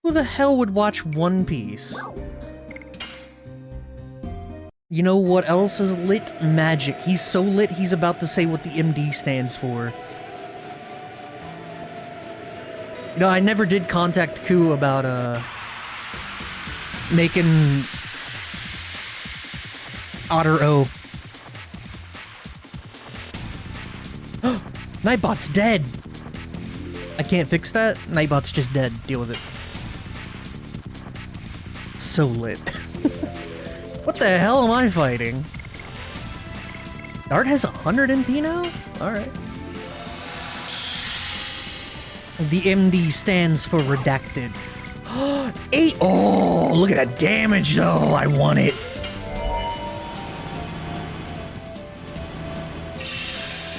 Who the hell would watch One Piece? You know what else is lit? Magic. He's so lit, he's about to say what the MD stands for. You know, I never did contact Ku about, making Otter O. Nightbot's dead! I can't fix that? Nightbot's just dead. Deal with it. So lit. What the hell am I fighting? Dart has 100 MP now? Alright. The MD stands for redacted. 8! Oh, look at that damage though! I want it!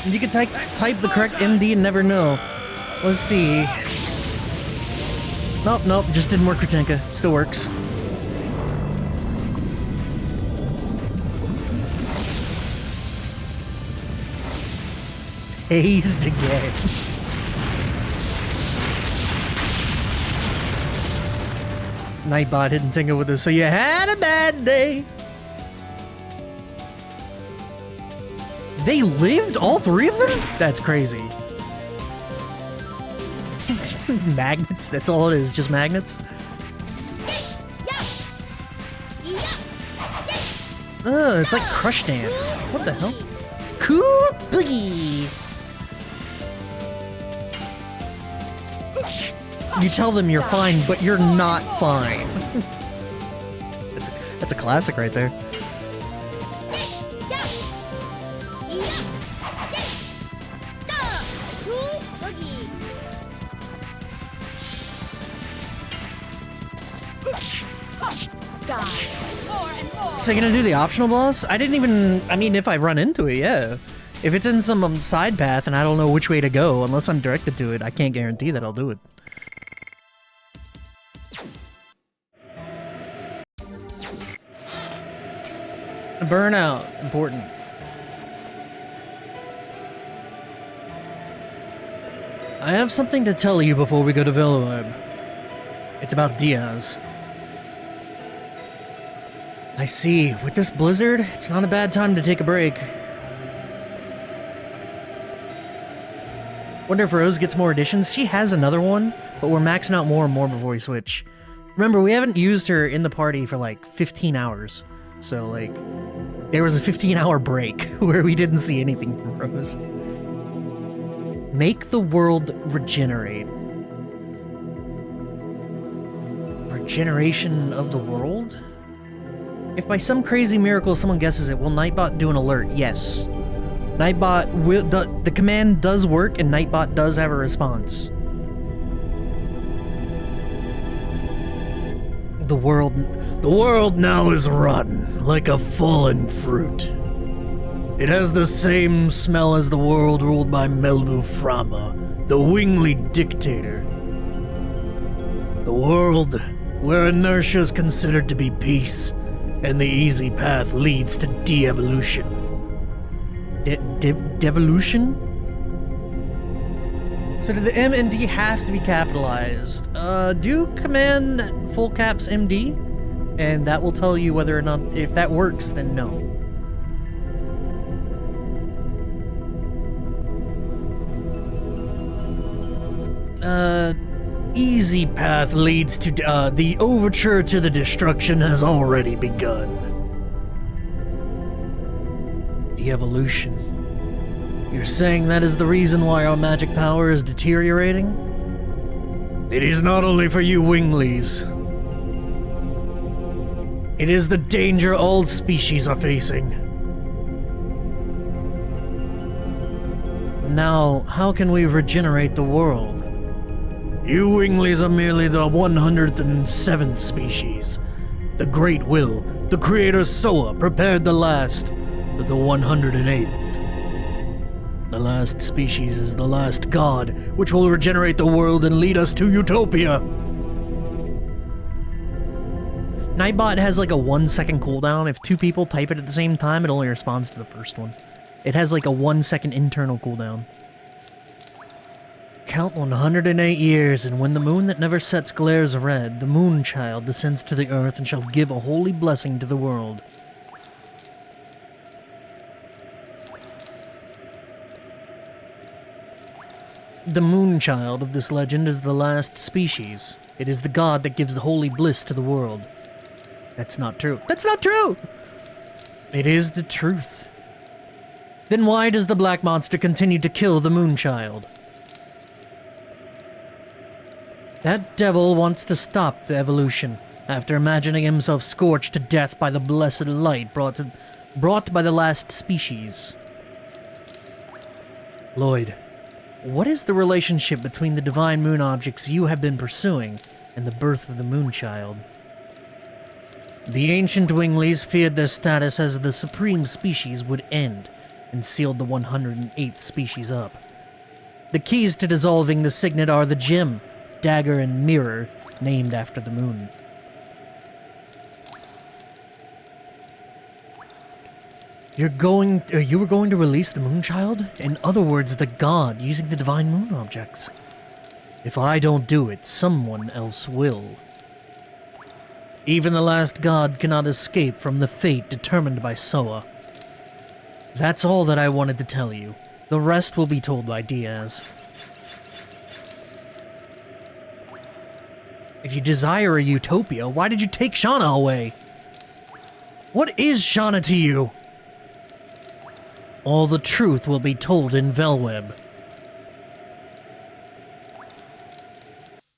You can type the correct MD and never know. Let's see. Nope, just didn't work for Tenka. Still works. Hazed again. Nightbot hitting Tenka with this, so you had a bad day. They lived? All three of them? That's crazy. Magnets? That's all it is, just magnets? It's like Crush Dance. What the hell? Cool Boogie! You tell them you're fine, but you're not fine. That's a classic right there. So you're gonna do the optional boss? I didn't even... I mean, if I run into it, yeah. If it's in some side path and I don't know which way to go, unless I'm directed to it, I can't guarantee that I'll do it. Burnout. Important. I have something to tell you before we go to Veloweb. It's about Diaz. I see. With this blizzard, it's not a bad time to take a break. Wonder if Rose gets more additions? She has another one, but we're maxing out more and more before we switch. Remember, we haven't used her in the party for like 15 hours. So, like, there was a 15-hour break where we didn't see anything from Rose. Make the world regenerate. Regeneration of the world? If by some crazy miracle someone guesses it, will Nightbot do an alert? Yes. Nightbot will... The command does work, and Nightbot does have a response. The world now is rotten, like a fallen fruit. It has the same smell as the world ruled by Melbu Frama, the wingly dictator. The world where inertia is considered to be peace, and the easy path leads to de-evolution. Devolution? So did the M and D have to be capitalized? Do command full caps MD, and that will tell you whether or not, if that works, then no. Easy path leads to, the overture to the destruction has already begun. The evolution. You're saying that is the reason why our magic power is deteriorating? It is not only for you Winglies. It is the danger all species are facing. Now, how can we regenerate the world? You Winglies are merely the 107th species. The Great Will, the Creator Soa, prepared the last, the 108th. The last species is the last god, which will regenerate the world and lead us to Utopia. Nightbot has like a 1-second cooldown. If two people type it at the same time, it only responds to the first one. It has like a 1-second internal cooldown. Count 108 years, and when the moon that never sets glares red, the moon child descends to the earth and shall give a holy blessing to the world. The moon child of this legend is the last species. It is the god that gives the holy bliss to the world. That's not true. That's not true! It is the truth. Then why does the black monster continue to kill the moon child? That devil wants to stop the evolution, after imagining himself scorched to death by the blessed light brought by the last species. Lloyd, what is the relationship between the divine moon objects you have been pursuing and the birth of the moon child? The ancient Winglies feared their status as the supreme species would end, and sealed the 108th species up. The keys to dissolving the signet are the gem, dagger, and mirror, named after the moon. You were going to release the Moonchild? In other words, the god using the divine moon objects. If I don't do it, someone else will. Even the last god cannot escape from the fate determined by Soa. That's all that I wanted to tell you. The rest will be told by Diaz. If you desire a utopia, why did you take Shauna away? What is Shauna to you? All the truth will be told in Velweb.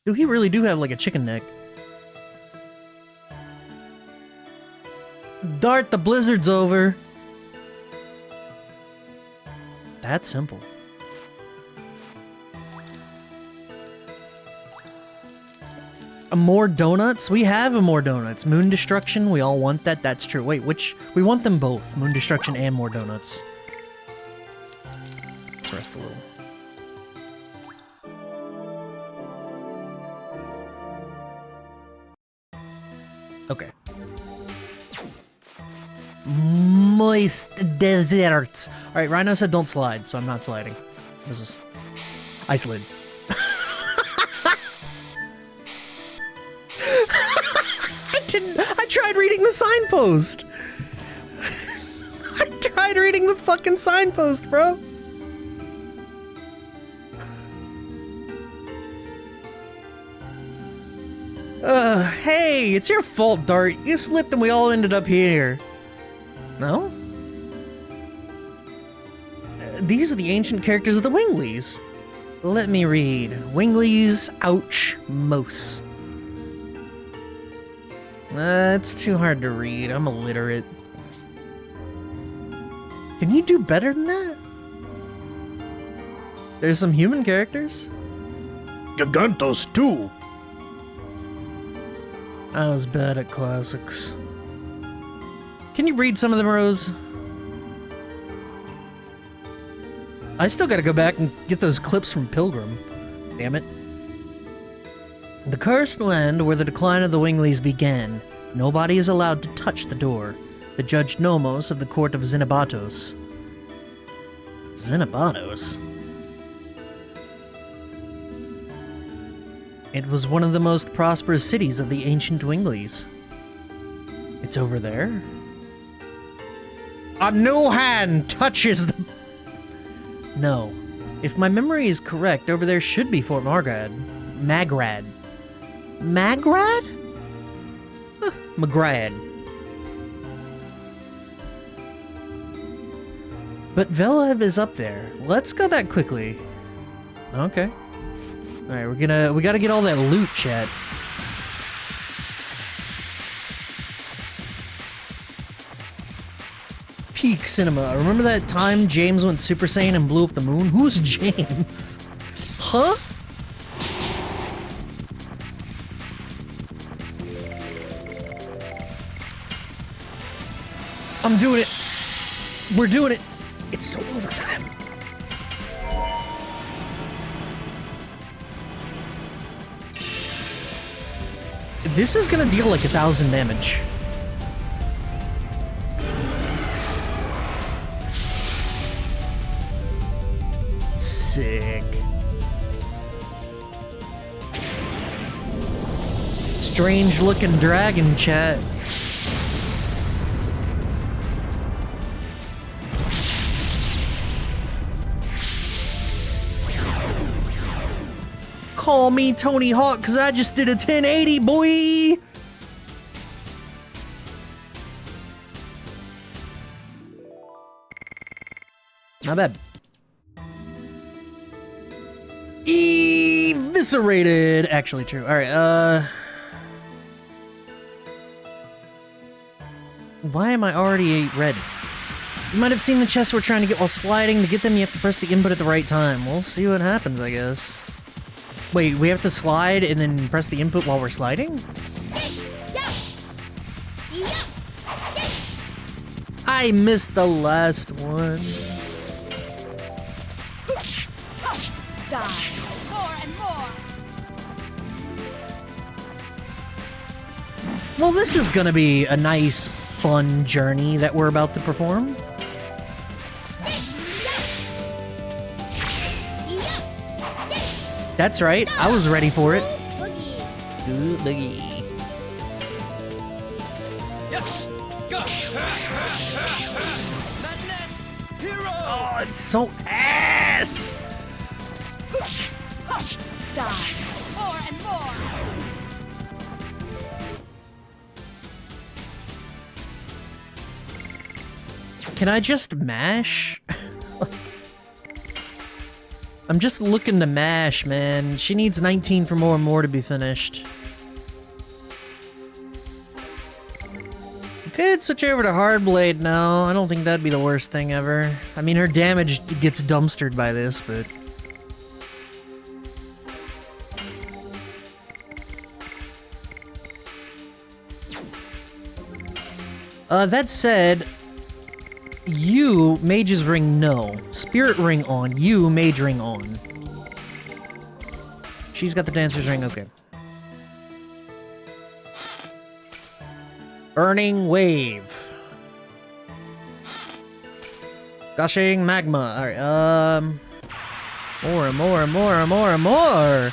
Dude, he really do have like a chicken neck. Dart, the blizzard's over. That's simple. More donuts? We have more donuts. Moon Destruction, we all want that. That's true. Wait, which? We want them both. Moon Destruction and more donuts. Let's rest a little. Okay. Moist deserts. Alright, Rhino said don't slide, so I'm not sliding. This is... I slid. I tried reading the signpost! I tried reading the fucking signpost, bro! Hey, it's your fault, Dart. You slipped and we all ended up here. No? These are the ancient characters of the Winglies. Let me read. Winglies, ouch, mos. It's too hard to read. I'm illiterate. Can you do better than that? There's some human characters. Gigantos too. I was bad at classics. Can you read some of them, Rose? I still gotta go back and get those clips from Pilgrim. Damn it. The cursed land where the decline of the Winglies began. Nobody is allowed to touch the door. The Judge Nomos of the court of Xenobatos. Xenobatos? It was one of the most prosperous cities of the ancient Winglies. It's over there? A new hand touches the... No. If my memory is correct, over there should be Fort Magrad. Magrad. Magrad? Huh, Magrad. But Veleb is up there. Let's go back quickly. Okay. Alright, we gotta get all that loot, chat. Peak cinema. Remember that time James went Super Saiyan and blew up the moon? Who's James? Huh? I'm doing it. We're doing it. It's so over for them. This is gonna deal like 1,000 damage. Sick. strange-looking dragon, chat. Call me Tony Hawk, because I just did a 1080, boy! Not bad. Eviscerated! Actually true. Alright, why am I already red? You might have seen the chests we're trying to get while sliding. To get them, you have to press the input at the right time. We'll see what happens, I guess. Wait, we have to slide and then press the input while we're sliding? I missed the last one. Die. More and more. Well, this is gonna be a nice, fun journey that we're about to perform. That's right, I was ready for it. Ooh, boogie. Yes. Oh, it's so ass! Die. More and more. Can I just mash? I'm just looking to mash, man. She needs 19 for more and more to be finished. Could switch over to Hardblade now. I don't think that'd be the worst thing ever. I mean, her damage gets dumpstered by this, but... that said, you, Mage's Ring, no. Spirit Ring on. You, Mage Ring on. She's got the Dancer's Ring, okay. Burning Wave. Gushing Magma. Alright, more and more and more and more and more!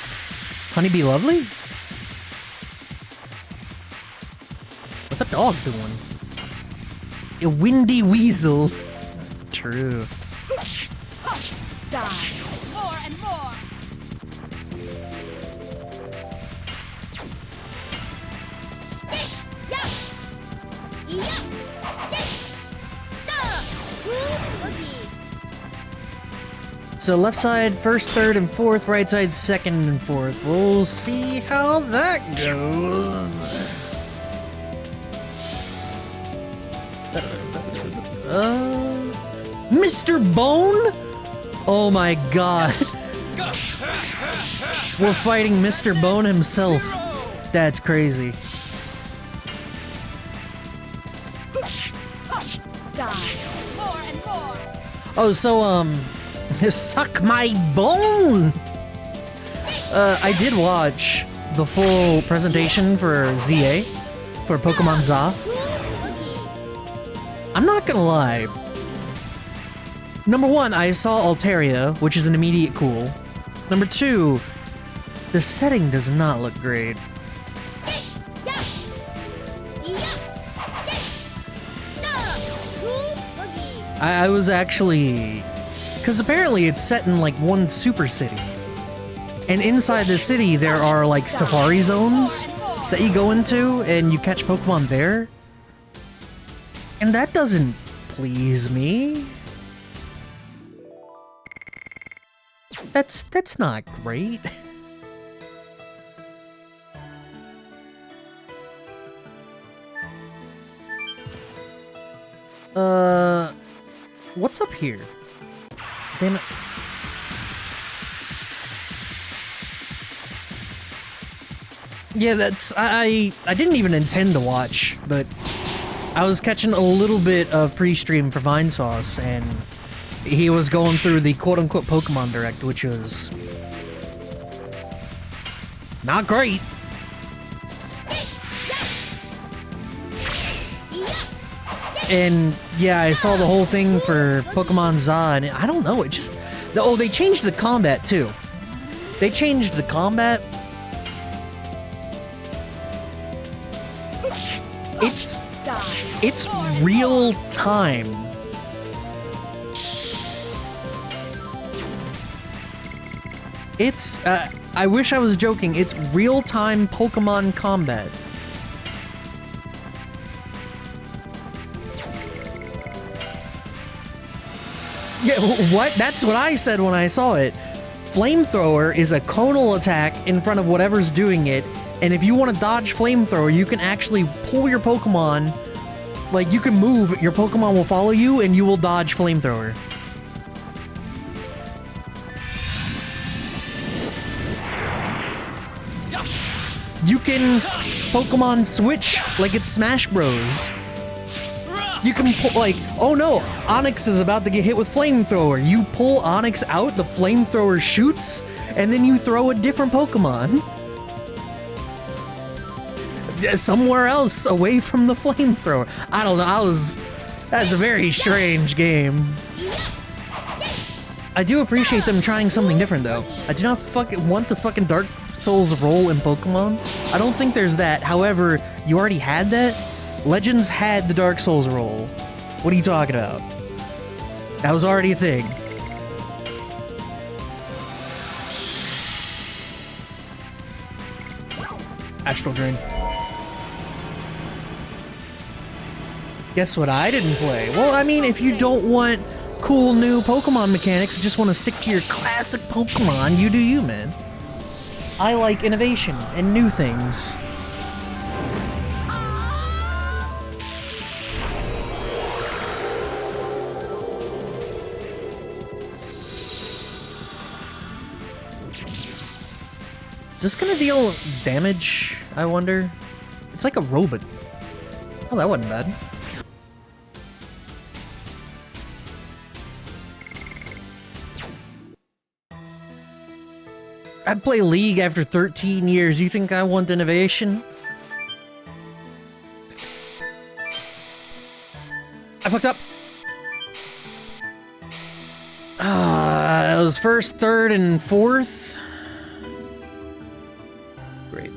Honeybee Lovely? What's the dog doing? A windy weasel. True. Die. More and more. So left side first, third, and fourth. Right side second and fourth. We'll see how that goes. Mr. Bone? Oh my god. We're fighting Mr. Bone himself. That's crazy. Die. More and more. Oh, so, suck my bone! I did watch the full presentation for ZA, for Pokemon ZA. I'm not gonna lie. Number one, I saw Altaria, which is an immediate cool. Number two, the setting does not look great. I was actually... Because apparently it's set in like one super city. And inside the city there are like safari zones that you go into and you catch Pokemon there. And that doesn't please me. That's not great. What's up here? Damn it. Yeah, that's... I didn't even intend to watch, but I was catching a little bit of pre-stream for Vinesauce, and he was going through the quote-unquote Pokemon Direct, which was... not great. And yeah, I saw the whole thing for Pokemon ZA, and I don't know, it just... Oh, they changed the combat, too. They changed the combat. It's real time. It's, I wish I was joking. It's real-time Pokemon combat. Yeah, what? That's what I said when I saw it. Flamethrower is a conal attack in front of whatever's doing it, and if you want to dodge Flamethrower, you can actually pull your Pokemon. Like, you can move, your Pokemon will follow you, and you will dodge Flamethrower. You can Pokemon switch like it's Smash Bros. You can pull, like, oh no, Onix is about to get hit with Flamethrower. You pull Onix out, the Flamethrower shoots, and then you throw a different Pokemon somewhere else away from the Flamethrower. I don't know, that's a very strange game. I do appreciate them trying something different though. I do not want to fucking Dark Souls roll in Pokemon. I don't think there's that. However, you already had that. Legends had the Dark Souls roll. What are you talking about? That was already a thing. Astral Drain. Guess what I didn't play? Well, I mean, if you don't want cool new Pokemon mechanics, you just want to stick to your classic Pokemon, you do you, man. I like innovation and new things. Is this gonna deal damage, I wonder? It's like a robot. Oh, that wasn't bad. I play League after 13 years. You think I want innovation? I fucked up. It was first, third, and fourth. Great.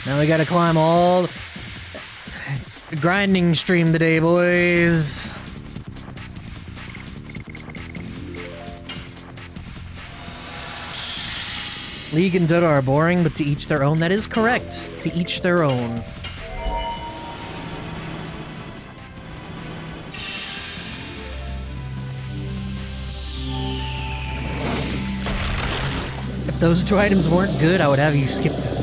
Now we gotta climb all... It's a grinding stream today, boys. League and Dota are boring, but to each their own. That is correct. To each their own. If those two items weren't good, I would have you skip them.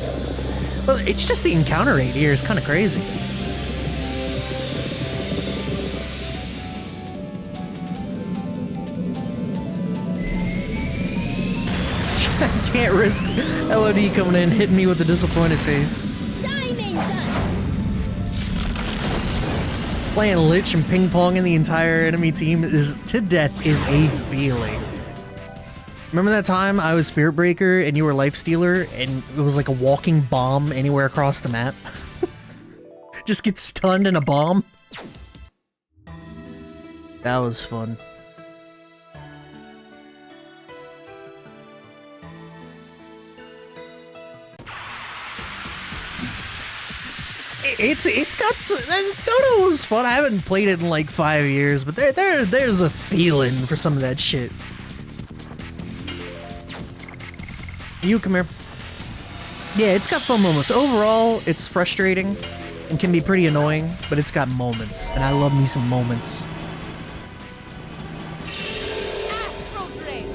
Well, it's just the encounter rate here is kind of crazy. I can't risk LOD coming in and hitting me with a disappointed face. Diamond dust. Playing Lich and ping-ponging the entire enemy team is to death is a feeling. Remember that time I was Spirit Breaker and you were Life Stealer and it was like a walking bomb anywhere across the map? Just get stunned in a bomb? That was fun. It's got some, Dota was fun. I haven't played it in like 5 years, but there's a feeling for some of that shit. You come here. Yeah, it's got fun moments. Overall, it's frustrating and can be pretty annoying, but it's got moments, and I love me some moments. Astral Drain.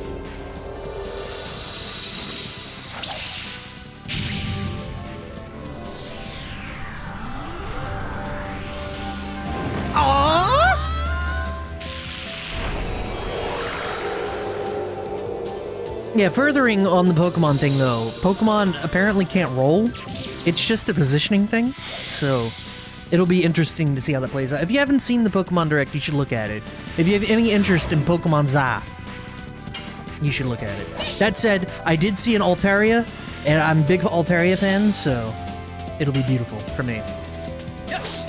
Yeah, furthering on the Pokemon thing though, Pokemon apparently can't roll. It's just a positioning thing, so it'll be interesting to see how that plays out. If you haven't seen the Pokemon Direct, you should look at it. If you have any interest in Pokemon ZA, you should look at it. That said, I did see an Altaria, and I'm a big Altaria fan, so it'll be beautiful for me. Yes!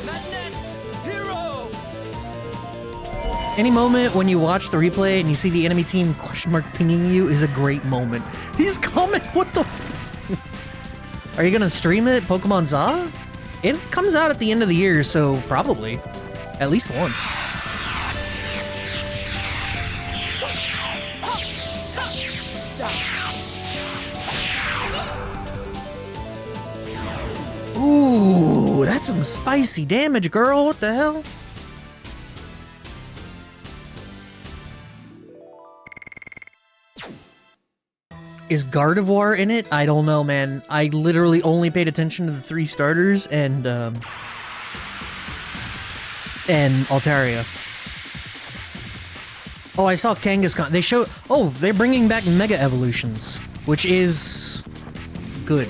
Madness! Hero! Any moment when you watch the replay and you see the enemy team question mark pinging you is a great moment. He's coming! What the f- Are you gonna stream it, Pokemon Za? It comes out at the end of the year, so probably. At least once. Ooh, that's some spicy damage, girl. What the hell? Is Gardevoir in it? I don't know, man. I literally only paid attention to the 3 starters and Altaria. Oh, I saw Kangaskhan. They show. Oh, they're bringing back Mega Evolutions, which is good.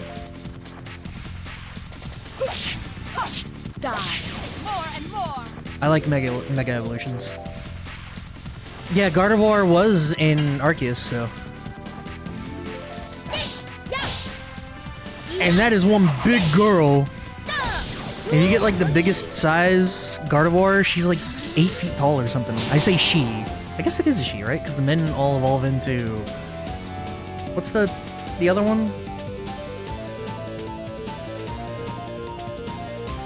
Die. More and more. I like Mega Evolutions. Yeah, Gardevoir was in Arceus, so. And that is one big girl. If you get like the biggest size Gardevoir, she's like 8 feet tall or something. I say she. I guess it is a she, right? Because the men all evolve into... What's the other one?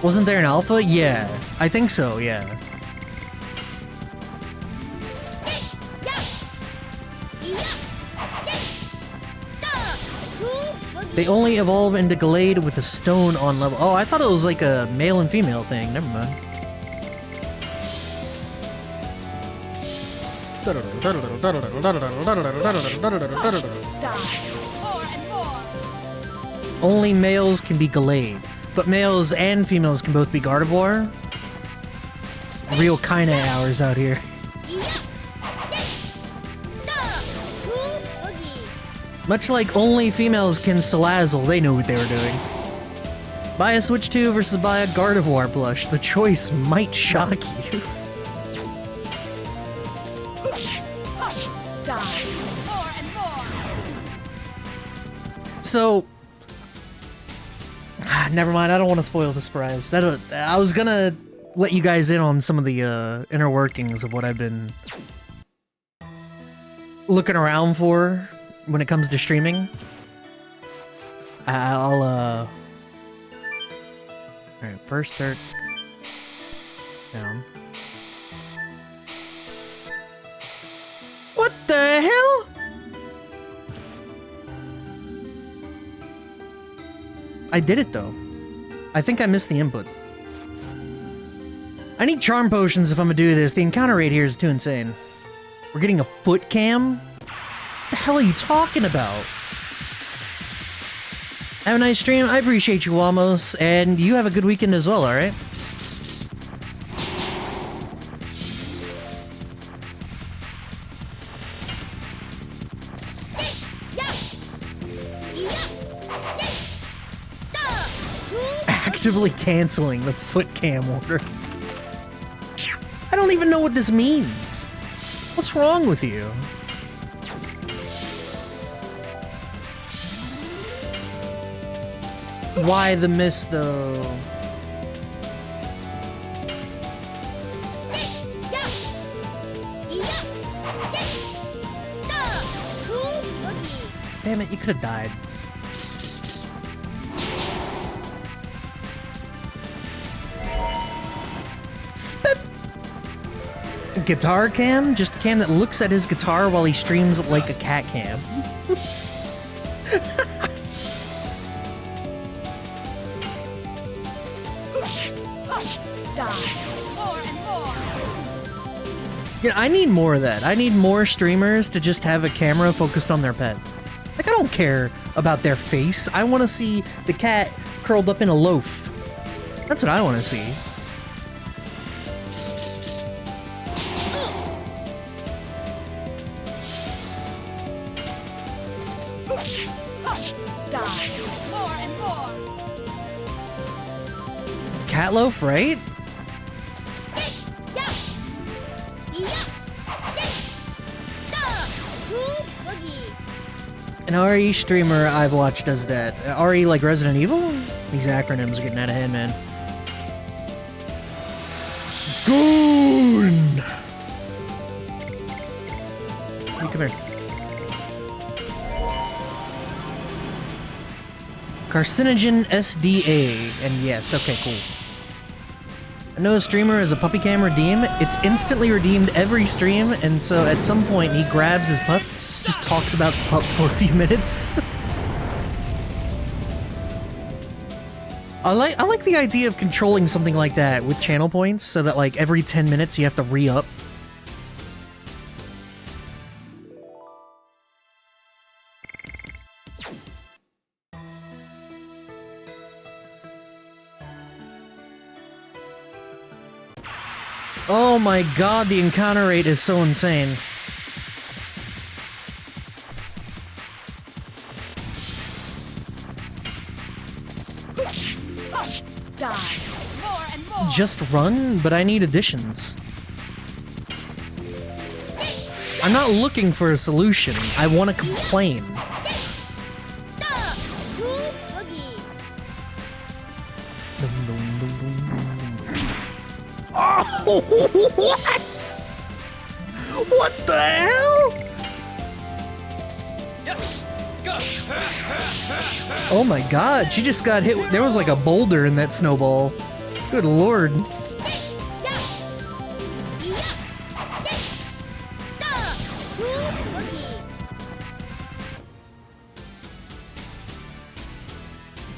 Wasn't there an alpha? Yeah. I think so, yeah. They only evolve into Gallade with a stone on level. Oh, I thought it was like a male and female thing. Never mind. Only males can be Gallade, but males and females can both be Gardevoir. Real kinda hours out here. Much like only females can Salazzle, they knew what they were doing. Buy a Switch 2 versus buy a Gardevoir plush. The choice might shock you. So... never mind, I don't want to spoil the surprise. I was gonna let you guys in on some of the inner workings of what I've been looking around for when it comes to streaming. Alright, first start down. What the hell? I did it though. I think I missed the input. I need charm potions if I'm gonna do this. The encounter rate here is too insane. We're getting a foot cam? What the hell are you talking about? Have a nice stream. I appreciate you, Wamos, and you have a good weekend as well, alright? Actively canceling the foot cam order. I don't even know what this means. What's wrong with you? Why the miss, though? Damn it, you could have died. Spit! Guitar cam? Just a cam that looks at his guitar while he streams like a cat cam. Yeah, I need more of that. I need more streamers to just have a camera focused on their pet. Like, I don't care about their face. I want to see the cat curled up in a loaf. That's what I want to see. Cat loaf, right? An RE streamer I've watched does that. RE like Resident Evil? These acronyms are getting out of hand, man. Goon! You come here. Carcinogen SDA. And yes, okay, cool. I know a streamer is a puppy cam redeem. It's instantly redeemed every stream, and so at some point he grabs his pup, just talks about the pup for a few minutes. I like the idea of controlling something like that with channel points, so that like every 10 minutes you have to re-up. Oh my god, the encounter rate is so insane. Die. More and more. Just run, but I need additions. I'm not looking for a solution. I want to complain. Oh, what? What the hell? Oh my god, she just got hit. There was like a boulder in that snowball. Good lord.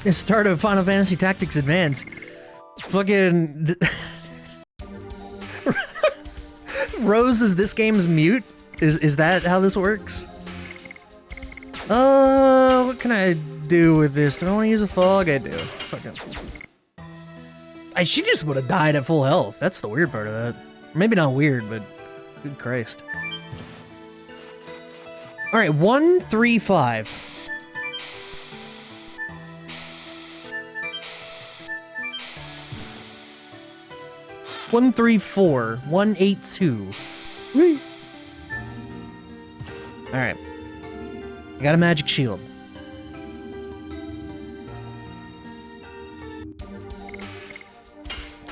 The start of Final Fantasy Tactics Advanced. Fucking... Rose is this game's mute? Is that how this works? What can I do with this? Do I want to use a fog? I do. Fuck it. She just would have died at full health. That's the weird part of that. Maybe not weird, but good Christ. Alright, 1, 3, 5. One, 3, 4. 1, 8, 2. Whee! Alright. I got a magic shield.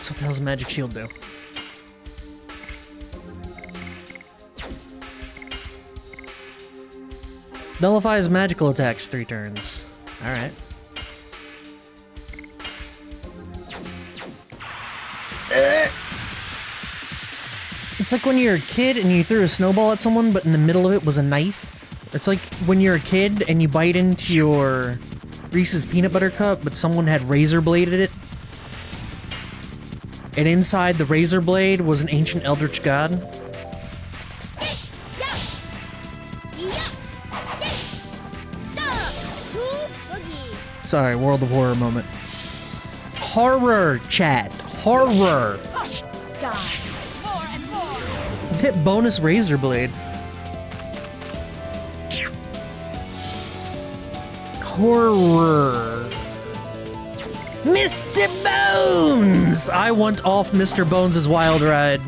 So what the hell's a magic shield do? Nullifies magical attacks 3 turns. Alright. It's like when you're a kid and you threw a snowball at someone, but in the middle of it was a knife. It's like when you're a kid and you bite into your Reese's peanut butter cup, but someone had razor bladed it. And inside the razor blade was an ancient eldritch god. Sorry, World of Horror moment. Horror, chat. Horror. Die. More and more. Hit bonus razor blade. Horror. Mr. Bones! I want off Mr. Bones' wild ride.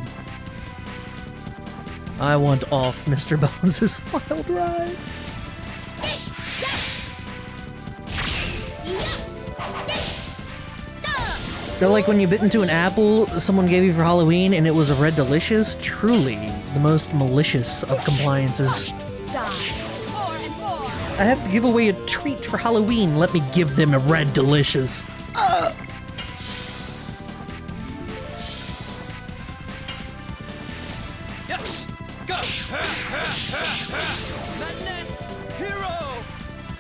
I want off Mr. Bones' wild ride. They're like when you bit into an apple someone gave you for Halloween and it was a red delicious. Truly, the most malicious of compliances. I have to give away a treat for Halloween. Let me give them a red delicious.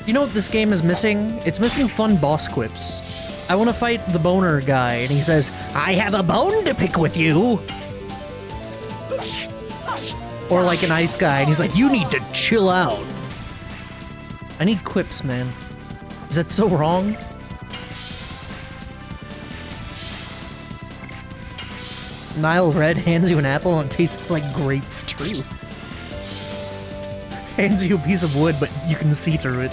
You know what this game is missing? It's missing fun boss quips. I want to fight the boner guy, and he says, I have a bone to pick with you! Or like an ice guy, and he's like, you need to chill out. I need quips, man. Is that so wrong? Nile Red hands you an apple and it tastes like grapes, true. Hands you a piece of wood, but you can see through it.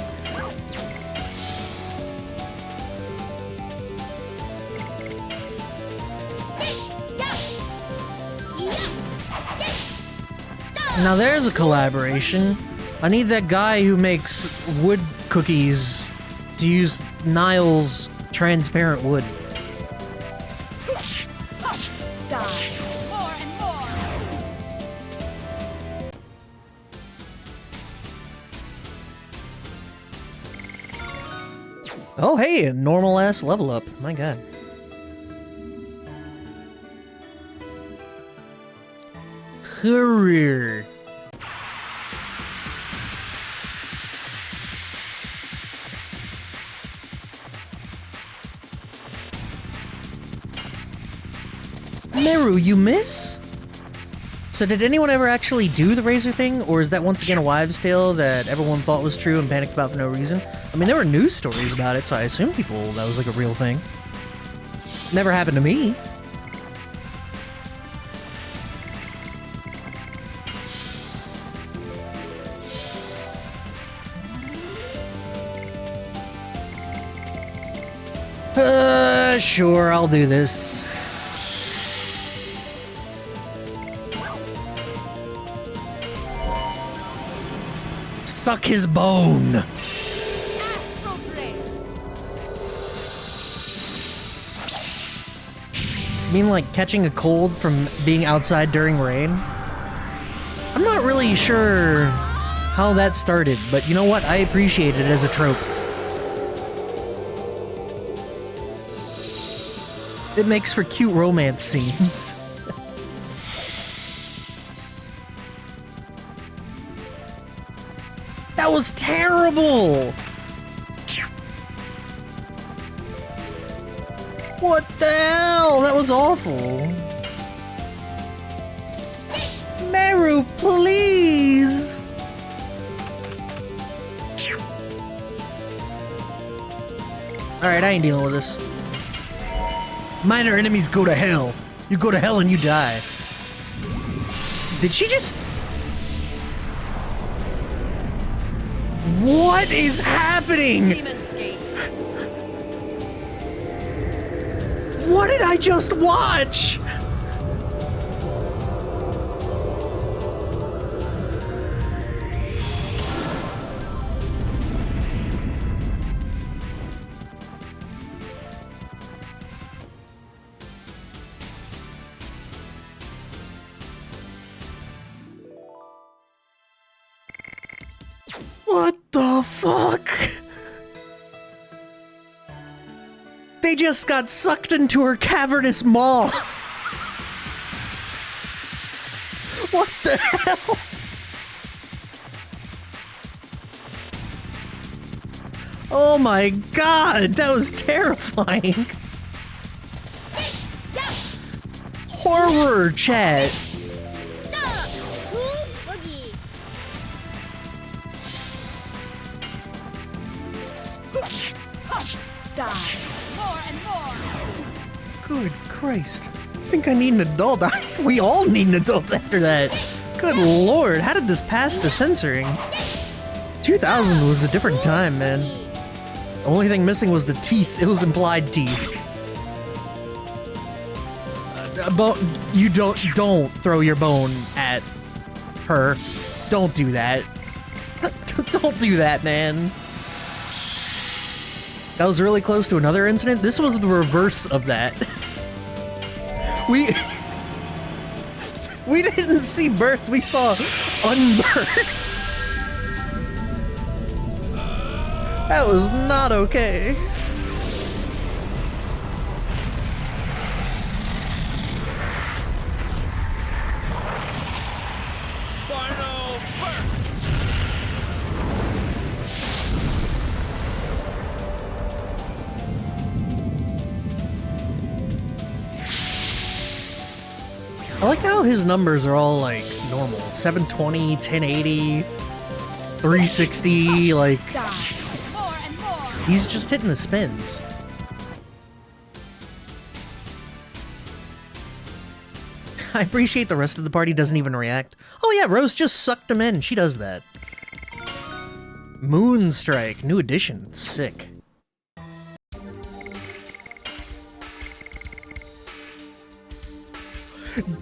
Now there's a collaboration. I need that guy who makes wood cookies to use Nile's transparent wood. Die. More and more. Oh, hey, a normal ass level up. My god. Career. Meru, you miss? So did anyone ever actually do the Razor thing, or is that once again a wives' tale that everyone thought was true and panicked about for no reason? I mean, there were news stories about it, so I assume that was like a real thing. Never happened to me. Sure, I'll do this. Suck his bone. Astral Blade. You mean like catching a cold from being outside during rain? I'm not really sure how that started, but you know what? I appreciate it as a trope. It makes for cute romance scenes. That was terrible! What the hell? That was awful. Meru, please! Alright, I ain't dealing with this. Minor enemies go to hell. You go to hell and you die. Did she just... What is happening? Demon's Gate. What did I just watch? What the fuck? They just got sucked into her cavernous maw. What the hell? Oh my god, that was terrifying. Horror chat. Die. More and more. Good Christ. I think I need an adult. We all need an adult after that. Good lord, how did this pass the censoring? 2000 was a different time, man. The only thing missing was the teeth. It was implied teeth. You don't throw your bone at her. Don't do that. Don't do that, man. That was really close to another incident. This was the reverse of that. We didn't see birth, we saw unbirth. That was not okay. Final burst. I like how his numbers are all like normal. 720, 1080, 360, like Die. More and more. he's just hitting the spins. I appreciate the rest of the party doesn't even react. Oh yeah, Rose just sucked him in. She does that. Moonstrike, new edition. Sick.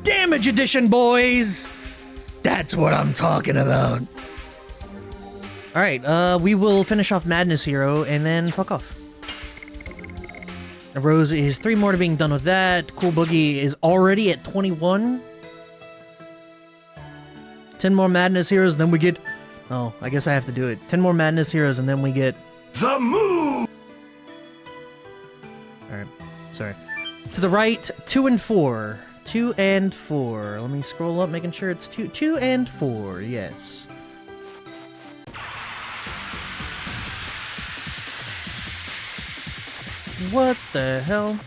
Damage edition, boys! That's what I'm talking about. Alright, we will finish off Madness Hero and then fuck off. Rose is 3 more to being done with that. Cool Boogie is already at 21. 10 more Madness Heroes, then we get... Oh, I guess I have to do it. 10 more Madness Heroes, and then we get... The move. Sorry. To the right, 2 and 4. 2 and 4. Let me scroll up, making sure it's 2. 2 and 4, yes. What the hell?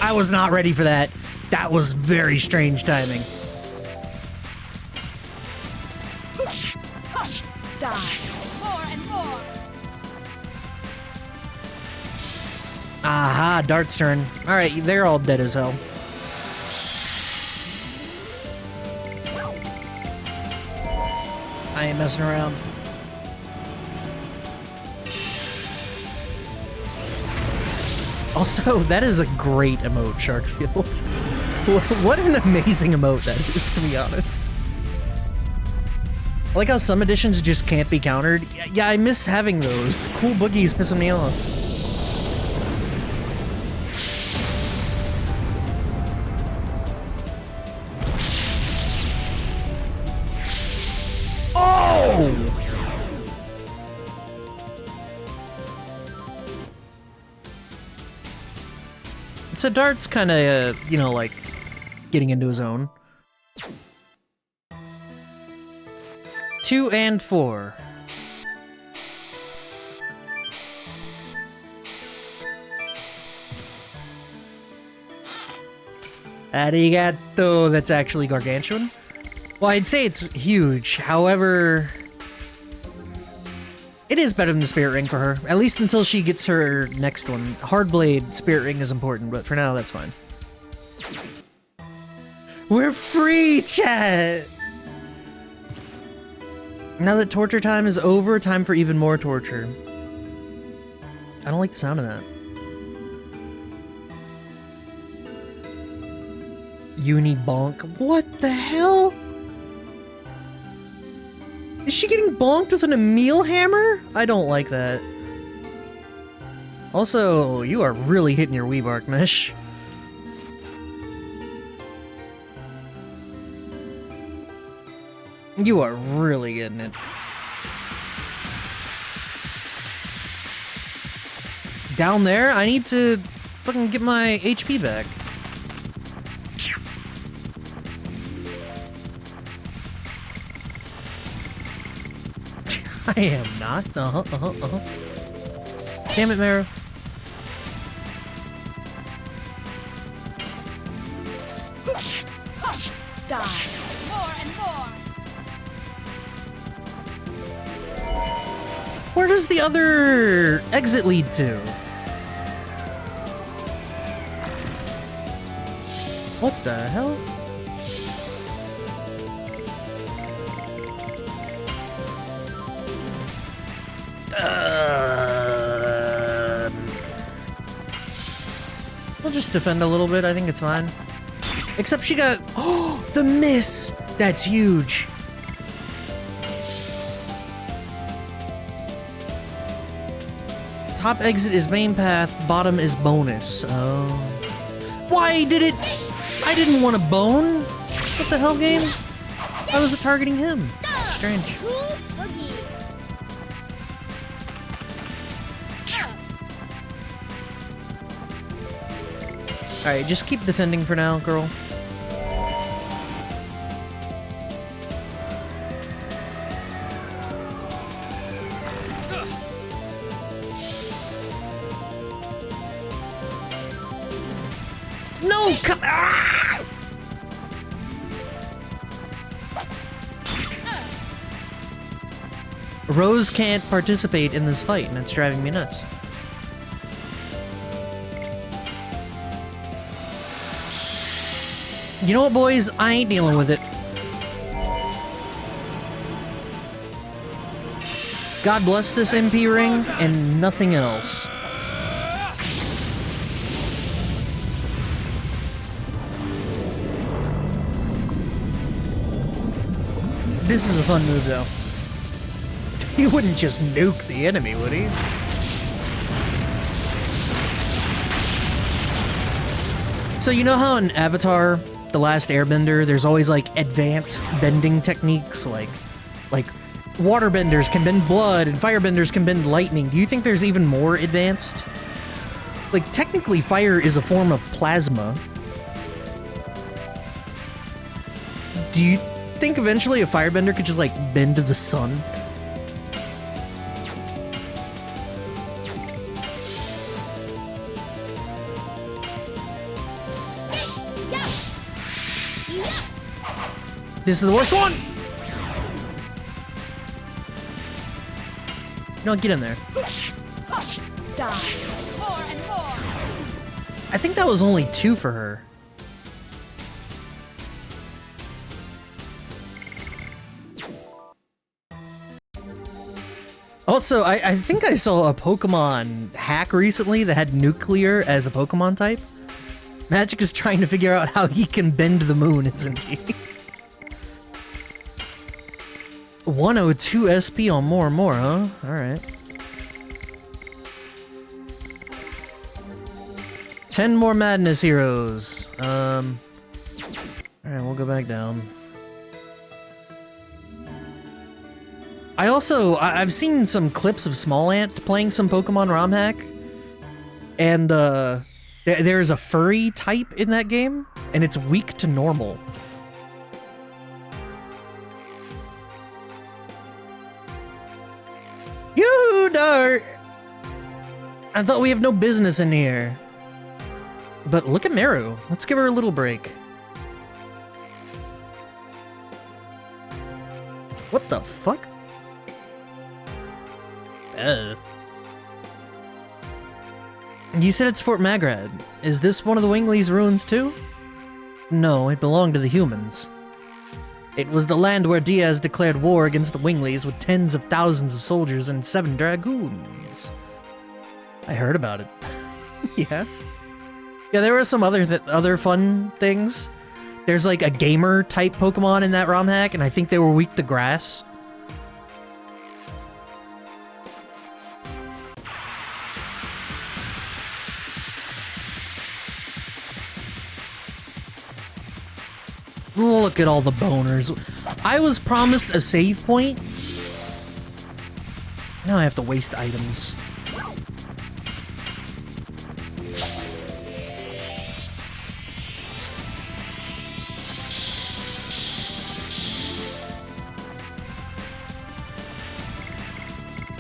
I was not ready for that. That was very strange timing. Die. More and more. Aha, Dart's turn. Alright, they're all dead as hell. I ain't messing around. Also, that is a great emote, Sharkfield. What an amazing emote that is, to be honest. I like how some editions just can't be countered. Yeah, I miss having those. Cool Boogie's pissing me off. Oh! So Dart's kind of, you know, like, getting into his own. 2 and 4. Arigato. That's actually gargantuan. Well, I'd say it's huge. However, it is better than the Spirit Ring for her. At least until she gets her next one. Hardblade, Spirit Ring is important, but for now, that's fine. We're free, chat! Now that torture time is over, time for even more torture. I don't like the sound of that. Uni bonk. What the hell? Is she getting bonked with an Emil hammer? I don't like that. Also, you are really hitting your Weebark mesh. You are really getting it. Down there, I need to fucking get my HP back. I am not. Damn it, Mara. Die. More and more. Where does the other exit lead to? What the hell? We'll just defend a little bit. I think it's fine. Except she got... Oh, the miss! That's huge. Top exit is main path, bottom is bonus. Oh. Why did it... I didn't want to bone. What the hell, game? I was targeting him. Strange. Alright, just keep defending for now, girl. No! Come... Ah! Rose can't participate in this fight, and it's driving me nuts. You know what, boys? I ain't dealing with it. God bless this MP ring and nothing else. This is a fun move, though. He wouldn't just nuke the enemy, would he? So you know how in Avatar, The Last Airbender, there's always like advanced bending techniques, like Like, waterbenders can bend blood and firebenders can bend lightning. Do you think there's even more advanced? Like, technically fire is a form of plasma. Do you think eventually a firebender could just, like, bend the sun? This is the worst one! No, get in there. Die. More and more. I think that was only 2 for her. Also, I think I saw a Pokemon hack recently that had nuclear as a Pokemon type. Magic is trying to figure out how he can bend the moon, isn't he? 102 SP on more and more, huh? Alright. 10 more Madness Heroes. Alright, we'll go back down. I've seen some clips of Small Ant playing some Pokemon ROM hack. And, there's a furry type in that game, and it's weak to normal. You dart! I thought we have no business in here. But look at Meru. Let's give her a little break. What the fuck? You said it's Fort Magrad. Is this one of the Wingley's ruins too? No, it belonged to the humans. It was the land where Diaz declared war against the Wingleys with tens of thousands of soldiers and 7 dragoons. I heard about it. Yeah. Yeah, there were some other fun things. There's like a gamer type Pokemon in that ROM hack, and I think they were weak to grass. Look at all the boners. I was promised a save point. Now I have to waste items.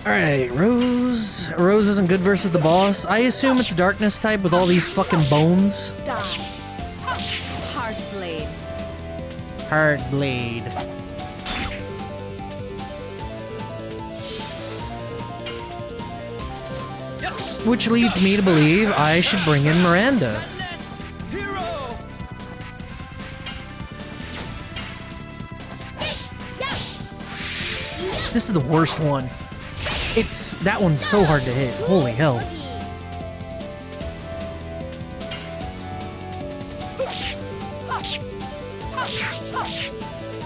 Alright, Rose. Rose isn't good versus the boss. I assume it's darkness type with all these fucking bones. Die. Hard blade. Hard blade. Which leads me to believe I should bring in Miranda. Hero! This is the worst one. That one's so hard to hit. Holy hell.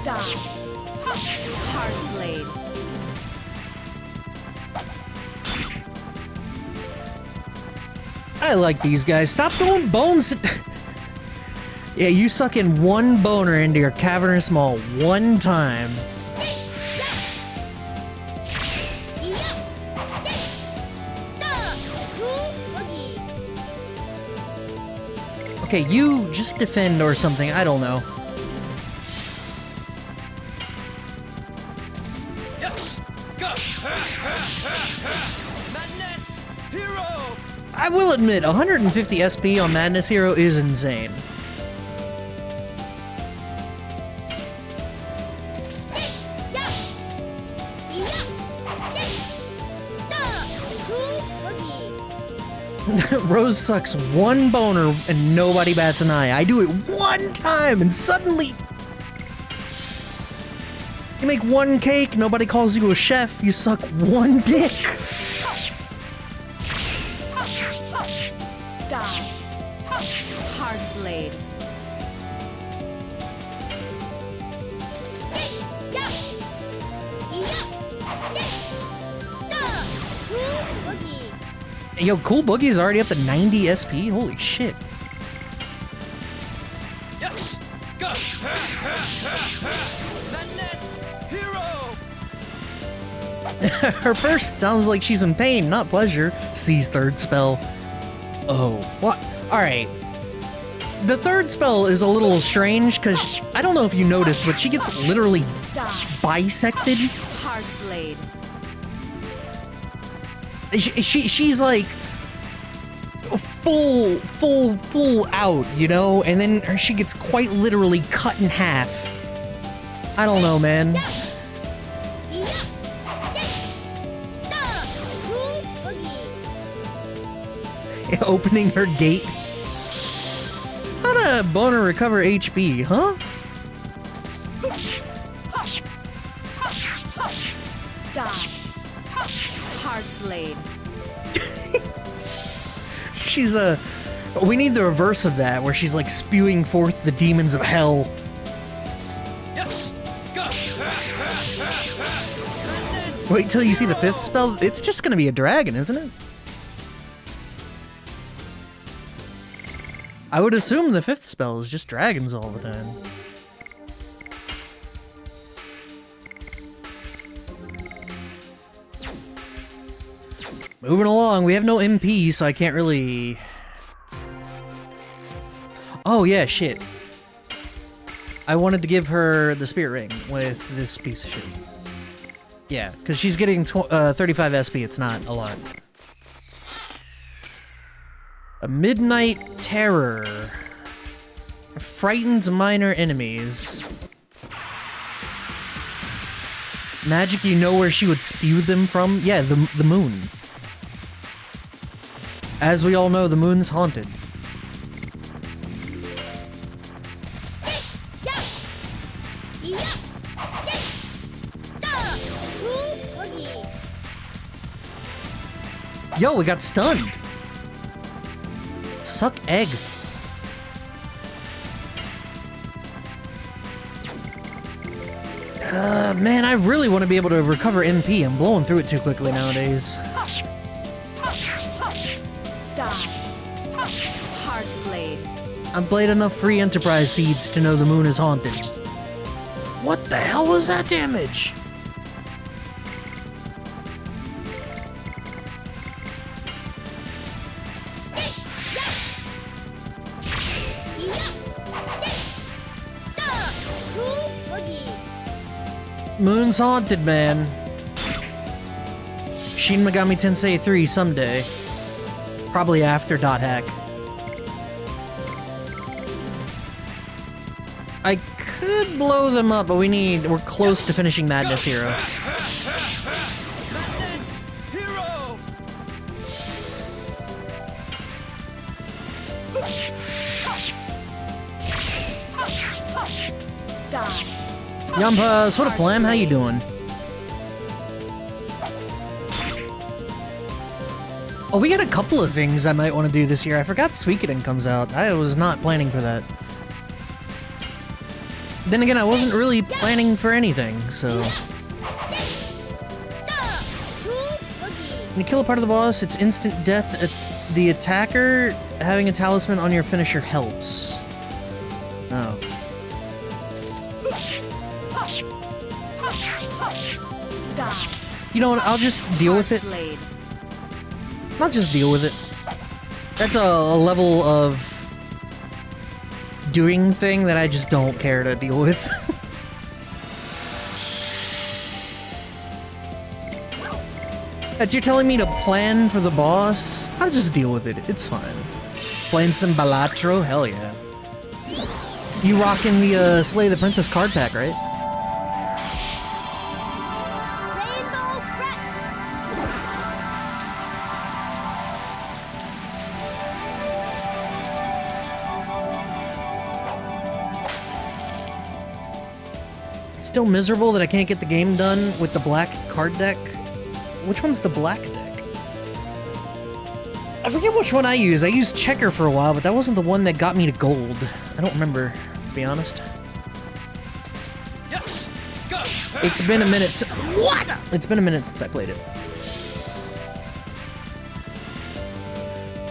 Die. Hard blade. I like these guys. Stop throwing bones. Yeah, you suck in one boner into your cavernous maw one time. Okay, you just defend or something. I don't know. Yes! Go! Madness! Hero! I will admit, 150 SP on Madness Hero is insane. Rose sucks one boner and nobody bats an eye. I do it one time and suddenly... You make one cake, nobody calls you a chef, you suck one dick. Die. Hard blade. Yo, Cool Boogie's already up to 90 SP? Holy shit. Yes! Go! Madness! Hero! Her first sounds like she's in pain, not pleasure. C's third spell. Oh, what? Alright. The third spell is a little strange, because I don't know if you noticed, but she gets literally bisected. Hard blade. She's like full out, you know? And then she gets quite literally cut in half. I don't know, man. Opening her gate. How to boner recover HP, huh? Die. Hard blade. She's we need the reverse of that, where she's like spewing forth the demons of hell. Yes. Go. Wait till you see the fifth spell. It's just gonna be a dragon, isn't it? I would assume the fifth spell is just dragons all the time. Moving along, we have no MP, so I can't really... Oh yeah, shit. I wanted to give her the spirit ring with this piece of shit. Yeah, because she's getting 35 SP, it's not a lot. A Midnight Terror. Frightens minor enemies. Magic, you know where she would spew them from? Yeah, the moon. As we all know, the moon's haunted. Yo, we got stunned. Suck egg. Man, I really want to be able to recover MP. I'm blowing through it too quickly nowadays. Die. Hard blade. I've played enough free Enterprise seeds to know the moon is haunted. What the hell was that damage? Moon's haunted, man. Shin Megami Tensei 3 someday. Probably after Dot Hack. I could blow them up, but we're close to finishing Madness Hero. Hero. Die. Yampas, what a flam, how you doing? Oh, we got a couple of things I might want to do this year. I forgot Suikoden comes out. I was not planning for that. Then again, I wasn't really planning for anything, so... When you kill a part of the boss, it's instant death. The attacker having a talisman on your finisher helps. Oh. Die. You know what, I'll just deal with it. Blade. I'll just deal with it. That's a level of doing thing that I just don't care to deal with. That's you're telling me to plan for the boss? I'll just deal with it. It's fine. Playing some Balatro? Hell yeah. You rocking the Slay the Princess card pack, right? Rainbow Threat. Still miserable that I can't get the game done with the black card deck. Which one's the black deck? I forget which one I used. I used Checker for a while, but that wasn't the one that got me to gold. I don't remember, to be honest. Yes. Go. It's been a minute What? It's been a minute since I played it.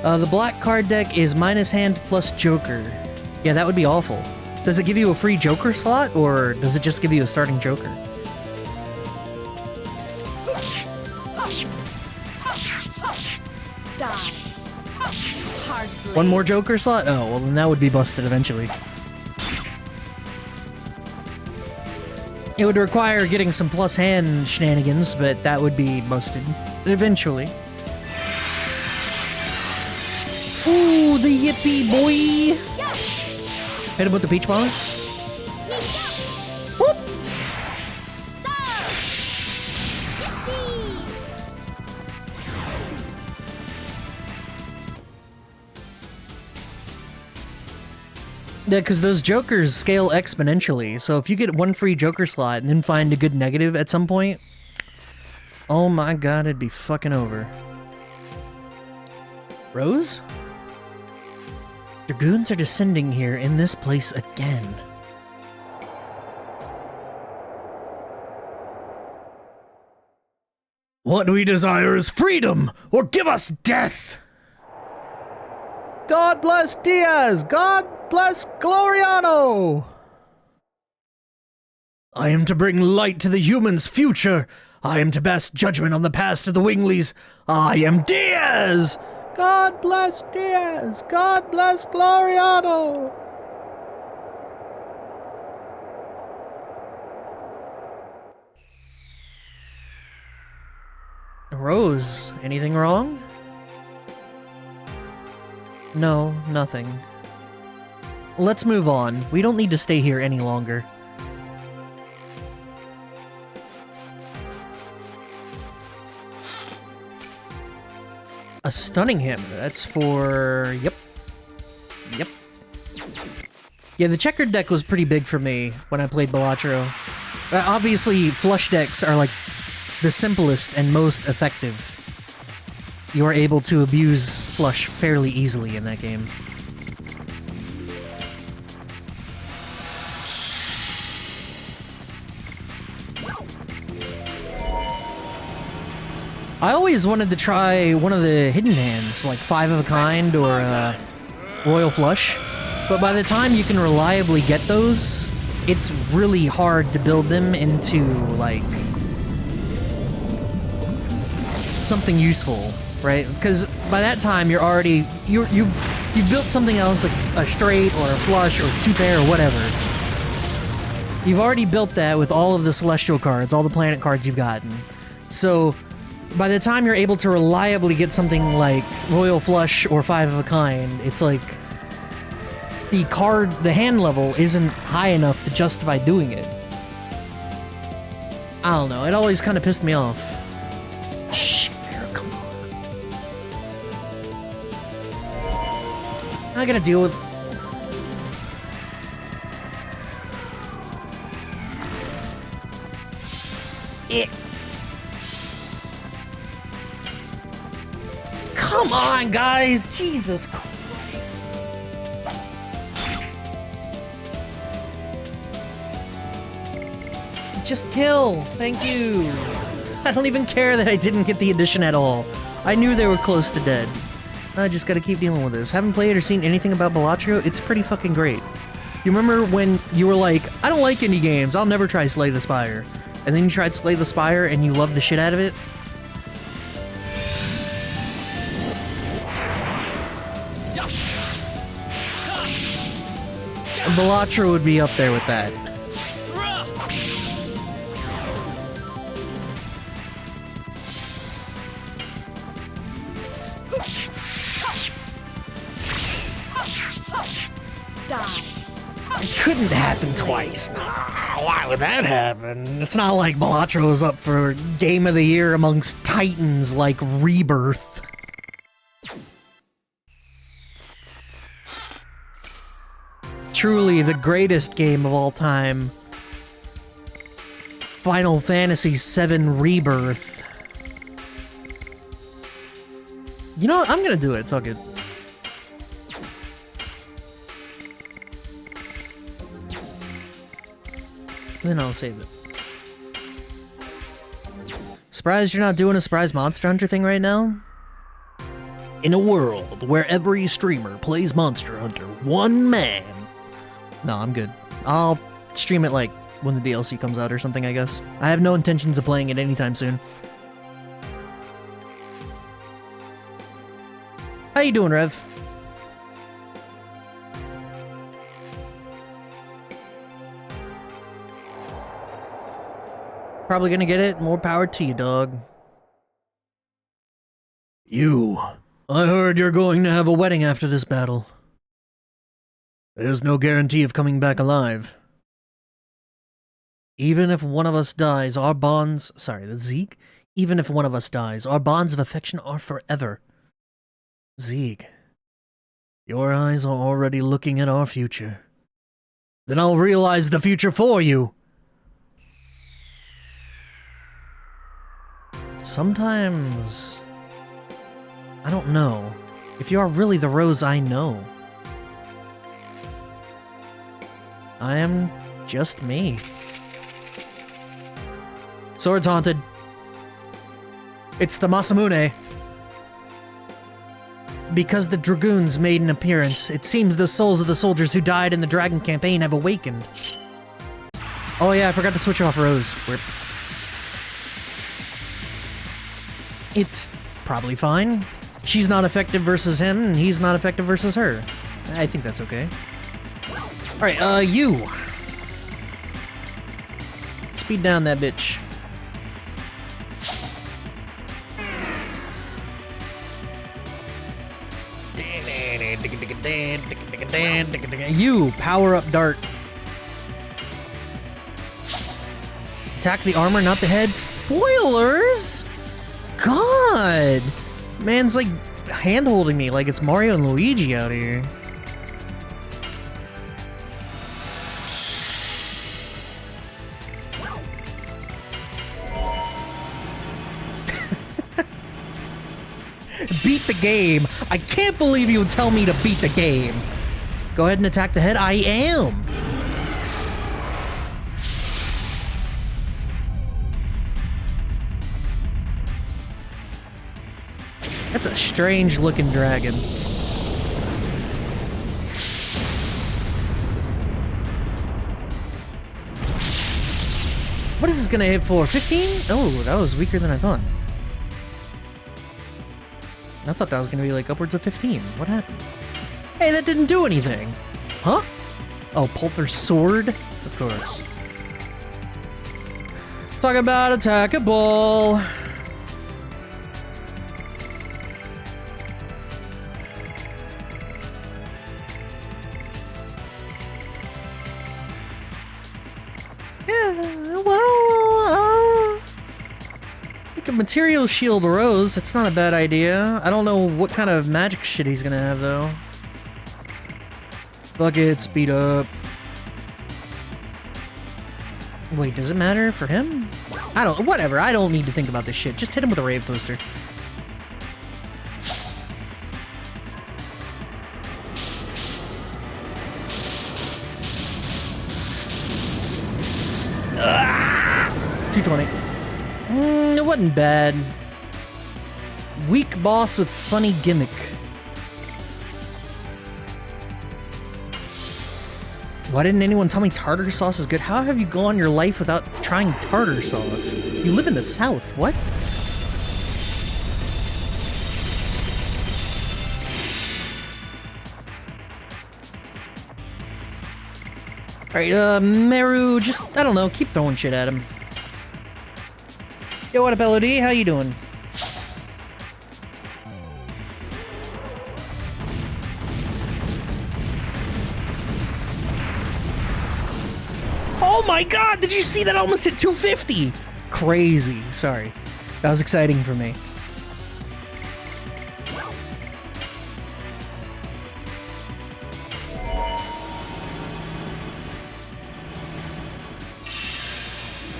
The black card deck is minus hand plus Joker. Yeah, that would be awful. Does it give you a free Joker slot, or does it just give you a starting Joker? Die. Hard blade. One more Joker slot? Oh, well then that would be busted eventually. It would require getting some plus hand shenanigans, but that would be busted eventually. Ooh, the yippee boy! Hit him with the peach bomb. Whoop! Yeah, because those Jokers scale exponentially, so if you get one free Joker slot and then find a good negative at some point, oh my god, it'd be fucking over. Rose? Dragoons are descending here in this place again. What we desire is freedom, or give us death! God bless Diaz! God bless Gloriano! I am to bring light to the humans' future. I am to pass judgment on the past of the Wingleys. I am Diaz! God bless Diaz! God bless Gloriano! Rose, anything wrong? No, nothing. Let's move on. We don't need to stay here any longer. A stunning him. That's for... Yep. Yep. Yeah, the checkered deck was pretty big for me when I played Balatro. Obviously, flush decks are like the simplest and most effective. You are able to abuse flush fairly easily in that game. I always wanted to try one of the hidden hands, like Five of a Kind or Royal Flush, but by the time you can reliably get those, it's really hard to build them into, like, something useful, right? Because by that time you're already you've built something else, like a straight or a flush or two pair or whatever. You've already built that with all of the celestial cards, all the planet cards you've gotten. So by the time you're able to reliably get something like Royal Flush or Five of a Kind, it's like the hand level isn't high enough to justify doing it. I don't know, it always kind of pissed me off. Shit, come on. I gotta deal with... it. Come on, guys! Jesus Christ. Just kill. Thank you. I don't even care that I didn't get the addition at all. I knew they were close to dead. I just gotta keep dealing with this. Haven't played or seen anything about Balatro? It's pretty fucking great. You remember when you were like, I don't like indie games, I'll never try Slay the Spire. And then you tried Slay the Spire and you loved the shit out of it? Balatro would be up there with that. It couldn't happen twice. Why would that happen? It's not like Balatro is up for Game of the Year amongst Titans like Rebirth. Truly the greatest game of all time. Final Fantasy VII Rebirth. You know what? I'm gonna do it. Fuck it. Then I'll save it. Surprised you're not doing a surprise Monster Hunter thing right now? In a world where every streamer plays Monster Hunter one man. No, I'm good. I'll stream it like when the DLC comes out or something, I guess. I have no intentions of playing it anytime soon. How you doing, Rev? Probably gonna get it. More power to you, dog. You. I heard you're going to have a wedding after this battle. There's no guarantee of coming back alive. Even if one of us dies, our bonds... Sorry, the Zeke? Even if one of us dies, our bonds of affection are forever. Zeke, your eyes are already looking at our future. Then I'll realize the future for you. Sometimes... I don't know. If you are really the Rose I know. I am just me. Swords haunted. It's the Masamune. Because the Dragoons made an appearance, it seems the souls of the soldiers who died in the Dragon campaign have awakened. Oh yeah, I forgot to switch off Rose. It's probably fine. She's not effective versus him, and he's not effective versus her. I think that's okay. Alright, you. Speed down that bitch. You, power up dart. Attack the armor, not the head. Spoilers? God! Man's like hand-holding me like it's Mario and Luigi out here. Beat the game. I can't believe you would tell me to beat the game. Go ahead and attack the head. I am. That's a strange looking dragon. What is this gonna hit for? 15? Oh, that was weaker than I thought. I thought that was gonna be like upwards of 15. What happened? Hey, that didn't do anything. Huh? Oh, Polter's sword? Of course. Talk about attackable. Yeah, well, we could material shield Rose. It's not a bad idea. I don't know what kind of magic shit he's gonna have, though. Fuck it, speed up. Wait, does it matter for him? I don't... Whatever, I don't need to think about this shit. Just hit him with a Rave Twister. Ah! 220. It wasn't bad. Weak boss with funny gimmick. Why didn't anyone tell me tartar sauce is good? How have you gone your life without trying tartar sauce? You live in the South, what? Alright, Meru, just, I don't know, keep throwing shit at him. Yo, what up, LOD? How you doing? Oh my god, did you see that? I almost hit 250? Crazy. Sorry. That was exciting for me.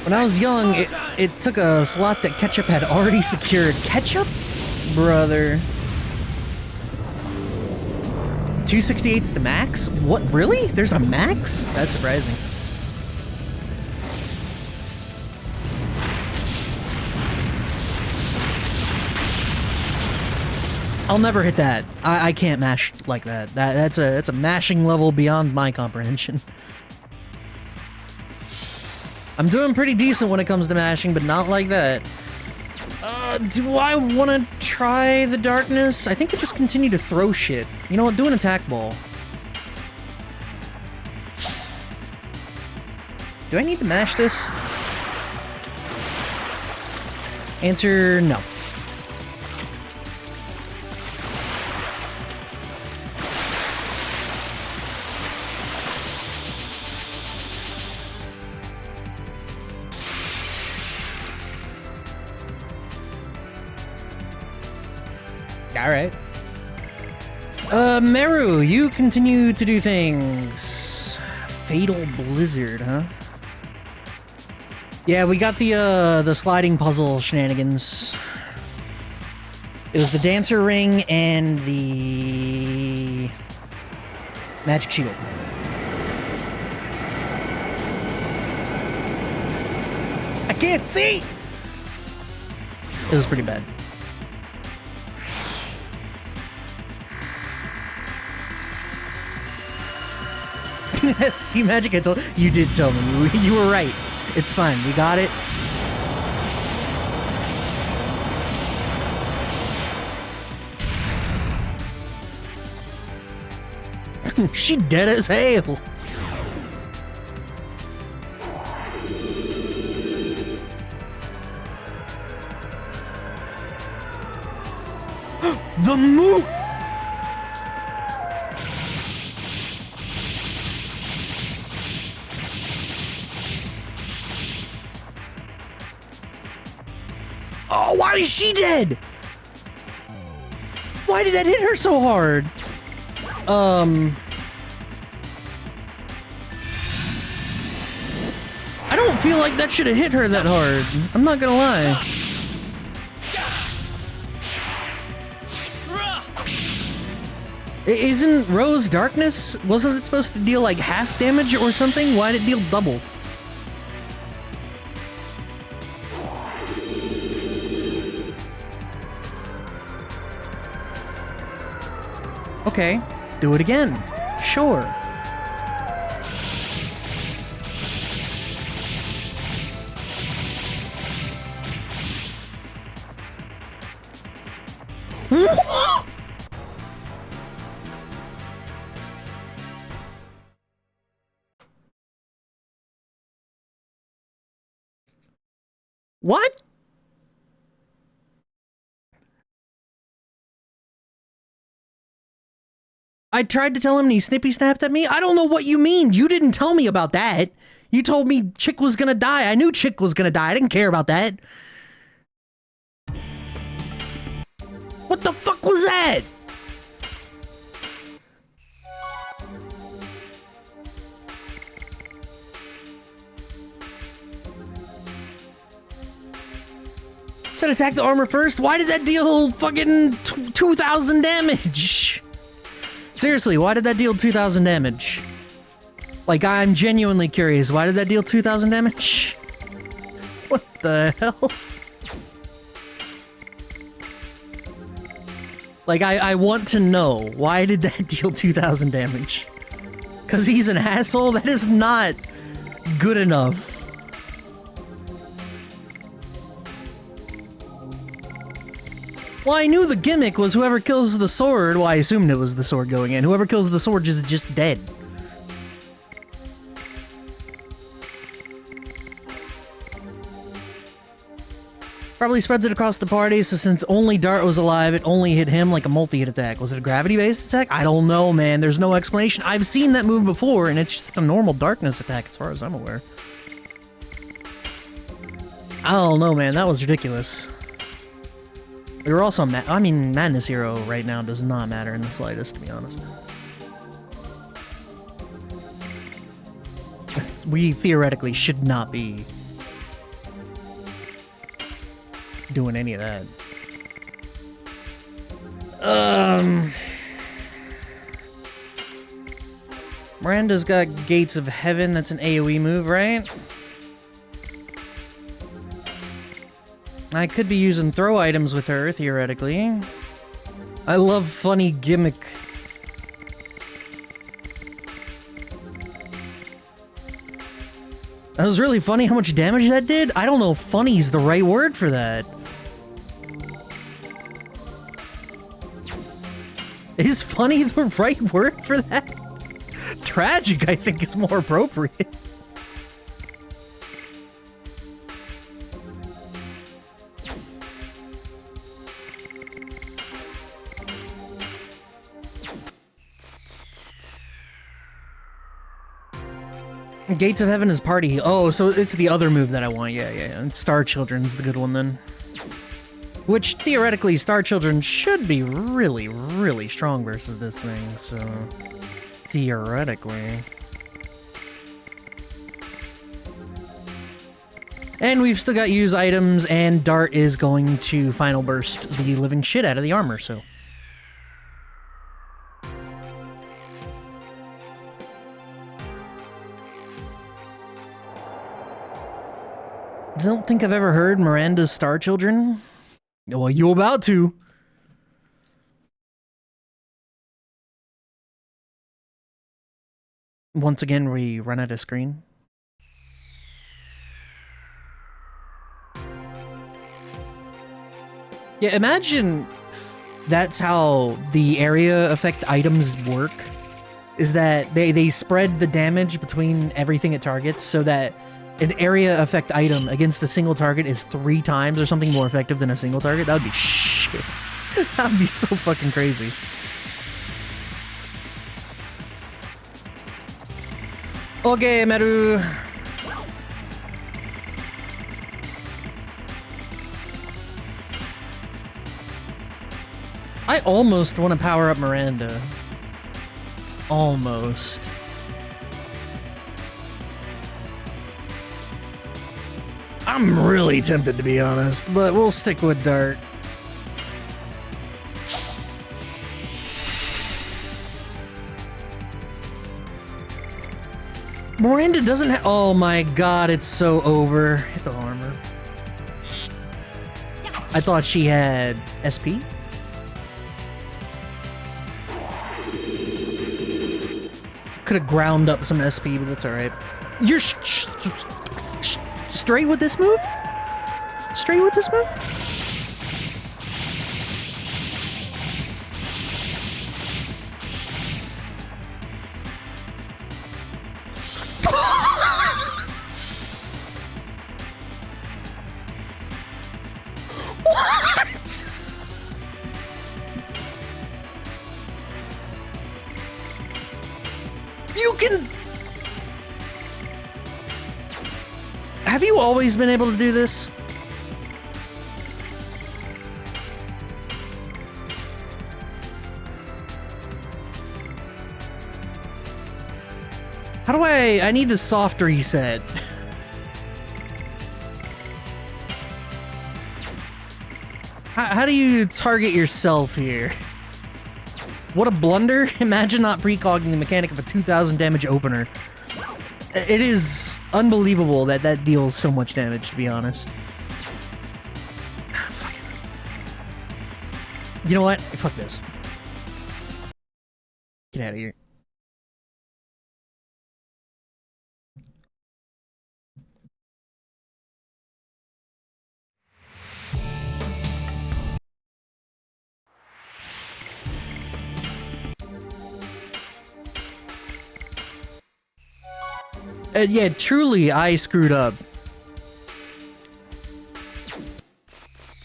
When I was young, it took a slot that Ketchup had already secured. Ketchup? Brother. 268's the max? What, really? There's a max? That's surprising. I'll never hit that. I can't mash like that. That's a mashing level beyond my comprehension. I'm doing pretty decent when it comes to mashing, but not like that. Do I want to try the darkness? I think I just continue to throw shit. You know what? Do an attack ball. Do I need to mash this? Answer, no. Alright. Meru, you continue to do things. Fatal Blizzard, huh? Yeah, we got the sliding puzzle shenanigans. It was the dancer ring and the magic shield. I can't see! It was pretty bad. See, Magic, I told you did tell me. You were right. It's fine. We got it. She dead as hell. The move. Oh, why is she dead? Why did that hit her so hard? I don't feel like that should have hit her that hard. I'm not gonna lie. Isn't Rose Darkness? Wasn't it supposed to deal like half damage or something? Why did it deal double? Okay, do it again. Sure. What? I tried to tell him and he snippy snapped at me. I don't know what you mean. You didn't tell me about that. You told me Chick was gonna die. I knew Chick was gonna die. I didn't care about that. What the fuck was that? Said attack the armor first? Why did that deal fucking 2,000 damage? Seriously, why did that deal 2,000 damage? Like, I'm genuinely curious. Why did that deal 2,000 damage? What the hell? Like, I want to know. Why did that deal 2,000 damage? Because he's an asshole? That is not good enough. Well, I knew the gimmick was whoever kills the sword, well, I assumed it was the sword going in, whoever kills the sword is just dead. Probably spreads it across the party, so since only Dart was alive, it only hit him like a multi-hit attack. Was it a gravity-based attack? I don't know, man. There's no explanation. I've seen that move before, and it's just a normal darkness attack as far as I'm aware. I don't know, man. That was ridiculous. We were also I mean, Madness Hero right now does not matter in the slightest, to be honest. We theoretically should not be doing any of that. Miranda's got Gates of Heaven. That's an AoE move, right? I could be using throw items with her, theoretically. I love funny gimmick. That was really funny how much damage that did? I don't know if funny's the right word for that. Is funny the right word for that? Tragic, I think, is more appropriate. Gates of Heaven is party. Oh, so it's the other move that I want. Yeah. And Star Children's the good one then. Which, theoretically, Star Children should be really, really strong versus this thing, so... Theoretically. And we've still got use items, and Dart is going to Final Burst the living shit out of the armor, so... I don't think I've ever heard Miranda's Star Children. Well, you about to. Once again, we run out of screen. Yeah, imagine that's how the area effect items work. Is that they spread the damage between everything it targets so that an area effect item against a single target is 3 times or something more effective than a single target. That would be shit. That would be so fucking crazy. Okay, Meru. I almost want to power up Miranda. Almost. I'm really tempted, to be honest, But we'll stick with Dart. Miranda doesn't have... Oh my god, it's so over. Hit the armor. I thought she had SP? Could have ground up some SP, but that's alright. You're straight with this move? Straight with this move? What? You can... Have you always been able to do this? How do I need a soft reset. How do you target yourself here? What a blunder. Imagine not precogging the mechanic of a 2000 damage opener. It is unbelievable that that deals so much damage, to be honest. Fuck it. You know what? Fuck this. Get out of here. Yeah, truly, I screwed up.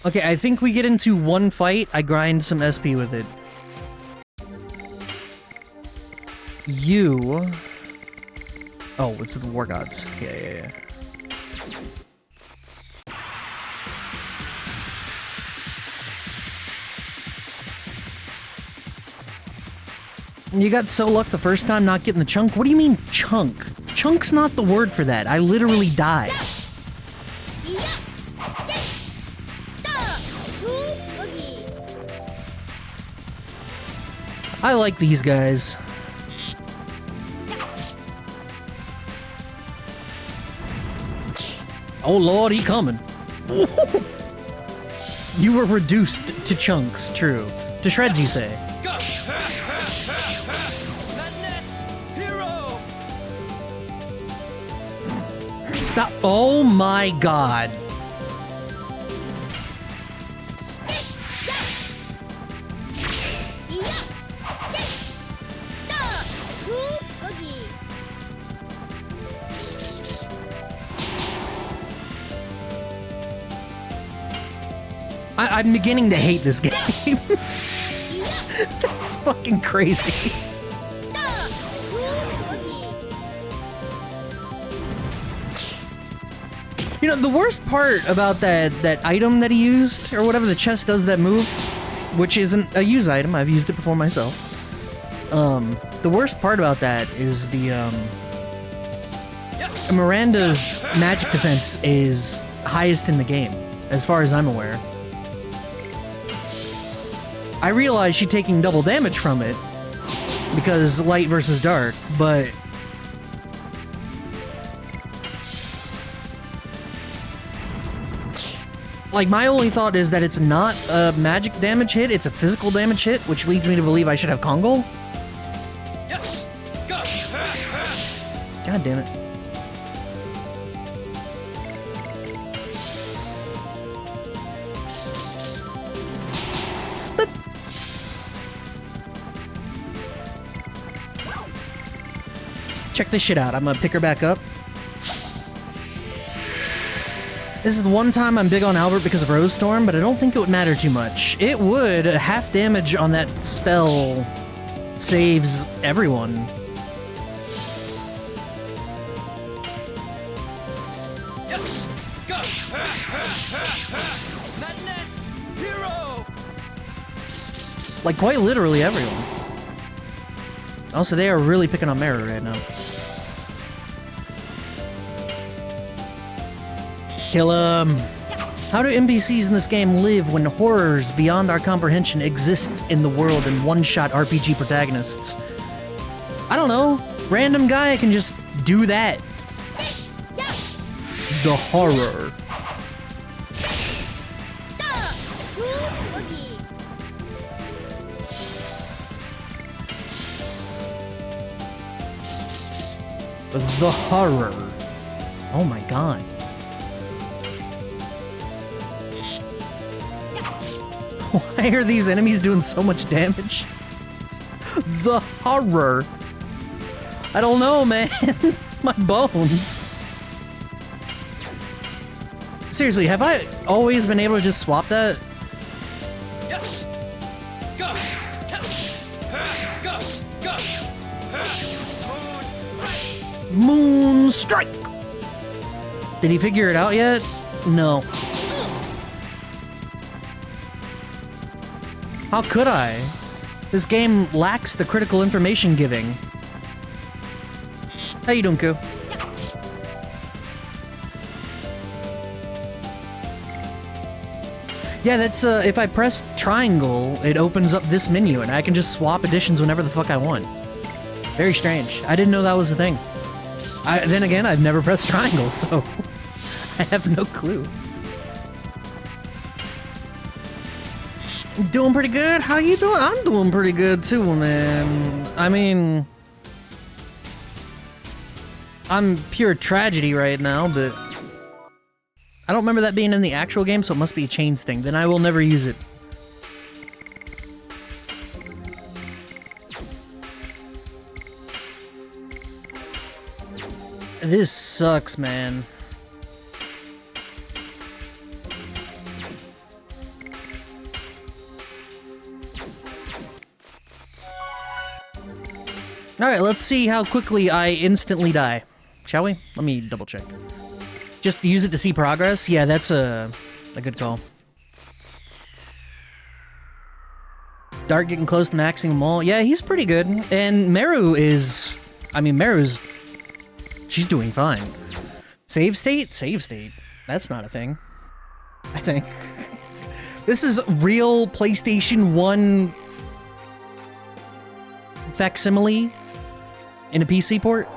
Okay, I think we get into one fight, I grind some SP with it. You... Oh, it's the War Gods. Yeah. You got so luck the first time not getting the chunk? What do you mean, chunk? Chunk's not the word for that. I literally died. I like these guys. Oh lord, he coming. You were reduced to chunks, true. To shreds, you say. Stop. Oh my god. I'm beginning to hate this game. That's fucking crazy. You know, the worst part about that item that he used, or whatever the chest does that move, which isn't a use item, I've used it before myself. The worst part about that is the, Miranda's magic defense is highest in the game, as far as I'm aware. I realize she's taking double damage from it, because light versus dark, but... like, my only thought is that it's not a magic damage hit, it's a physical damage hit, which leads me to believe I should have Kongo. Yes. Go. God damn it. Split. Check this shit out. I'm gonna pick her back up. This is the one time I'm big on Albert because of Rose Storm, but I don't think it would matter too much. It would. Half damage on that spell saves everyone. Yes. Go. Madness. Hero. Like, quite literally everyone. Also, they are really picking on Meru right now. Kill him! How do NPCs in this game live when horrors beyond our comprehension exist in the world and one-shot RPG protagonists? I don't know. Random guy can just do that. The horror. The horror. Oh my god. Why are these enemies doing so much damage? The horror. I don't know, man. My bones. Seriously, have I always been able to just swap that? Yes. Go. Go. Moon Strike! Did he figure it out yet? No. How could I? This game lacks the critical information giving. How you doing, Koo? Yeah, that's, if I press triangle, it opens up this menu, and I can just swap editions whenever the fuck I want. Very strange. I didn't know that was a thing. Then again, I've never pressed triangle, so I have no clue. Doing pretty good? How you doing? I'm doing pretty good too, man. I mean, I'm pure tragedy right now, but I don't remember that being in the actual game, so it must be a chains thing. Then I will never use it. This sucks, man. Alright, let's see how quickly I instantly die. Shall we? Let me double check. Just use it to see progress? Yeah, that's a good call. Dark getting close to maxing them all. Yeah, he's pretty good. And Meru is... I mean, Meru's... she's doing fine. Save state? Save state. That's not a thing. I think. This is real PlayStation 1 facsimile in a PC port.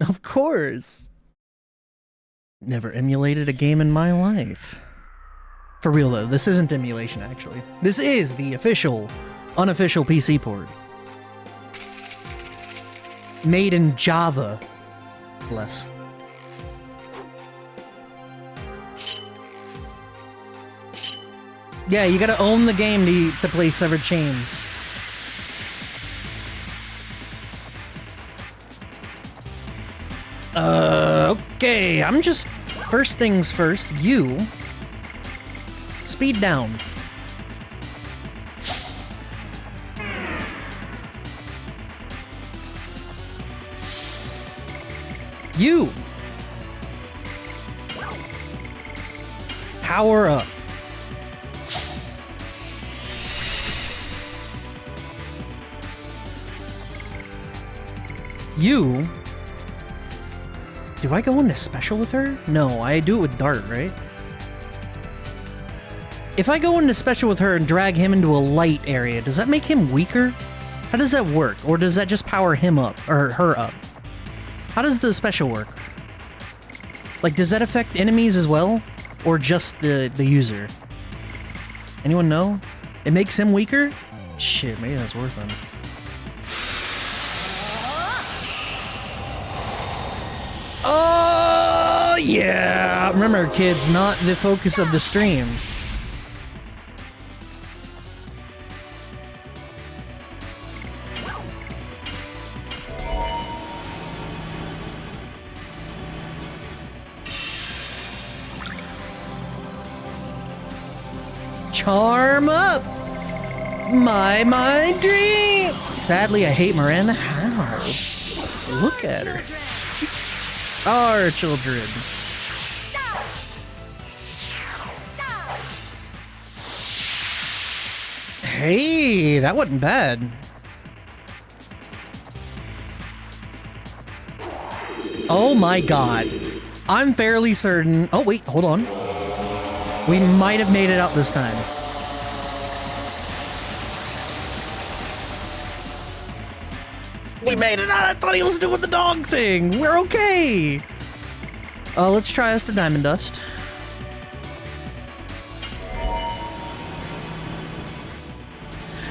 Of course. Never emulated a game in my life. For real though, this isn't emulation actually. This is the official, unofficial PC port. Made in Java. Bless. Yeah, you gotta own the game to play Severed Chains. Okay, I'm just... First things first, you... Speed down. You! Power up. You... Do I go into special with her? No, I do it with Dart, right? If I go into special with her and drag him into a light area, does that make him weaker? How does that work? Or does that just power him up, or her up? How does the special work? Like, does that affect enemies as well? Or just the user? Anyone know? It makes him weaker? Shit, maybe that's worth it. Oh, yeah! Remember, kids, not the focus of the stream. Charm up! My dream! Sadly, I hate Miranda. How? Look at her. Our children. Hey, that wasn't bad. Oh my god. I'm fairly certain... Oh wait, hold on. We might have made it out this time. We made it out! I thought he was doing the dog thing! We're okay! Let's try us the Diamond Dust.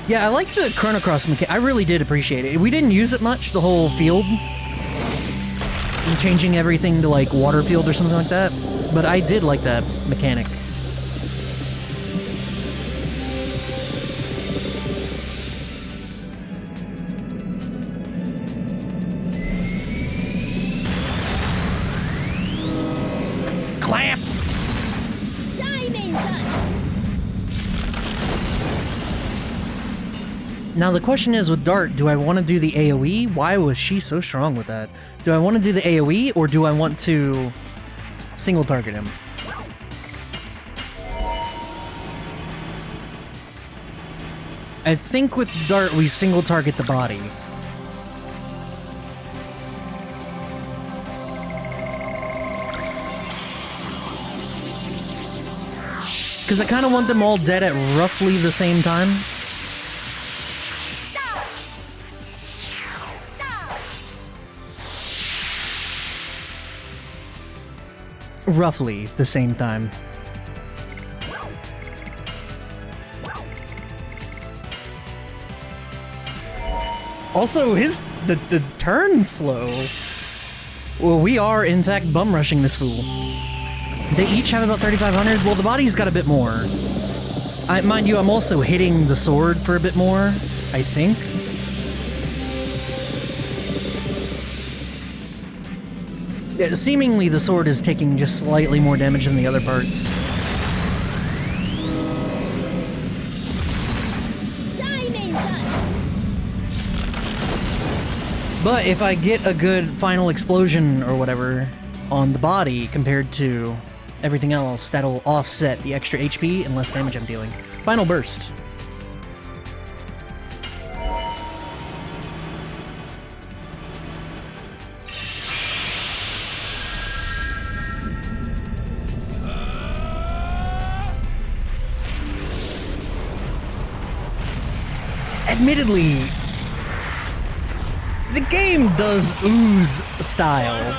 Yeah, I like the Chrono Cross mechanic. I really did appreciate it. We didn't use it much, the whole field. And changing everything to, like, water field or something like that. But I did like that mechanic. Clamp! Diamond Dust! Now the question is with Dart, do I want to do the AoE? Why was she so strong with that? Do I want to do the AoE or do I want to single target him? I think with Dart we single target the body. Because I kind of want them all dead at roughly the same time. Roughly the same time. Also, the turn's slow. Well, we are in fact bum rushing this fool. They each have about 3,500. Well, the body's got a bit more. Mind you, I'm also hitting the sword for a bit more, I think. Yeah, seemingly the sword is taking just slightly more damage than the other parts. Diamond Dust! But if I get a good final explosion or whatever on the body compared to everything else, that'll offset the extra HP and less damage I'm dealing. Final burst. Admittedly, the game does ooze style.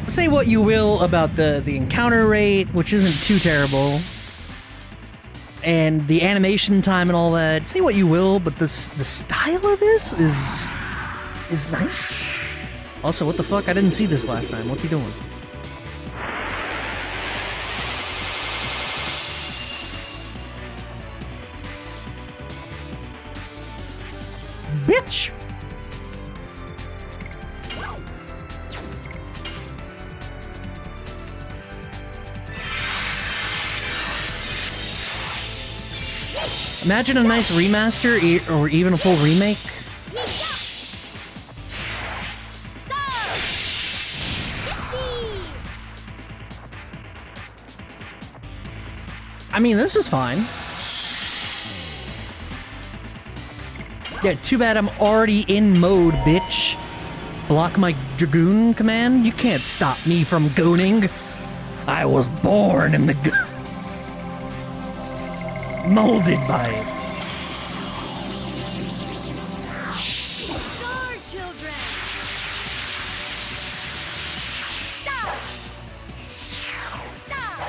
Say what you will about the encounter rate, which isn't too terrible, and the animation time and all that. Say what you will, but the style of this is nice. Also, what the fuck? I didn't see this last time. What's he doing? bitch. Imagine a nice remaster or even a full remake. I mean, this is fine. Yeah, too bad I'm already in mode, bitch. Block my Dragoon command? You can't stop me from gooning. I was born in the molded by it. Star children. Stop. Stop.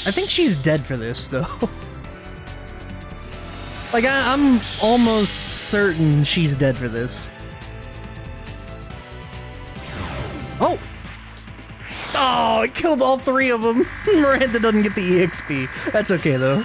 I think she's dead for this, though. Like, I'm almost certain she's dead for this. Oh! Oh, it killed all three of them. Miranda doesn't get the EXP. That's okay, though.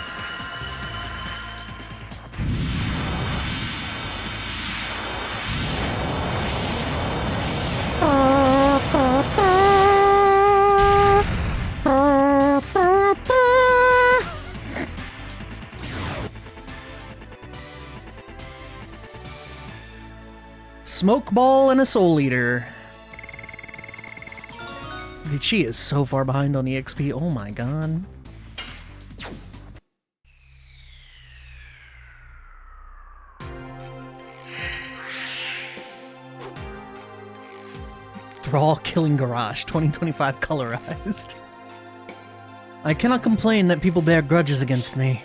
Smoke ball and a soul eater. Dude, she is so far behind on EXP. Oh my god. Thrall killing Garage 2025 colorized. I cannot complain that people bear grudges against me.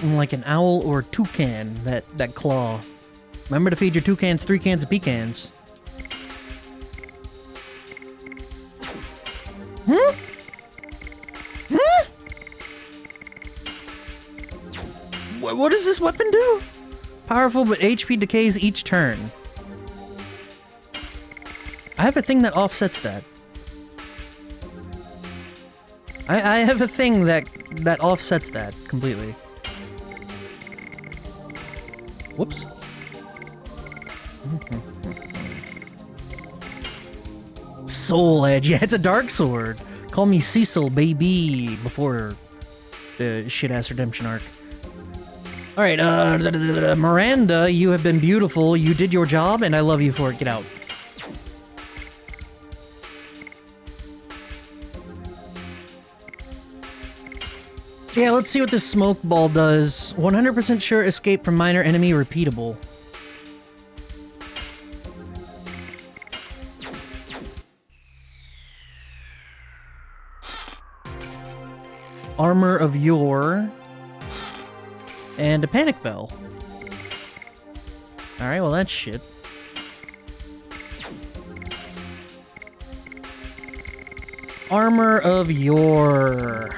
I'm like an owl or a toucan, that claw. Remember to feed your toucans 3 cans of pecans. Hmm? Hmm? What does this weapon do? Powerful, but HP decays each turn. I have a thing that offsets that. I have a thing that offsets that completely. Whoops. Soul Edge. Yeah, it's a dark sword. Call me Cecil, baby, before the shit-ass redemption arc. Alright, Miranda, you have been beautiful. You did your job, and I love you for it. Get out. Yeah, let's see what this smoke ball does. 100% sure escape from minor enemy repeatable. Armor of Yore. And a panic bell. Alright, well that's shit. Armor of Yore.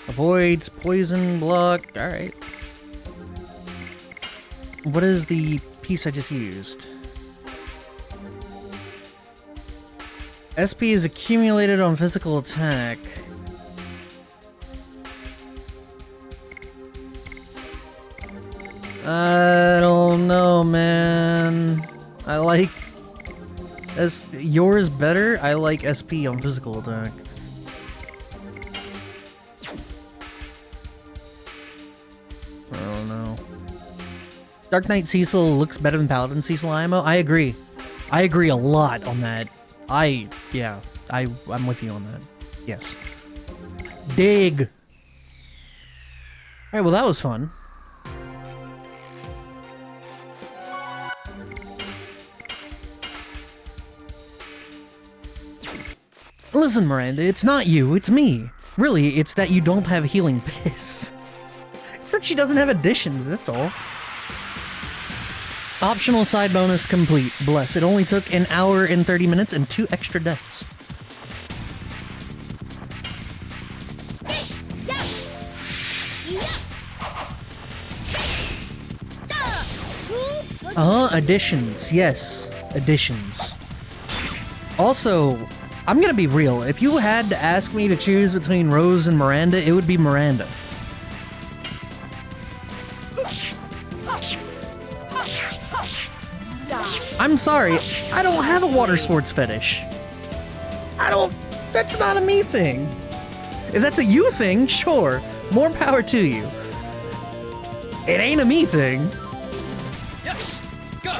Avoids poison, block. Alright. What is the piece I just used? SP is accumulated on physical attack. I don't know, man. I like... Yours better? I like SP on physical attack. I don't know. Dark Knight Cecil looks better than Paladin Cecil IMO? I agree. I agree a lot on that. Yeah. I'm with you on that. Yes. Dig! Alright, well that was fun. Listen, Miranda, it's not you, it's me. Really, it's that you don't have healing piss. It's that she doesn't have additions, that's all. Optional side bonus complete. Bless. It only took an hour and 30 minutes and 2 extra deaths. Additions. Yes, additions. Also, I'm gonna be real. If you had to ask me to choose between Rose and Miranda, it would be Miranda. I'm sorry, I don't have a water sports fetish. That's not a me thing. If that's a you thing, sure, more power to you. It ain't a me thing. Yes! Go!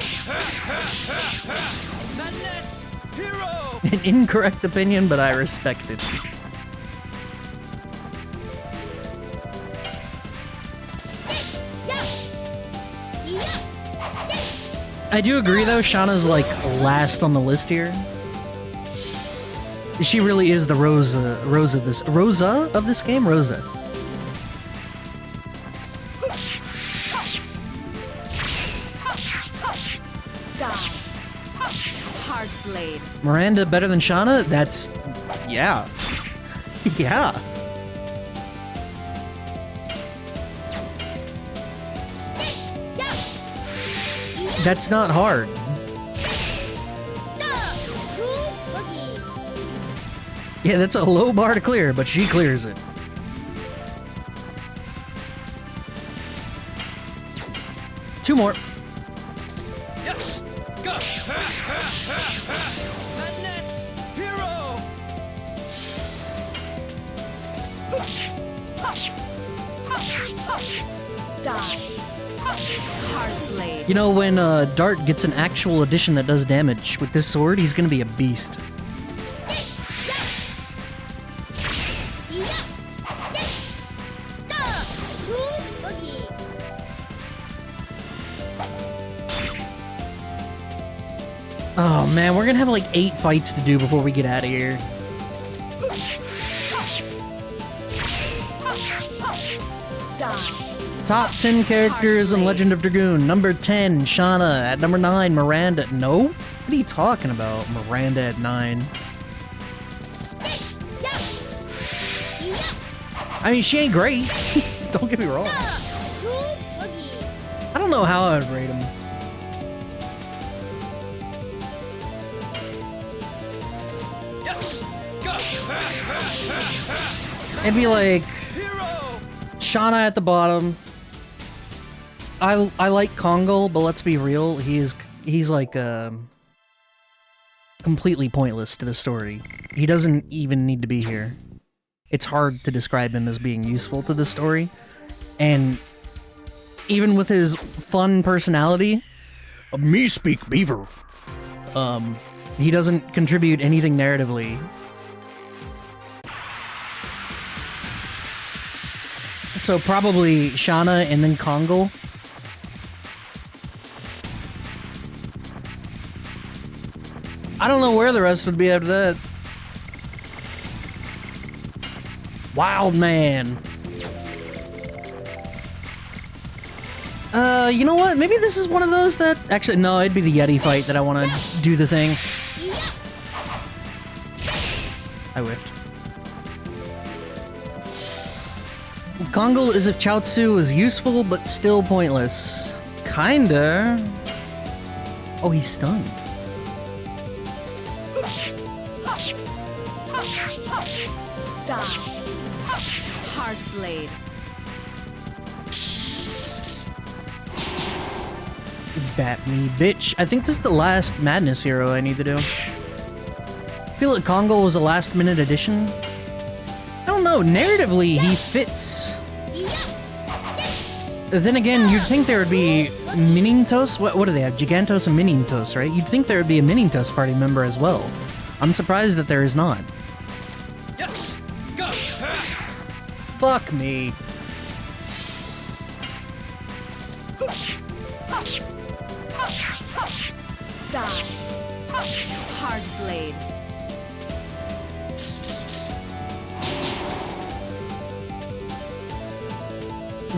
Madness! Hero! An incorrect opinion, but I respect it. I do agree though, Shauna's like last on the list here. She really is the Rosa of this game? Rosa. Hard blade. Miranda better than Shauna? That's... yeah. Yeah. That's not hard. Yeah, that's a low bar to clear, but she clears it. Two more. Yes! Go! Madness! Hero! Hard blade. You know, when Dart gets an actual addition that does damage with this sword, he's gonna be a beast. Oh man, we're gonna have like 8 fights to do before we get out of here. Top 10 characters in Legend of Dragoon. Number 10, Shauna. At number 9, Miranda. No? What are you talking about? Miranda at 9. I mean, she ain't great. Don't get me wrong. I don't know how I would rate him. Yes! Go! It'd be like Hero! Shauna at the bottom. I like Kongal, but let's be real, he's like completely pointless to the story. He doesn't even need to be here. It's hard to describe him as being useful to the story. And even with his fun personality, me speak beaver, he doesn't contribute anything narratively. So probably Shauna and then Kongal. I don't know where the rest would be after that. Wild Man. You know what? Maybe this is one of those that... Actually, no, it'd be the Yeti fight that I want to do the thing. I whiffed. Kongal is if Chaozu is useful, but still pointless. Kinda. Oh, he's stunned. Hard blade. Bat me, bitch. I think this is the last Madness hero I need to do. I feel like Kongal was a last-minute addition. I don't know, narratively, he fits. Then again, you'd think there would be Minintos? What do they have? Gigantos and Minintos, right? You'd think there would be a Minintos party member as well. I'm surprised that there is not. Yes! Go! Fuck me. Hard blade.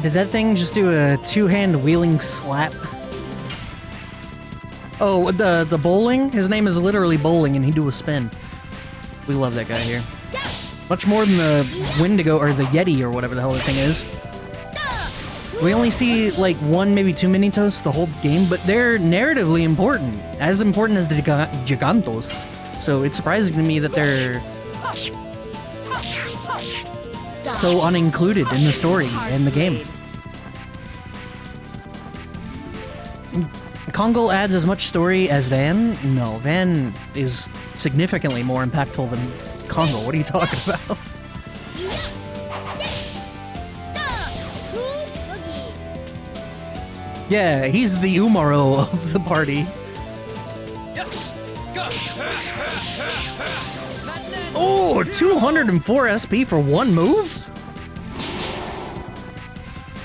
Did that thing just do a two-hand wheeling slap? Oh, the bowling? His name is literally Bowling, and he do a spin. We love that guy here. Much more than the Wendigo, or the Yeti, or whatever the hell that thing is. We only see, like, 1, maybe 2 Minitos the whole game, but they're narratively important. As important as the Gigantos. So it's surprising to me that they're so unincluded in the story and the game. Kongol adds as much story as Van? No, Van is significantly more impactful than Kongol. What are you talking about? Yeah, he's the Umaro of the party. Yes! Go! Oh, 204 SP for one move?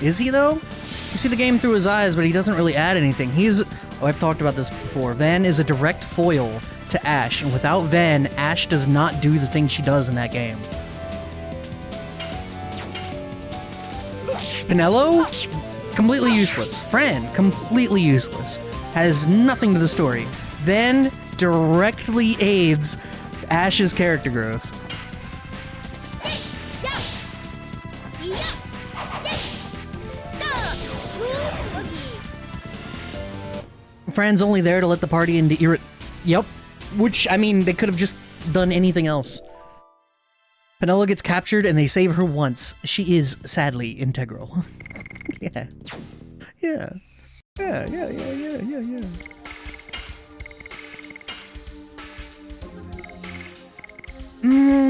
Is he, though? You see the game through his eyes, but he doesn't really add anything. He's... Oh, I've talked about this before. Van is a direct foil to Ashe, and without Van, Ashe does not do the things she does in that game. Pinello? Completely useless. Fran? Completely useless. Has nothing to the story. Van directly aids Ashe's character growth. Fran's only there to let the party into Yep. Which, I mean, they could have just done anything else. Pinello gets captured and they save her once. She is, sadly, integral. Yeah. Yeah. Yeah.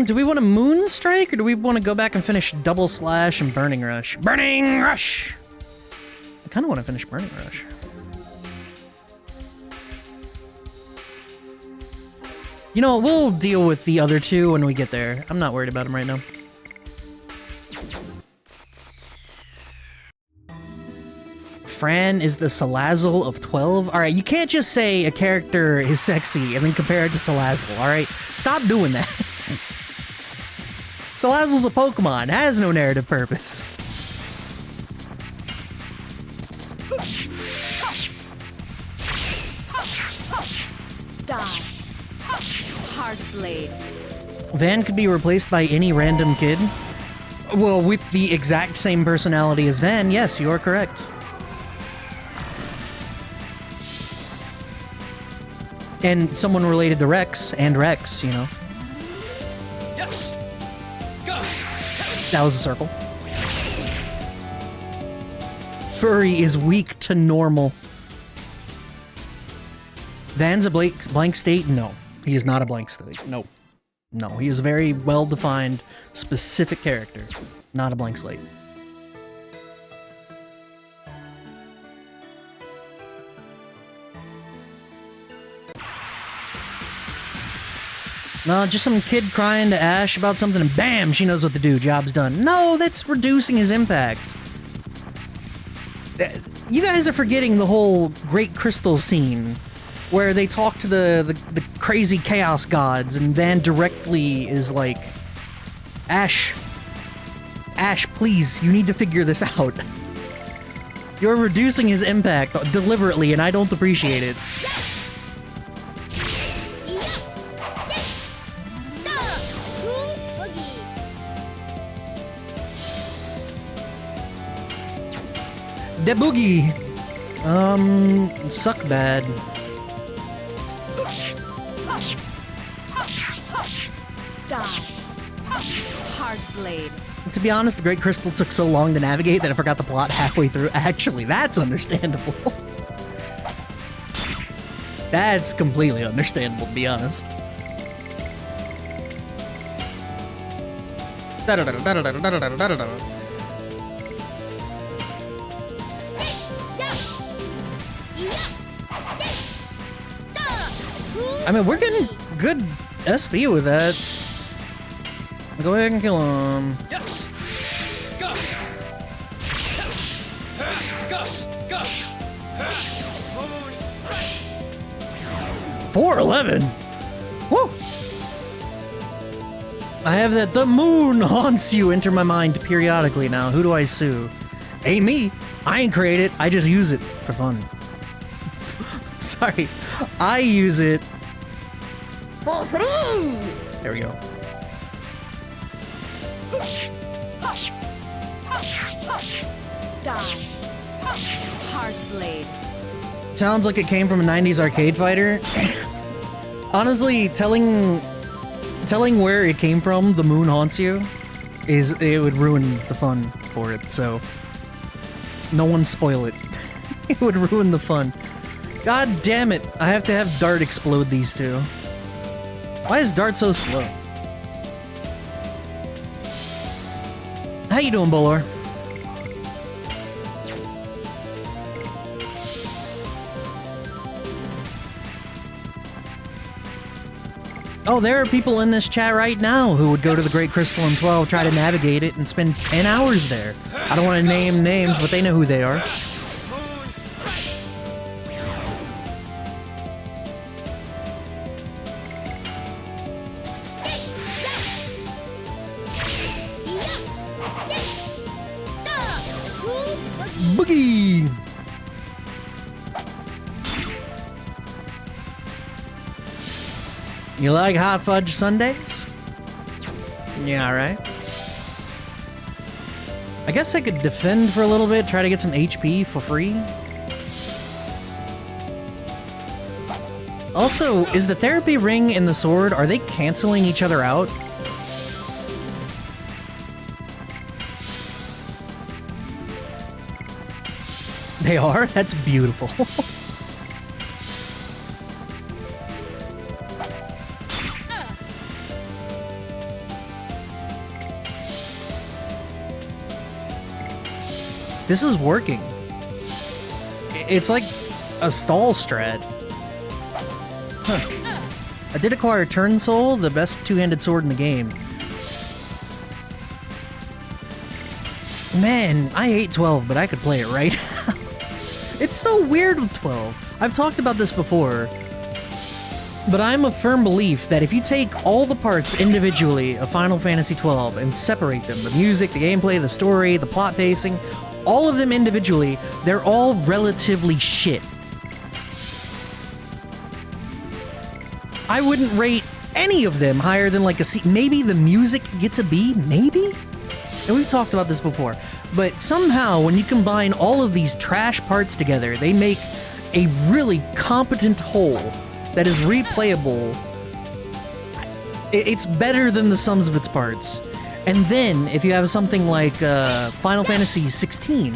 Do we want a Moon Strike, or do we want to go back and finish Double Slash and Burning Rush? Burning Rush! I kind of want to finish Burning Rush. You know, we'll deal with the other two when we get there. I'm not worried about them right now. Fran is the Salazzle of 12. Alright, you can't just say a character is sexy and then compare it to Salazzle, alright? Stop doing that. Salazzle's a Pokemon, has no narrative purpose. Die. Hard blade. Van could be replaced by any random kid. Well, with the exact same personality as Van, yes, you are correct. And someone related to Rex, and Rex, you know. Yes! Go! That was a circle. Furry is weak to normal. Van's a blank state? No. He is not a blank state. No. No, he is a very well-defined, specific character. Not a blank slate. No, just some kid crying to Ashe about something and bam, she knows what to do, job's done. No, that's reducing his impact. You guys are forgetting the whole Great Crystal scene, where they talk to the crazy chaos gods, and Van directly is like, Ashe, please, you need to figure this out. You're reducing his impact deliberately, and I don't appreciate it. The boogie! Suck bad. Die. Hard blade. To be honest, the Great Crystal took so long to navigate that I forgot the plot halfway through. Actually, that's understandable. That's completely understandable, to be honest. I mean, we're getting good SP with that. Go ahead and kill him. Yes! Go! Go! 411. Woo! I have that the moon haunts you enter my mind periodically now. Who do I sue? Ain't me. I ain't create it. I just use it for fun. Sorry. I use it for free. There we go. Die. Hard blade. Sounds like it came from a 90s arcade fighter. Honestly, telling where it came from, the moon haunts you, it would ruin the fun for it, so no one spoil it. It would ruin the fun. God damn it, I have to have Dart explode these two. Why is Dart so slow? How you doing, Bolor? Oh, there are people in this chat right now who would go to the Great Crystal in 12, try to navigate it, and spend 10 hours there. I don't want to name names, but they know who they are. Boogie! You like hot fudge sundaes? Yeah, alright. I guess I could defend for a little bit, try to get some HP for free. Also, is the therapy ring and the sword, are they canceling each other out? They are? That's beautiful. This is working. It's like a stall strat. Huh. I did acquire Turn Soul, the best two-handed sword in the game. Man, I hate 12, but I could play it right now. It's so weird with 12. I've talked about this before, but I'm a firm belief that if you take all the parts individually of Final Fantasy 12 and separate them, the music, the gameplay, the story, the plot pacing, all of them individually, they're all relatively shit. I wouldn't rate any of them higher than like a C. Maybe the music gets a B, maybe? And we've talked about this before. But somehow, when you combine all of these trash parts together, they make a really competent whole that is replayable. It's better than the sums of its parts. And then, if you have something like Final Fantasy 16,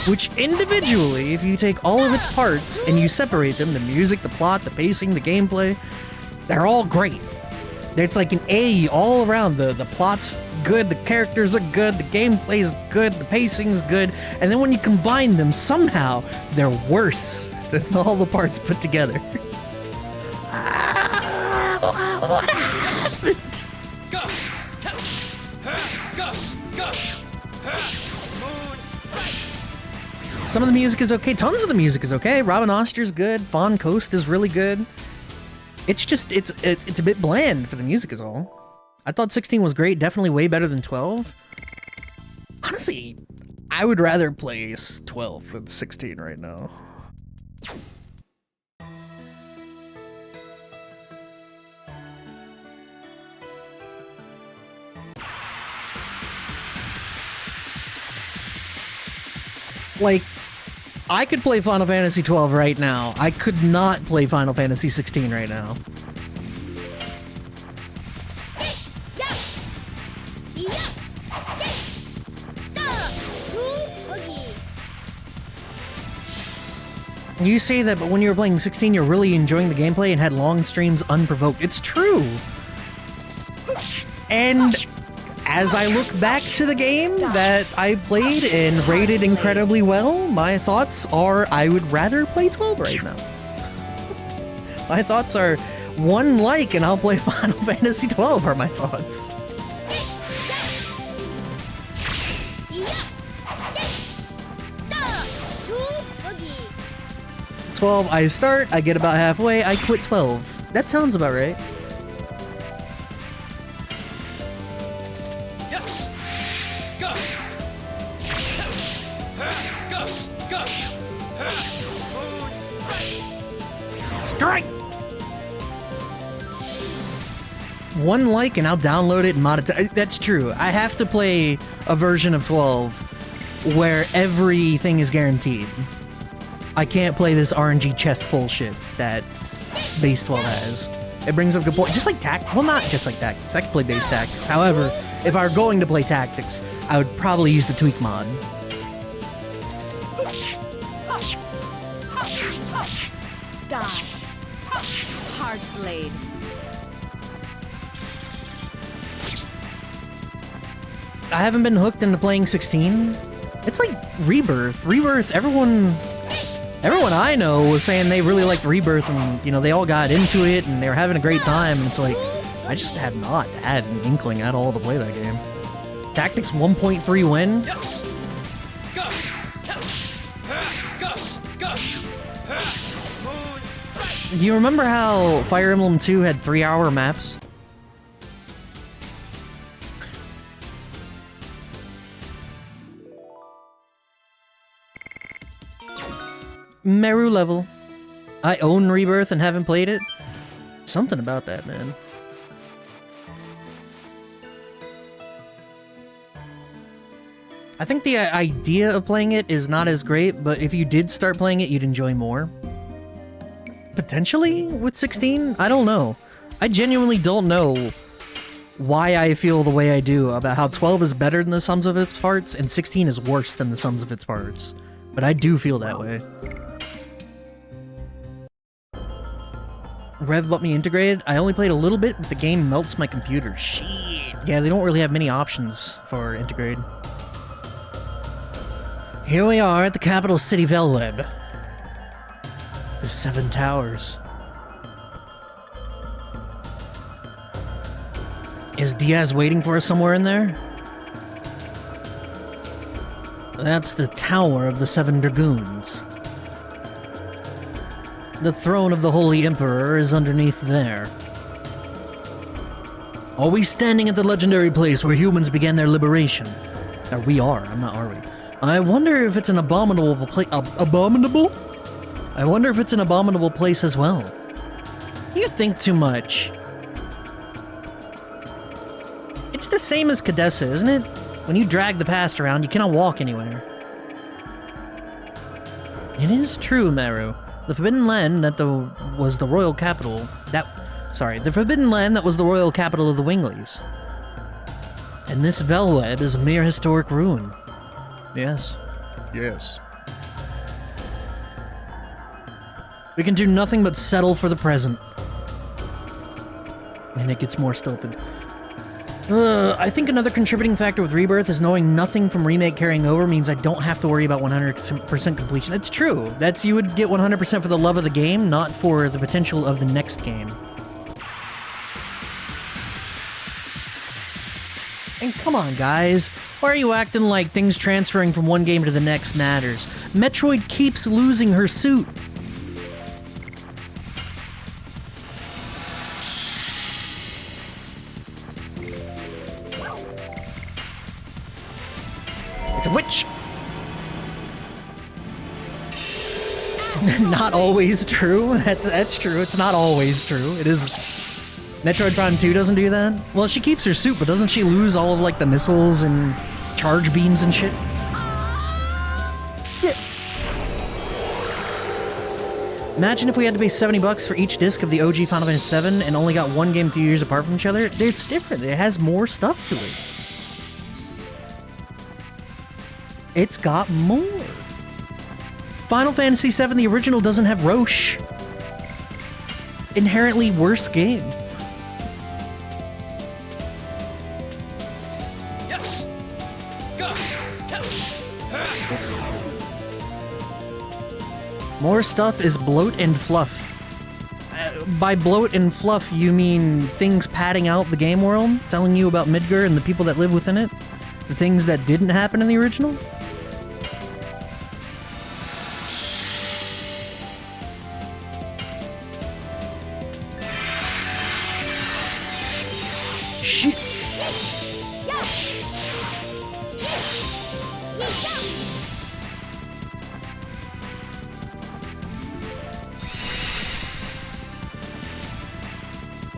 which individually, if you take all of its parts and you separate them, the music, the plot, the pacing, the gameplay, they're all great. It's like an A all around. The plot's good, the characters are good, the gameplay's good, the pacing's good, and then when you combine them, somehow they're worse than all the parts put together. What happened? Some of the music is okay. Tons of the music is okay. Robin Oster's good. Fawn Coast is really good. It's just, it's a bit bland for the music is all. I thought 16 was great. Definitely way better than 12. Honestly, I would rather play 12 than 16 right now. Like, I could play Final Fantasy 12 right now. I could not play Final Fantasy 16 right now. You say that, but when you were playing 16, you're really enjoying the gameplay and had long streams unprovoked. It's true! And as I look back to the game that I played and rated incredibly well, my thoughts are I would rather play 12 right now. My thoughts are one like and I'll play Final Fantasy 12 are my thoughts. 12, I start, I get about halfway, I quit 12. That sounds about right. Yes. Gus. Gus. Strike! One like and I'll download it and mod it. That's true. I have to play a version of 12 where everything is guaranteed. I can't play this RNG chest bullshit that base 12 has. It brings up good point. Just like well, not just like tactics. I can play base tactics. However, if I were going to play tactics, I would probably use the tweak mod. Die. Hard blade. I haven't been hooked into playing 16. It's like Rebirth. Rebirth, everyone I know was saying they really liked Rebirth, and, you know, they all got into it, and they were having a great time, and it's like, I just have not had an inkling at all to play that game. Tactics 1.3 win? Yes. Gus. Gus. Gus. Do you remember how Fire Emblem 2 had 3-hour maps? Meru level. I own Rebirth and haven't played it. Something about that, man. I think the idea of playing it is not as great, but if you did start playing it, you'd enjoy more. Potentially with 16? I don't know. I genuinely don't know why I feel the way I do about how 12 is better than the sums of its parts and 16 is worse than the sums of its parts. But I do feel that way. Rev bought me integrated. I only played a little bit, but the game melts my computer. Shit. Yeah, they don't really have many options for integrated. Here we are at the capital city Velweb. The 7 Towers. Is Diaz waiting for us somewhere in there? That's the Tower of the 7 Dragoons. The throne of the Holy Emperor is underneath there. Are we standing at the legendary place where humans began their liberation? Or we are, I'm not, are we? I wonder if it's an abominable place. Abominable? I wonder if it's an abominable place as well. You think too much. It's the same as Cadessa, isn't it? When you drag the past around, you cannot walk anywhere. It is true, Meru. The Forbidden Land was the royal capital. The Forbidden Land that was the royal capital of the Winglies. And this Velweb is a mere historic ruin. Yes. Yes. We can do nothing but settle for the present. And it gets more stilted. I think another contributing factor with Rebirth is knowing nothing from Remake carrying over means I don't have to worry about 100% completion. It's true. You would get 100% for the love of the game, not for the potential of the next game. And come on, guys. Why are you acting like things transferring from one game to the next matters? Metroid keeps losing her suit. It's a witch! Not always true. That's true. It's not always true. It is... Metroid Prime 2 doesn't do that? Well, she keeps her suit, but doesn't she lose all of, like, the missiles and charge beams and shit? Yeah. Imagine if we had to pay $70 for each disc of the OG Final Fantasy VII and only got one game a few years apart from each other. It's different. It has more stuff to it. It's got more. Final Fantasy VII, the original, doesn't have Roche. Inherently worse game. Yes. Oops. More stuff is bloat and fluff. By bloat and fluff, you mean things padding out the game world? Telling you about Midgar and the people that live within it? The things that didn't happen in the original? Shit.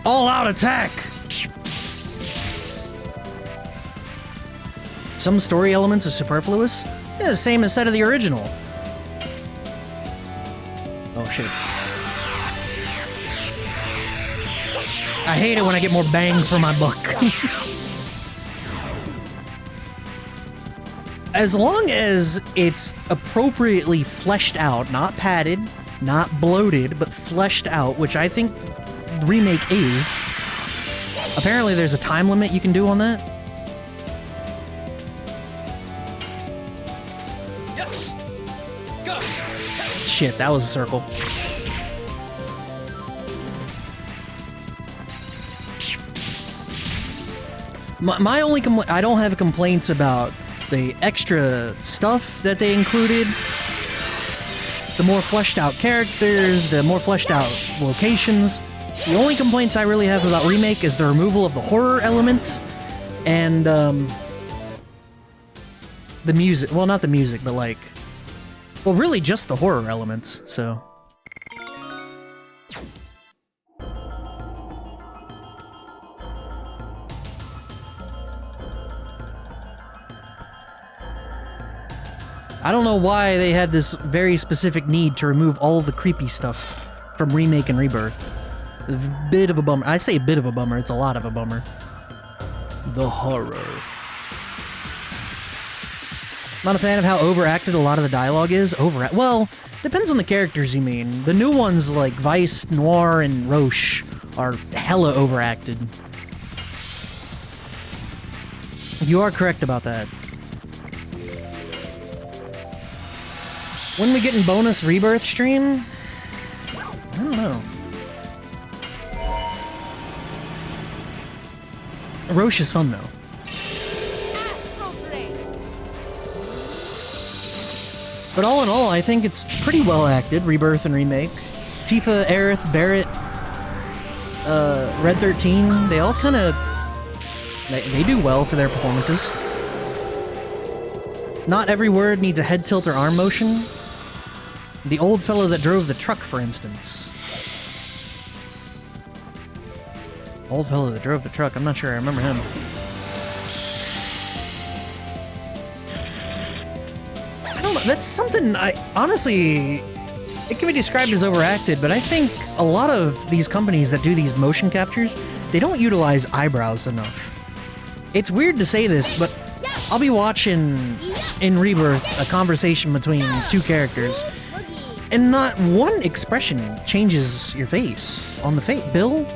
All-out attack! Some story elements are superfluous? Yeah, the same as said of the original. Oh shit. I hate it when I get more bang for my buck. As long as it's appropriately fleshed out, not padded, not bloated, but fleshed out, which I think Remake is. Apparently there's a time limit you can do on that. Yes. Gush. Shit, that was a circle. My only I don't have complaints about the extra stuff that they included. The more fleshed out characters, the more fleshed out locations. The only complaints I really have about Remake is the removal of the horror elements and the music. Well, not the music, but like, well, really just the horror elements, so. I don't know why they had this very specific need to remove all the creepy stuff from Remake and Rebirth. A bit of a bummer. I say a bit of a bummer, it's a lot of a bummer. The horror. Not a fan of how overacted a lot of the dialogue is. Well, depends on the characters you mean. The new ones like Vice, Noir, and Roche are hella overacted. You are correct about that. When we get in bonus Rebirth stream? I don't know. Roche is fun though. But all in all, I think it's pretty well acted, Rebirth and Remake. Tifa, Aerith, Barrett, Red 13, they all kind of... They do well for their performances. Not every word needs a head tilt or arm motion. The old fellow that drove the truck, for instance. Old fellow that drove the truck, I'm not sure I remember him. I don't know, that's something honestly, it can be described as overacted, but I think a lot of these companies that do these motion captures, they don't utilize eyebrows enough. It's weird to say this, but I'll be watching in Rebirth a conversation between two characters, and not one expression changes your face on the face. Bill?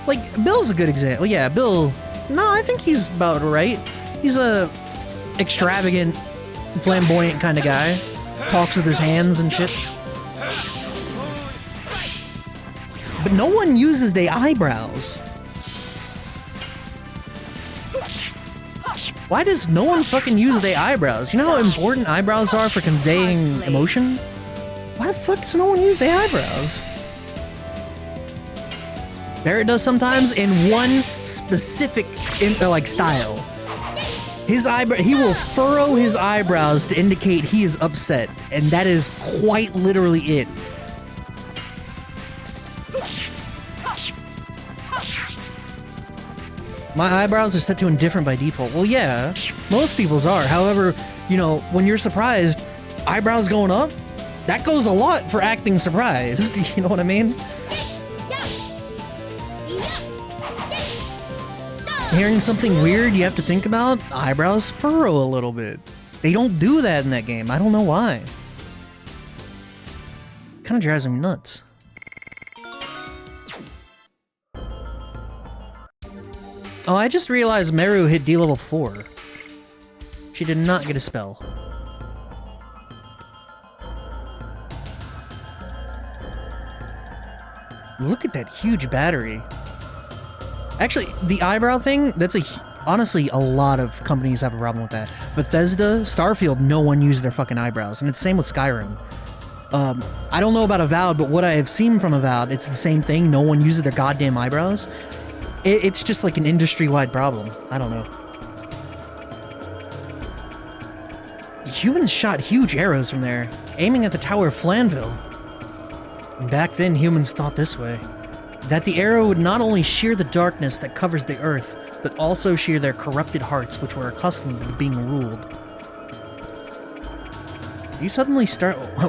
Like, Bill's a good example. Yeah, Bill. No, I think he's about right. He's a extravagant, flamboyant kind of guy. Talks with his hands and shit. But no one uses the eyebrows. Why does no one fucking use the eyebrows? You know how important eyebrows are for conveying emotion? Why the fuck does no one use the eyebrows? Barrett does sometimes in one specific style. His he will furrow his eyebrows to indicate he is upset, and that is quite literally it. My eyebrows are set to indifferent by default. Well, yeah, most people's are. However, you know, when you're surprised, eyebrows going up, that goes a lot for acting surprised. You know what I mean? Hearing something weird you have to think about, eyebrows furrow a little bit. They don't do that in that game. I don't know why. Kind of drives me nuts. Oh, I just realized Meru hit D level 4. She did not get a spell. Look at that huge battery. Actually, the eyebrow thing, that's honestly, a lot of companies have a problem with that. Bethesda, Starfield, no one used their fucking eyebrows, and it's the same with Skyrim. I don't know about Avowed, but what I have seen from Avowed, it's the same thing. No one uses their goddamn eyebrows. It's just like an industry-wide problem. I don't know. Humans shot huge arrows from there, aiming at the Tower of Flanville. And back then, humans thought this way. That the arrow would not only shear the darkness that covers the earth, but also shear their corrupted hearts, which were accustomed to being ruled.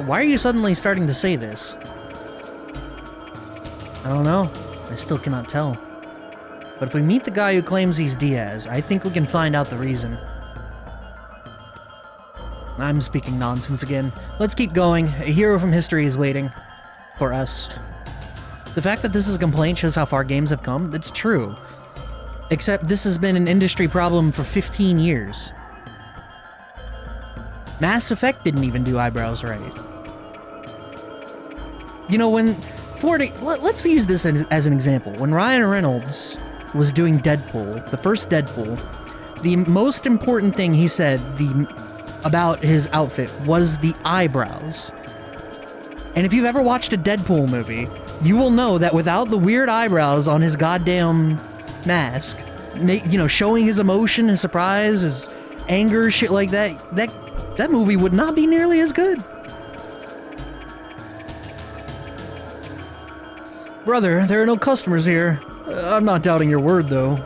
Why are you suddenly starting to say this? I don't know. I still cannot tell. But if we meet the guy who claims he's Diaz, I think we can find out the reason. I'm speaking nonsense again. Let's keep going. A hero from history is waiting for us. The fact that this is a complaint shows how far games have come. It's true. Except this has been an industry problem for 15 years. Mass Effect didn't even do eyebrows right. You know, when let's use this as an example. When Ryan Reynolds was doing Deadpool, the first Deadpool, the most important thing he said about his outfit was the eyebrows. And if you've ever watched a Deadpool movie, you will know that without the weird eyebrows on his goddamn mask, you know, showing his emotion, his surprise, his anger, shit like that, that movie would not be nearly as good. Brother, there are no customers here. I'm not doubting your word, though.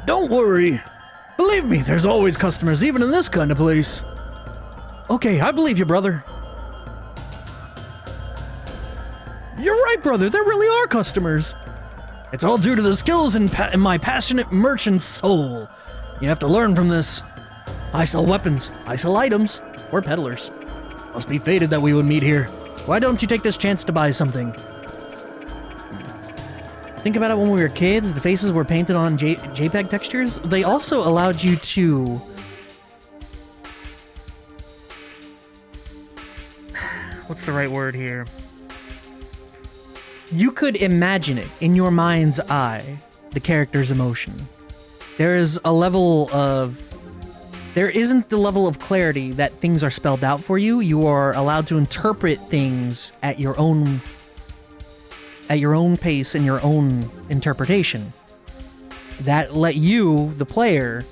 Don't worry. Believe me, there's always customers, even in this kind of place. Okay, I believe you, brother. You're right, brother, there really are customers. It's all due to the skills in my passionate merchant soul. You have to learn from this. I sell weapons, I sell items. We're peddlers. Must be fated that we would meet here. Why don't you take this chance to buy something? Think about it when we were kids, the faces were painted on JPEG textures. They also allowed you to... What's the right word here? You could imagine it in your mind's eye, the character's emotion. There is a level of... There isn't the level of clarity that things are spelled out for you. You are allowed to interpret things at your own pace and your own interpretation. That let you, the player,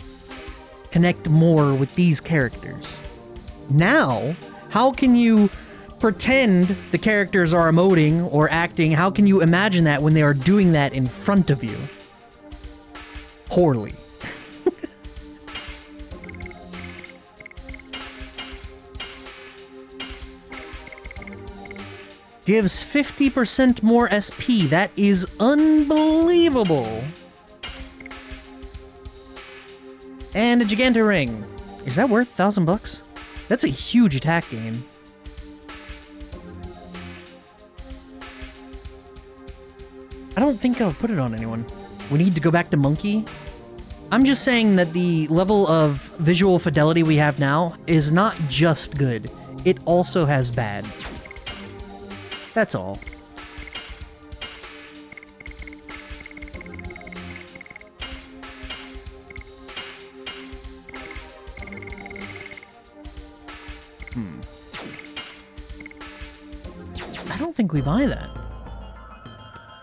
connect more with these characters. Now, how can you pretend the characters are emoting or acting? How can you imagine that when they are doing that in front of you? Poorly. Gives 50% more SP. That is unbelievable. And a Giganta ring. Is that worth $1,000? That's a huge attack gain. I don't think I would put it on anyone. We need to go back to Monkey. I'm just saying that the level of visual fidelity we have now is not just good. It also has bad. That's all. I don't think we buy that.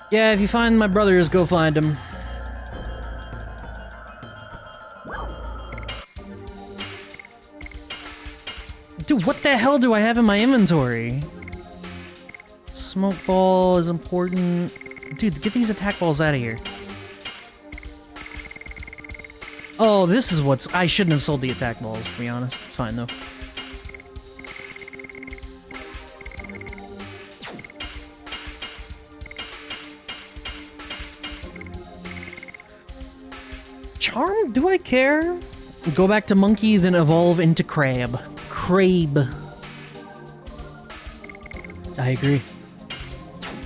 Yeah, if you find my brothers, go find them. Dude, what the hell do I have in my inventory? Smoke ball is important. Dude, get these attack balls out of here. Oh, this is what's... I shouldn't have sold the attack balls, to be honest. It's fine, though. Charm? Do I care? Go back to Monkey, then evolve into Crab. Crabe. I agree.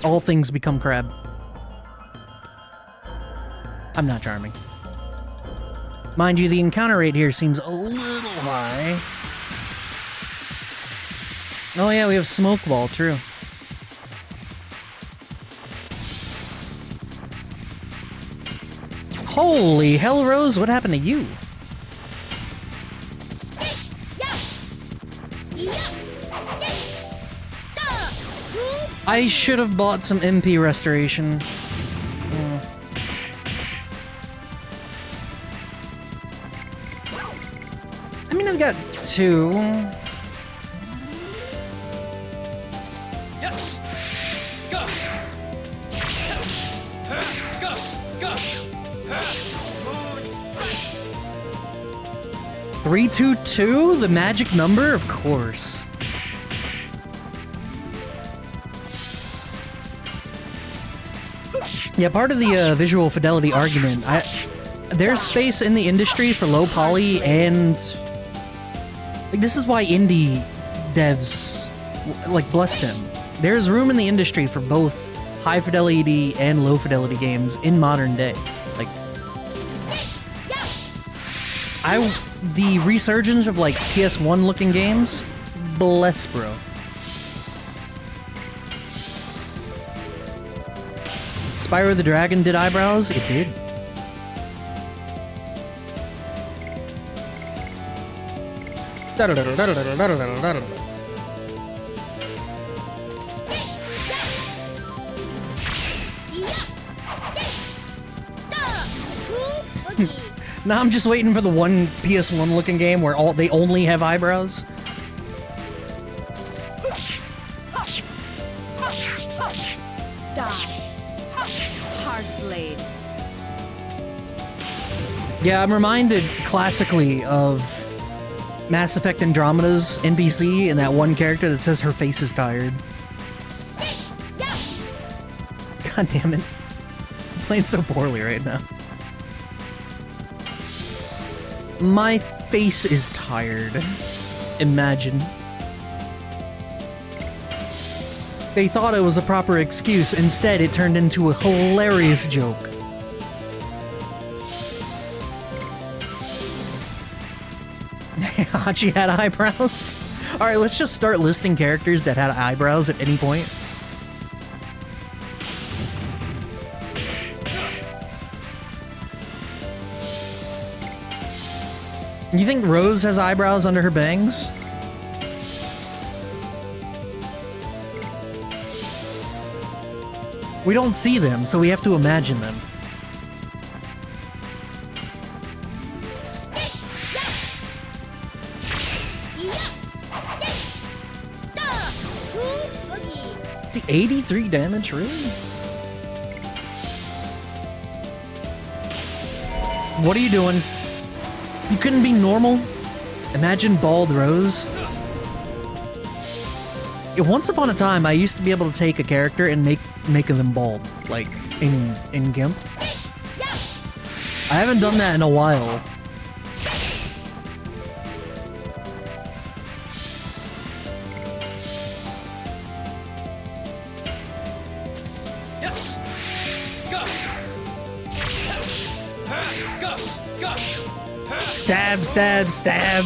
All things become crab. I'm not charming. Mind you, the encounter rate here seems a little high. Oh yeah, we have Smoke Ball, true. Holy hell, Rose, what happened to you? I should have bought some MP restoration. I mean, I've got 2. Yes. Gus. Gus. Gus. 322, the magic number, of course. Yeah, part of the visual fidelity argument, there's space in the industry for low poly, and like, this is why indie devs, like, bless them. There's room in the industry for both high fidelity and low fidelity games in modern day. Like, the resurgence of like PS1 looking games, bless bro. Spyro the Dragon did eyebrows? It did. Now I'm just waiting for the one PS1 looking game where they only have eyebrows. Yeah, I'm reminded classically of Mass Effect Andromeda's NPC and that one character that says her face is tired. God damn it. I'm playing so poorly right now. My face is tired. Imagine. They thought it was a proper excuse. Instead, it turned into a hilarious joke. Hachi had eyebrows? Alright, let's just start listing characters that had eyebrows at any point. You think Rose has eyebrows under her bangs? We don't see them, so we have to imagine them. The 83 damage, really? What are you doing? You couldn't be normal? Imagine Bald Rose. Yeah, once upon a time, I used to be able to take a character and make them bald, like in GIMP. I haven't done that in a while. Yes. Gus. Gus. Stab, stab, stab.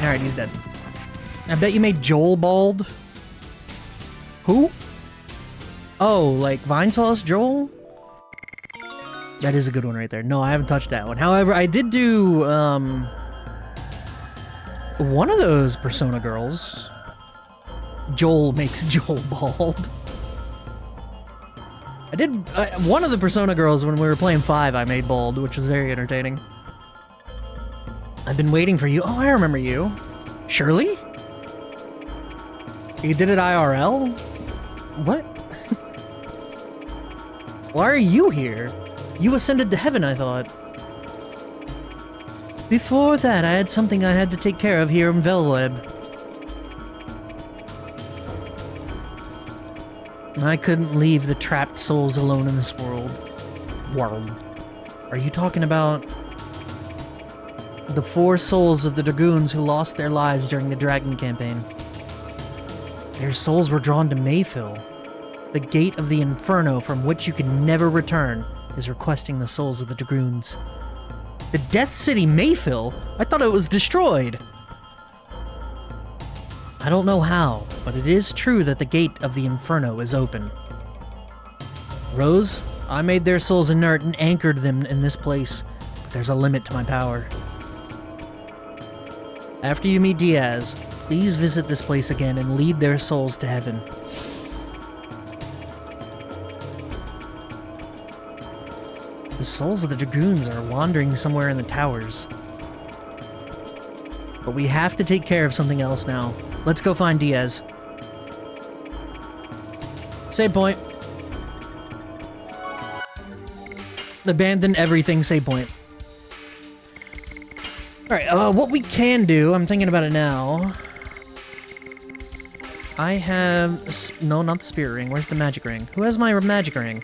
Alright, he's dead. I bet you made Joel bald. Who? Oh, like Vine Sauce Joel? That is a good one right there. No, I haven't touched that one. However, I did do, one of those Persona girls. Joel makes Joel bald. I did, one of the Persona girls when we were playing 5, I made bald, which was very entertaining. I've been waiting for you. Oh, I remember you. Shirley? You did it IRL? What? Why are you here? You ascended to heaven, I thought. Before that, I had something I had to take care of here in Velweb. I couldn't leave the trapped souls alone in this world. Are you talking about the 4 souls of the Dragoons who lost their lives during the Dragon campaign? Their souls were drawn to Mayfill. The gate of the Inferno from which you can never return is requesting the souls of the Dragoons. The Death City Mayfill? I thought it was destroyed. I don't know how, but it is true that the gate of the Inferno is open. Rose, I made their souls inert and anchored them in this place, but there's a limit to my power. After you meet Diaz, please visit this place again and lead their souls to heaven. The souls of the Dragoons are wandering somewhere in the towers. But we have to take care of something else now. Let's go find Diaz. Save point. Abandon everything, save point. Alright, what we can do, I'm thinking about it now. I have... No, not the spirit ring. Where's the magic ring? Who has my magic ring?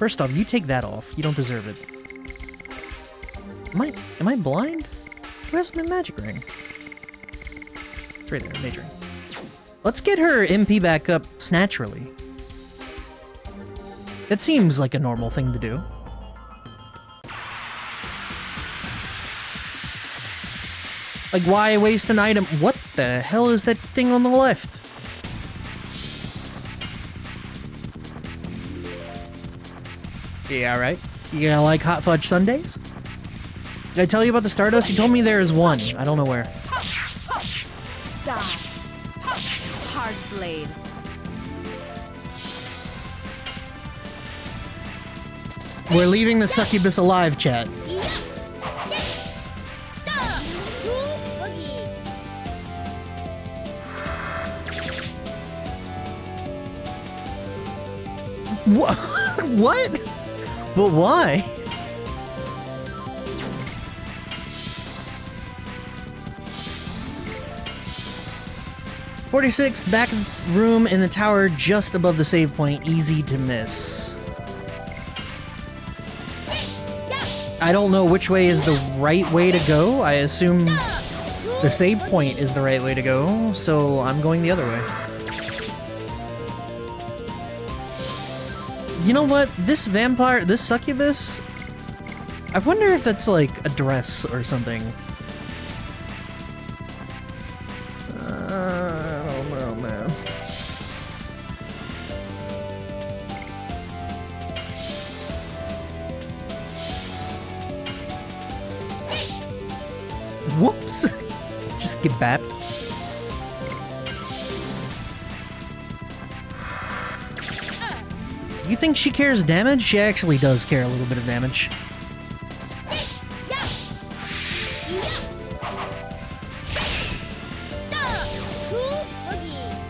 First off, you take that off. You don't deserve it. Am I blind? Who has my magic ring? It's right there, major ring. Let's get her MP back up snaturally. That seems like a normal thing to do. Like, why waste an item? What the hell is that thing on the left? Yeah, right. You gonna like hot fudge sundaes? Did I tell you about the Stardust? You told me there is one. I don't know where. Die. Hard blade. We're leaving the succubus alive, chat. What? What? But why? "46th back room in the tower just above the save point. Easy to miss." I don't know which way is the right way to go. I assume the save point is the right way to go, so I'm going the other way. You know what? This vampire, this succubus, I wonder if that's like a dress or something. I don't know, man. Whoops! Just get back. You think she cares damage? She actually does care a little bit of damage.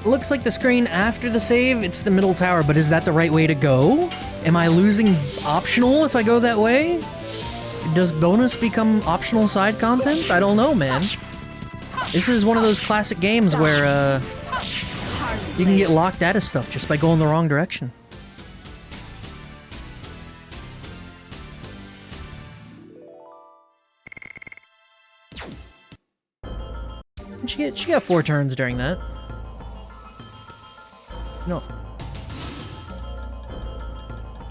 Looks like the screen after the save, it's the middle tower, but is that the right way to go? Am I losing optional if I go that way? Does bonus become optional side content? I don't know, man. This is one of those classic games where, you can get locked out of stuff just by going the wrong direction. She got 4 turns during that. No.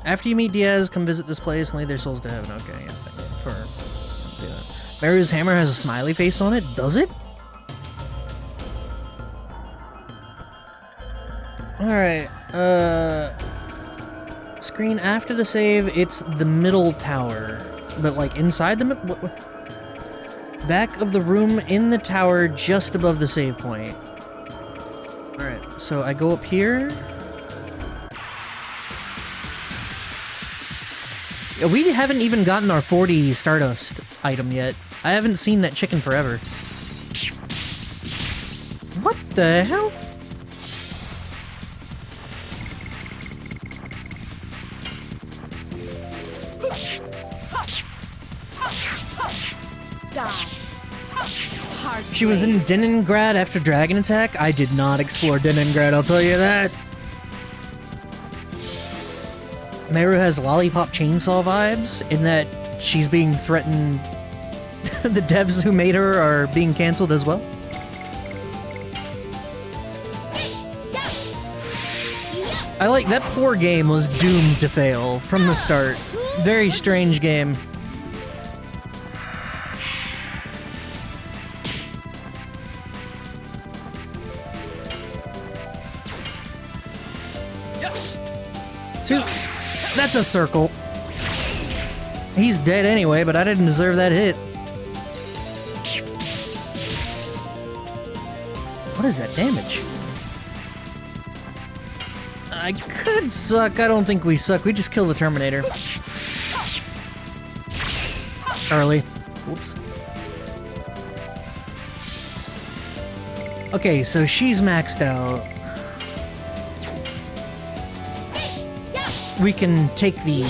After you meet Diaz, come visit this place and lead their souls to heaven. Okay, yeah, thank you for doing that. Maru's hammer has a smiley face on it. Does it? Alright, screen after the save, it's the middle tower. But, like, inside the back of the room in the tower just above the save point. Alright, so I go up here. We haven't even gotten our 40 Stardust item yet. I haven't seen that chicken forever. What the hell? She was in Leningrad after Dragon Attack? I did not explore Leningrad, I'll tell you that. Meru has Lollipop Chainsaw vibes, in that she's being threatened. The devs who made her are being cancelled as well. I like that poor game was doomed to fail from the start. Very strange game. Two. That's a circle. He's dead anyway, but I didn't deserve that hit. What is that damage? I could suck. I don't think we suck. We just kill the Terminator. Early. Whoops. Okay, so she's maxed out. We can take the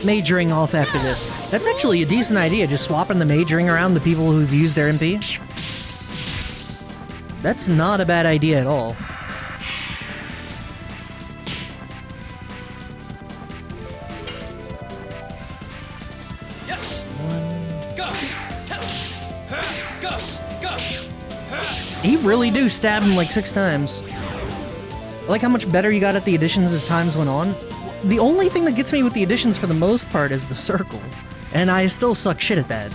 majoring off after this. That's actually a decent idea, just swapping the majoring around the people who've used their MP. That's not a bad idea at all. He really do stab him like 6 times. I like how much better you got at the additions as times went on. The only thing that gets me with the additions for the most part is the circle. And I still suck shit at that.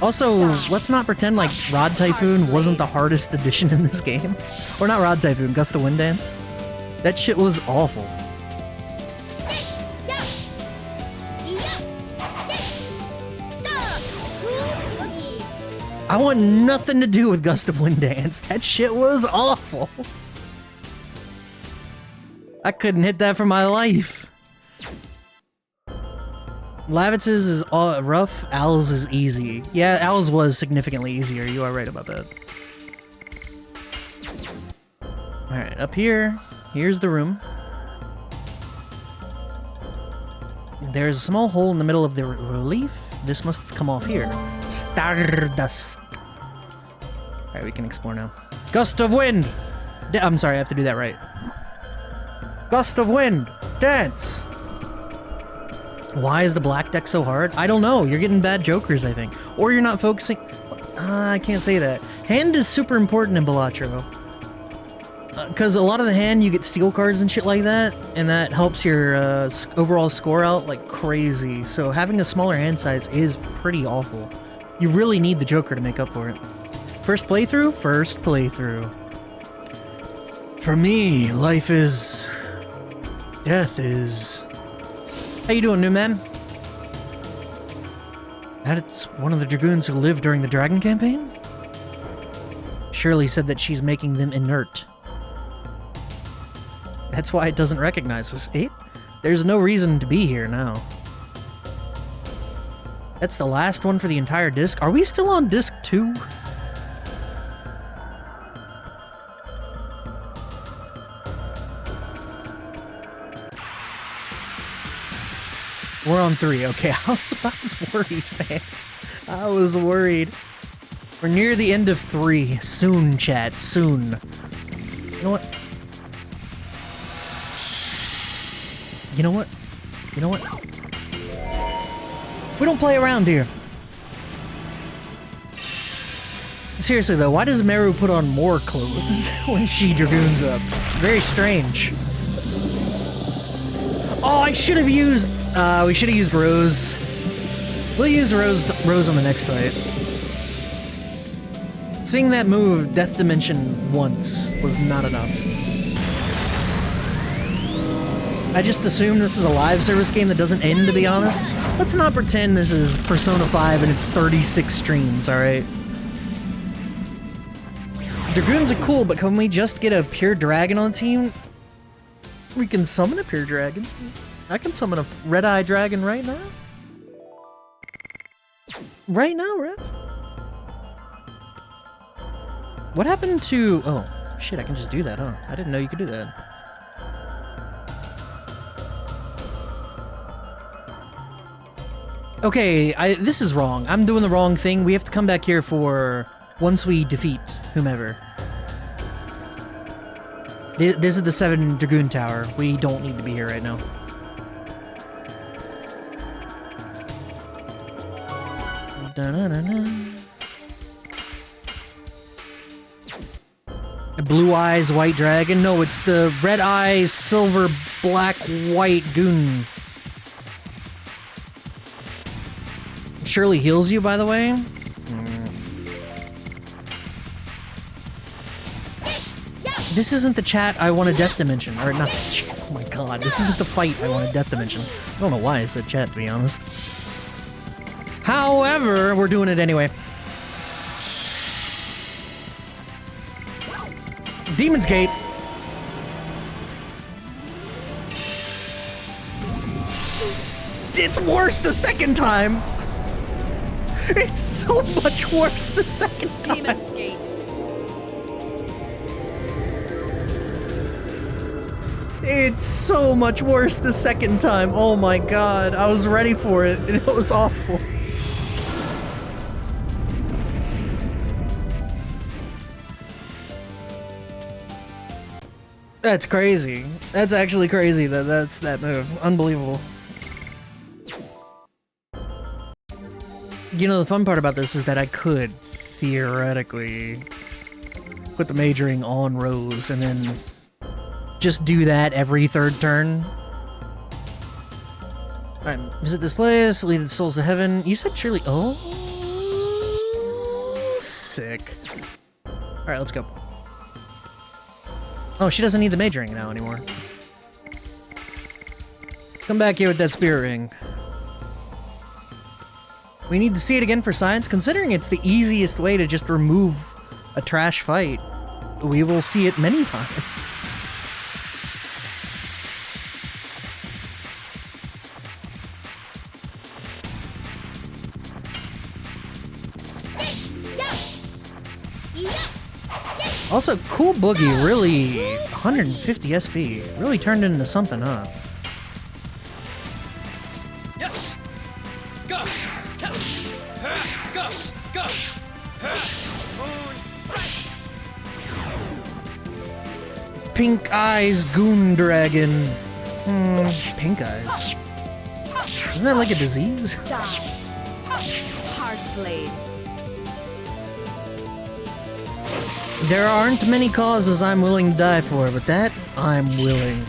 Also, let's not pretend like Rod Typhoon wasn't the hardest addition in this game. Or not Rod Typhoon, Gust of Wind Dance. That shit was awful. I want nothing to do with Gust of Wind Dance. That shit was awful. I couldn't hit that for my life. Lavitz's is rough, Al's is easy. Yeah, Al's was significantly easier, you are right about that. Alright, up here, here's the room. There's a small hole in the middle of the relief. This must have come off here. Stardust. Alright, we can explore now. Gust of Wind! I'm sorry, I have to do that right. Gust of Wind! Dance! Why is the black deck so hard? I don't know. You're getting bad jokers, I think. Or you're not focusing... I can't say that. Hand is super important in Balatro. Because a lot of the hand, you get steel cards and shit like that, and that helps your overall score out like crazy. So having a smaller hand size is pretty awful. You really need the joker to make up for it. First playthrough? First playthrough. For me, life is... death is... How you doing, new man? That's one of the Dragoons who lived during the Dragon campaign? Shirley said that she's making them inert. That's why it doesn't recognize us. There's no reason to be here now. That's the last one for the entire disc. Are we still on disc 2? We're on 3. Okay, I was worried, man. I was worried. We're near the end of 3. Soon, chat. Soon. You know what? You know what? You know what? We don't play around here. Seriously though, why does Meru put on more clothes when she dragoons up? Very strange. Oh, I should have used... we should have used Rose. We'll use Rose on the next fight. Seeing that move, Death Dimension, once was not enough. I just assume this is a live service game that doesn't end, to be honest. Let's not pretend this is Persona 5 and it's 36 streams, alright? Dragoons are cool, but can we just get a pure dragon on the team? We can summon a pure dragon. I can summon a red-eye dragon right now. Right now, Rev? What happened to... Oh, shit, I can just do that, huh? I didn't know you could do that. Okay, this is wrong. I'm doing the wrong thing. We have to come back here for... once we defeat whomever. This is the 7 Dragoon Tower. We don't need to be here right now. Blue eyes, white dragon. No, it's the red eyes, silver, black, white goon. Shirley heals you, by the way. This isn't the chat I want a Death Dimension. Or not the chat. Oh my god. This isn't the fight I want a Death Dimension. I don't know why I said chat, to be honest. However, we're doing it anyway. Demon's Gate. It's worse the second time. It's so much worse the second time. Demon's Gate. It's so much worse the second time. Oh my god. I was ready for it, and it was awful. That's crazy. That's actually crazy that's that move. Unbelievable. You know, the fun part about this is that I could, theoretically, put the majoring on Rose and then just do that every third turn. Alright, visit this place, lead the souls to heaven. You said Shirley. Oh, sick. Alright, let's go. Oh, she doesn't need the majoring now anymore. Come back here with that spirit ring. We need to see it again for science. Considering it's the easiest way to just remove a trash fight, we will see it many times. Also, Cool Boogie really, 150 SP, really turned into something, huh? Yes. Gush. Gush. Gush. Pink Eyes Goon Dragon. Pink Eyes. Isn't that like a disease? Die. Hard blade. There aren't many causes I'm willing to die for, but that I'm willing.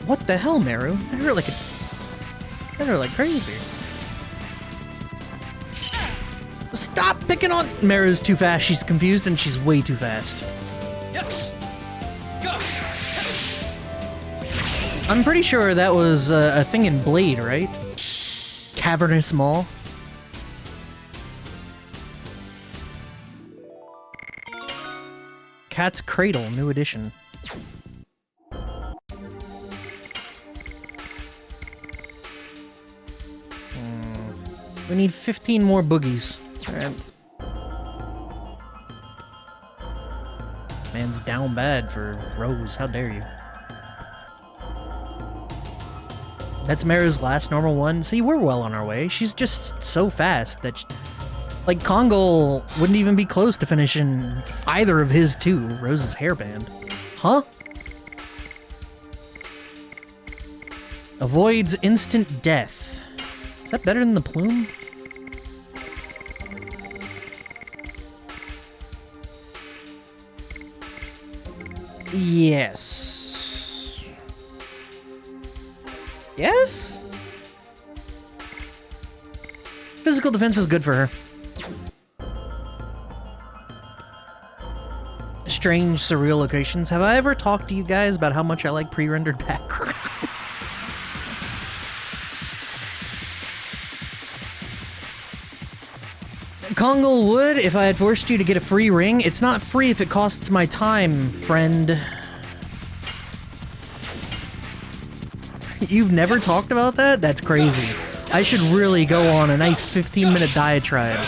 What the hell, Meru? That hurt like crazy. Stop picking on Meru's too fast. She's confused and she's way too fast. Yes. Gush. I'm pretty sure that was a thing in Blade, right? Cavernous Maw. Cat's Cradle, new edition. We need 15 more boogies. Alright. Man's down bad for Rose, how dare you. That's Meru's last normal one. See, we're well on our way. She's just so fast that... like, Kongol wouldn't even be close to finishing either of his two. Rose's hairband. Huh? Avoids instant death. Is that better than the plume? Yes. Yes? Physical defense is good for her. Strange, surreal locations. Have I ever talked to you guys about how much I like pre-rendered backgrounds? Kongol would if I had forced you to get a free ring. It's not free if it costs my time, friend. You've never talked about that? That's crazy. I should really go on a nice 15-minute diatribe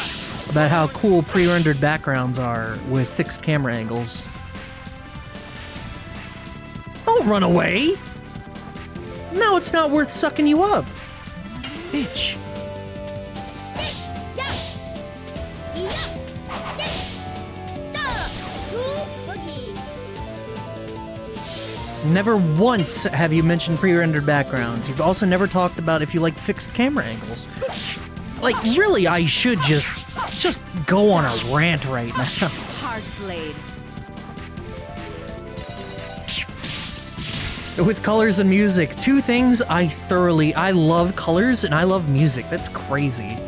about how cool pre-rendered backgrounds are with fixed camera angles. Don't run away! No, it's not worth sucking you up. Bitch. Never once have you mentioned pre-rendered backgrounds. You've also never talked about if you like fixed camera angles. Like, really, I should just go on a rant right now. Hard blade. With colors and music, two things I love colors and I love music. That's crazy.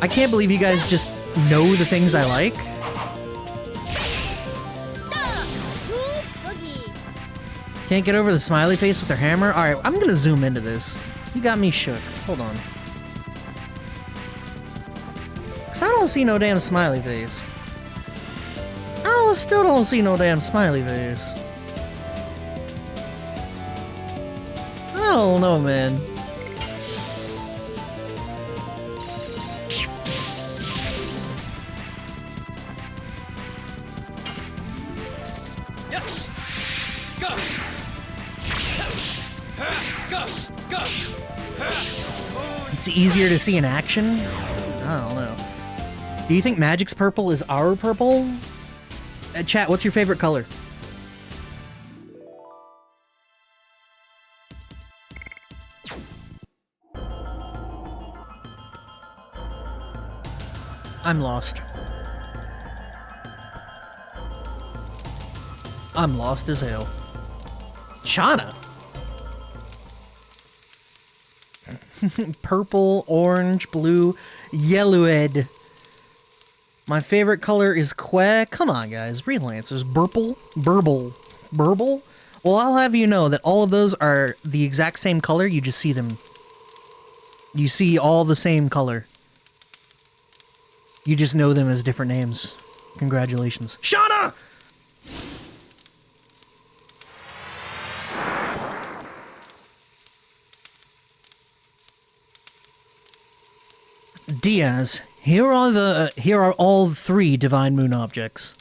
I can't believe you guys just know the things I like. Can't get over the smiley face with her hammer? Alright, I'm gonna zoom into this. You got me shook. Hold on. Cause I don't see no damn smiley face. I still don't see no damn smiley face. I don't know, man. Yes. Gush. Gush. It's easier to see in action? I don't know. Do you think Magic's purple is our purple? Chat, what's your favorite color? I'm lost. I'm lost as hell. Shauna? Purple, orange, blue, yellowed. My favorite color is quack. Come on, guys. Real answers. Burple? Burble. Burble? Well, I'll have you know that all of those are the exact same color. You just see them. You see all the same color. You just know them as different names. Congratulations. Shauna! Diaz, here are all three divine moon objects.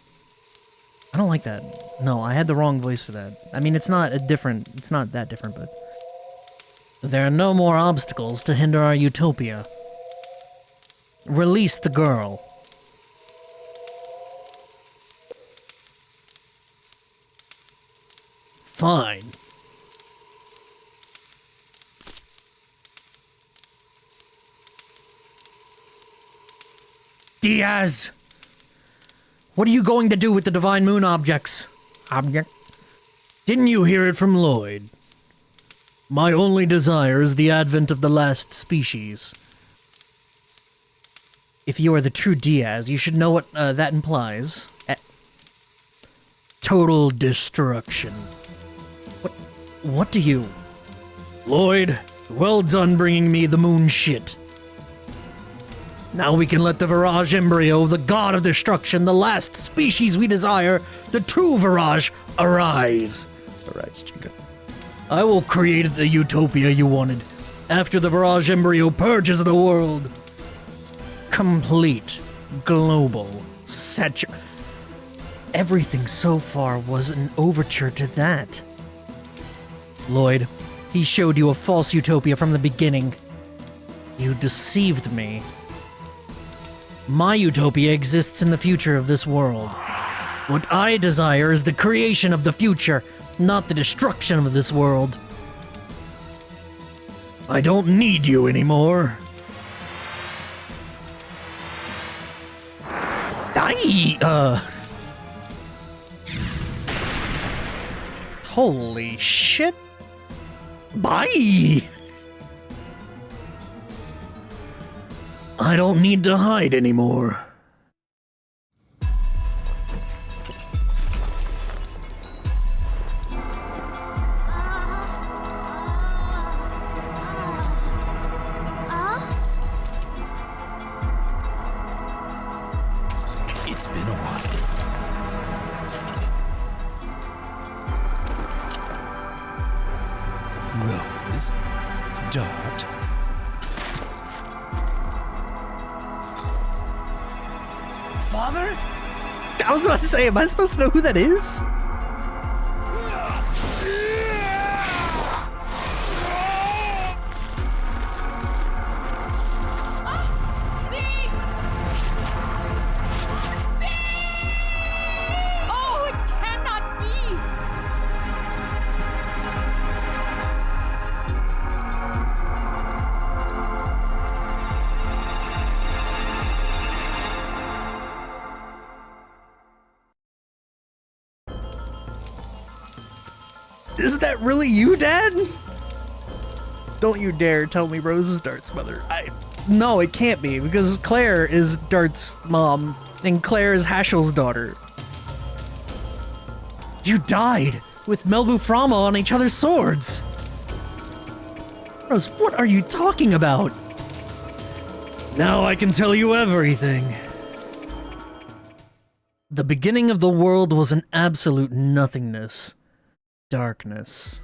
I don't like that. No, I had the wrong voice for that. I mean, it's not that different, but there are no more obstacles to hinder our utopia. Release the girl. Fine. Diaz! What are you going to do with the divine moon objects? Didn't you hear it from Lloyd? My only desire is the advent of the last species. If you are the true Diaz, you should know what that implies. Total destruction. What do you... Lloyd, well done bringing me the moon shit. Now we can let the Virage embryo, the god of destruction, the last species we desire, the true Virage, arise. Arise, chica. I will create the utopia you wanted, after the Virage embryo purges the world. Complete, global, Everything so far was an overture to that. Lloyd, he showed you a false utopia from the beginning. You deceived me. My utopia exists in the future of this world. What I desire is the creation of the future, not the destruction of this world. I don't need you anymore. Holy shit. Bye! I don't need to hide anymore. It's been a while. Rose, Dart. Father? I was about to say, am I supposed to know who that is? Oh, it cannot be! Is that really you, Dad? Don't you dare tell me Rose is Dart's mother. No, it can't be, because Claire is Dart's mom, and Claire is Hashel's daughter. You died with Melbu Frama on each other's swords. Rose, what are you talking about? Now I can tell you everything. The beginning of the world was an absolute nothingness. Darkness.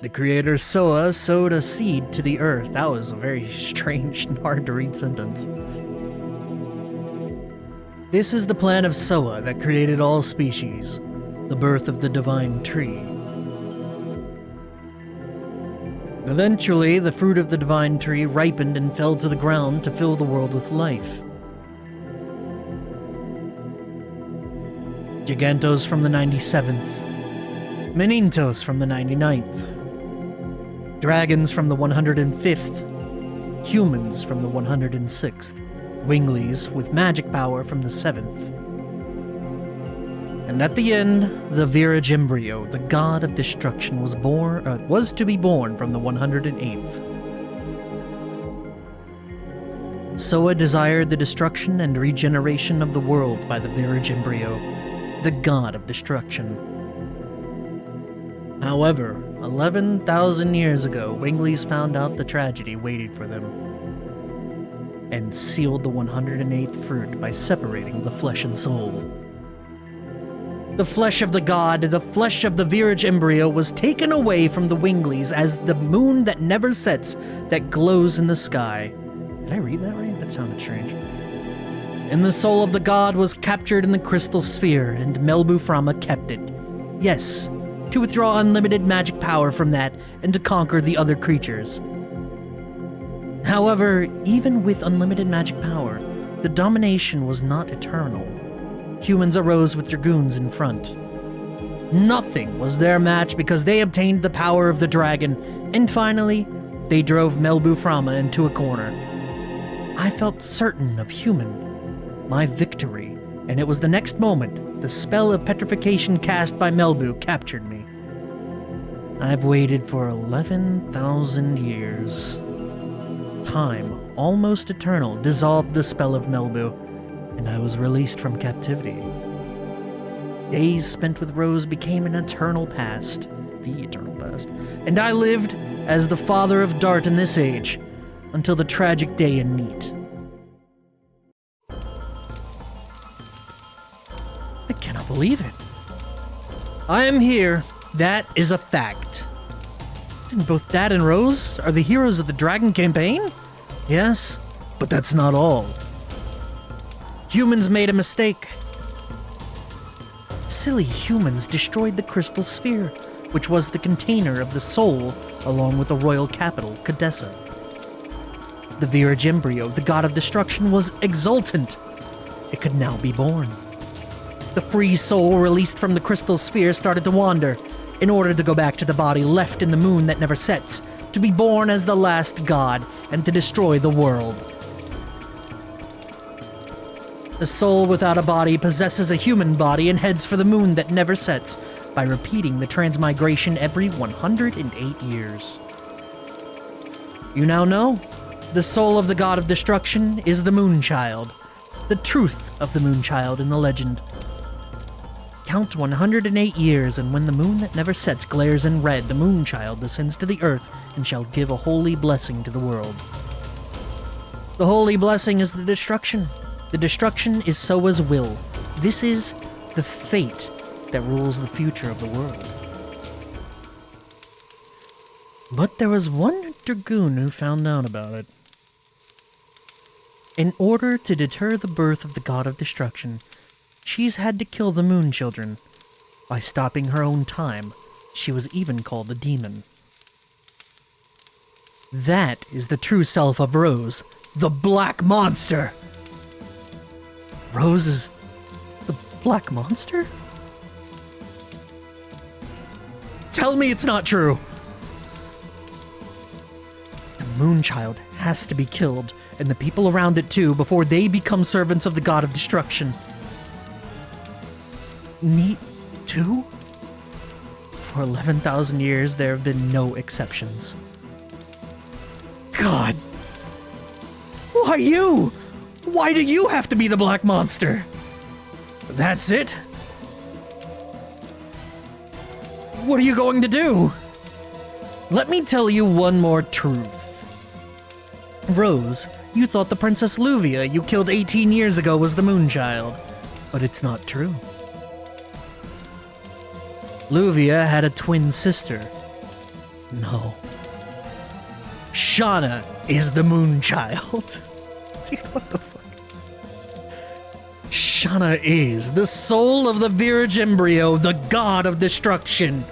The creator Soa sowed a seed to the earth. That was a very strange and hard to read sentence. This is the plan of Soa that created all species, the birth of the divine tree. Eventually, the fruit of the divine tree ripened and fell to the ground to fill the world with life. Gigantos from the 97th, Menintos from the 99th, dragons from the 105th, humans from the 106th, Winglies with magic power from the 7th. And at the end, the Virage Embryo, the god of destruction, was to be born from the 108th. Soa desired the destruction and regeneration of the world by the Virage Embryo, the god of destruction. However, 11,000 years ago, Winglies found out the tragedy waiting for them, and sealed the 108th fruit by separating the flesh and soul. The flesh of the god, the flesh of the Virage Embryo, was taken away from the Winglies as the moon that never sets that glows in the sky. Did I read that right? That sounded strange. And the soul of the god was captured in the crystal sphere, and Melbu Frama kept it. Yes, to withdraw unlimited magic power from that, and to conquer the other creatures. However, even with unlimited magic power, the domination was not eternal. Humans arose with dragoons in front. Nothing was their match because they obtained the power of the dragon, and finally, they drove Melbu Frama into a corner. I felt certain of my victory, and it was the next moment the spell of petrification cast by Melbu captured me. I've waited for 11,000 years. Time, almost eternal, dissolved the spell of Melbu, and I was released from captivity. Days spent with Rose became an eternal past, the eternal past, and I lived as the father of Dart in this age, until the tragic day in Neat. I cannot believe it. I am here, that is a fact. Then both Dad and Rose are the heroes of the Dragon campaign? Yes, but that's not all. Humans made a mistake. Silly humans destroyed the crystal sphere, which was the container of the soul, along with the royal capital, Cadessa. The Virage Embryo, the god of destruction, was exultant. It could now be born. The free soul released from the crystal sphere started to wander, in order to go back to the body left in the moon that never sets, to be born as the last god, and to destroy the world. The soul without a body possesses a human body and heads for the moon that never sets, by repeating the transmigration every 108 years. You now know, the soul of the god of destruction is the Moonchild, the truth of the Moonchild in the legend. Count 108 years, and when the moon that never sets glares in red, the Moonchild descends to the earth and shall give a holy blessing to the world. The holy blessing is the destruction. The destruction is Soa's will. This is the fate that rules the future of the world. But there was one dragoon who found out about it. In order to deter the birth of the god of destruction, she's had to kill the moon children. By stopping her own time, she was even called a demon. That is the true self of Rose, the Black Monster. Rose is the Black Monster? Tell me it's not true! The Moonchild has to be killed, and the people around it too, before they become servants of the god of destruction. Neat too? For 11,000 years, there have been no exceptions. God! Why you? Why do you have to be the Black Monster? That's it? What are you going to do? Let me tell you one more truth. Rose, you thought the Princess Luvia you killed 18 years ago was the Moonchild, but it's not true. Luvia had a twin sister. No. Shauna is the Moonchild. Dude, what the fuck? Shauna is the soul of the Virage Embryo, the god of destruction.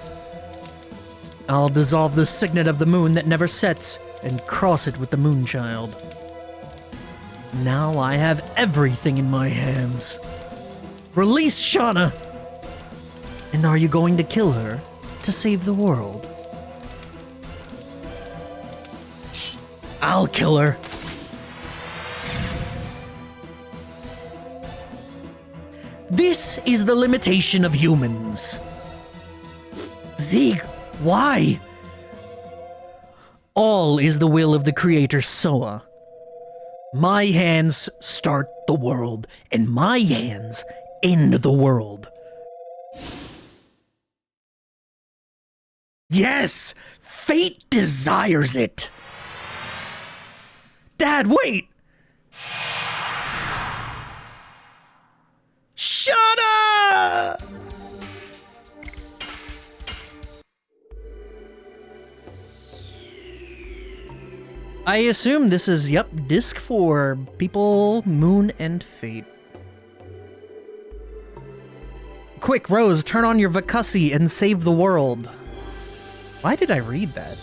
I'll dissolve the signet of the moon that never sets and cross it with the Moonchild. Now I have everything in my hands. Release Shauna! And are you going to kill her to save the world? I'll kill her. This is the limitation of humans. Zeke, why? All is the will of the creator Soa. My hands start the world, and my hands end the world. Yes! Fate desires it! Dad, wait! Shut up! I assume this is, yep, disc 4, People, Moon, and Fate. Quick, Rose, turn on your Vacusi and save the world. Why did I read that?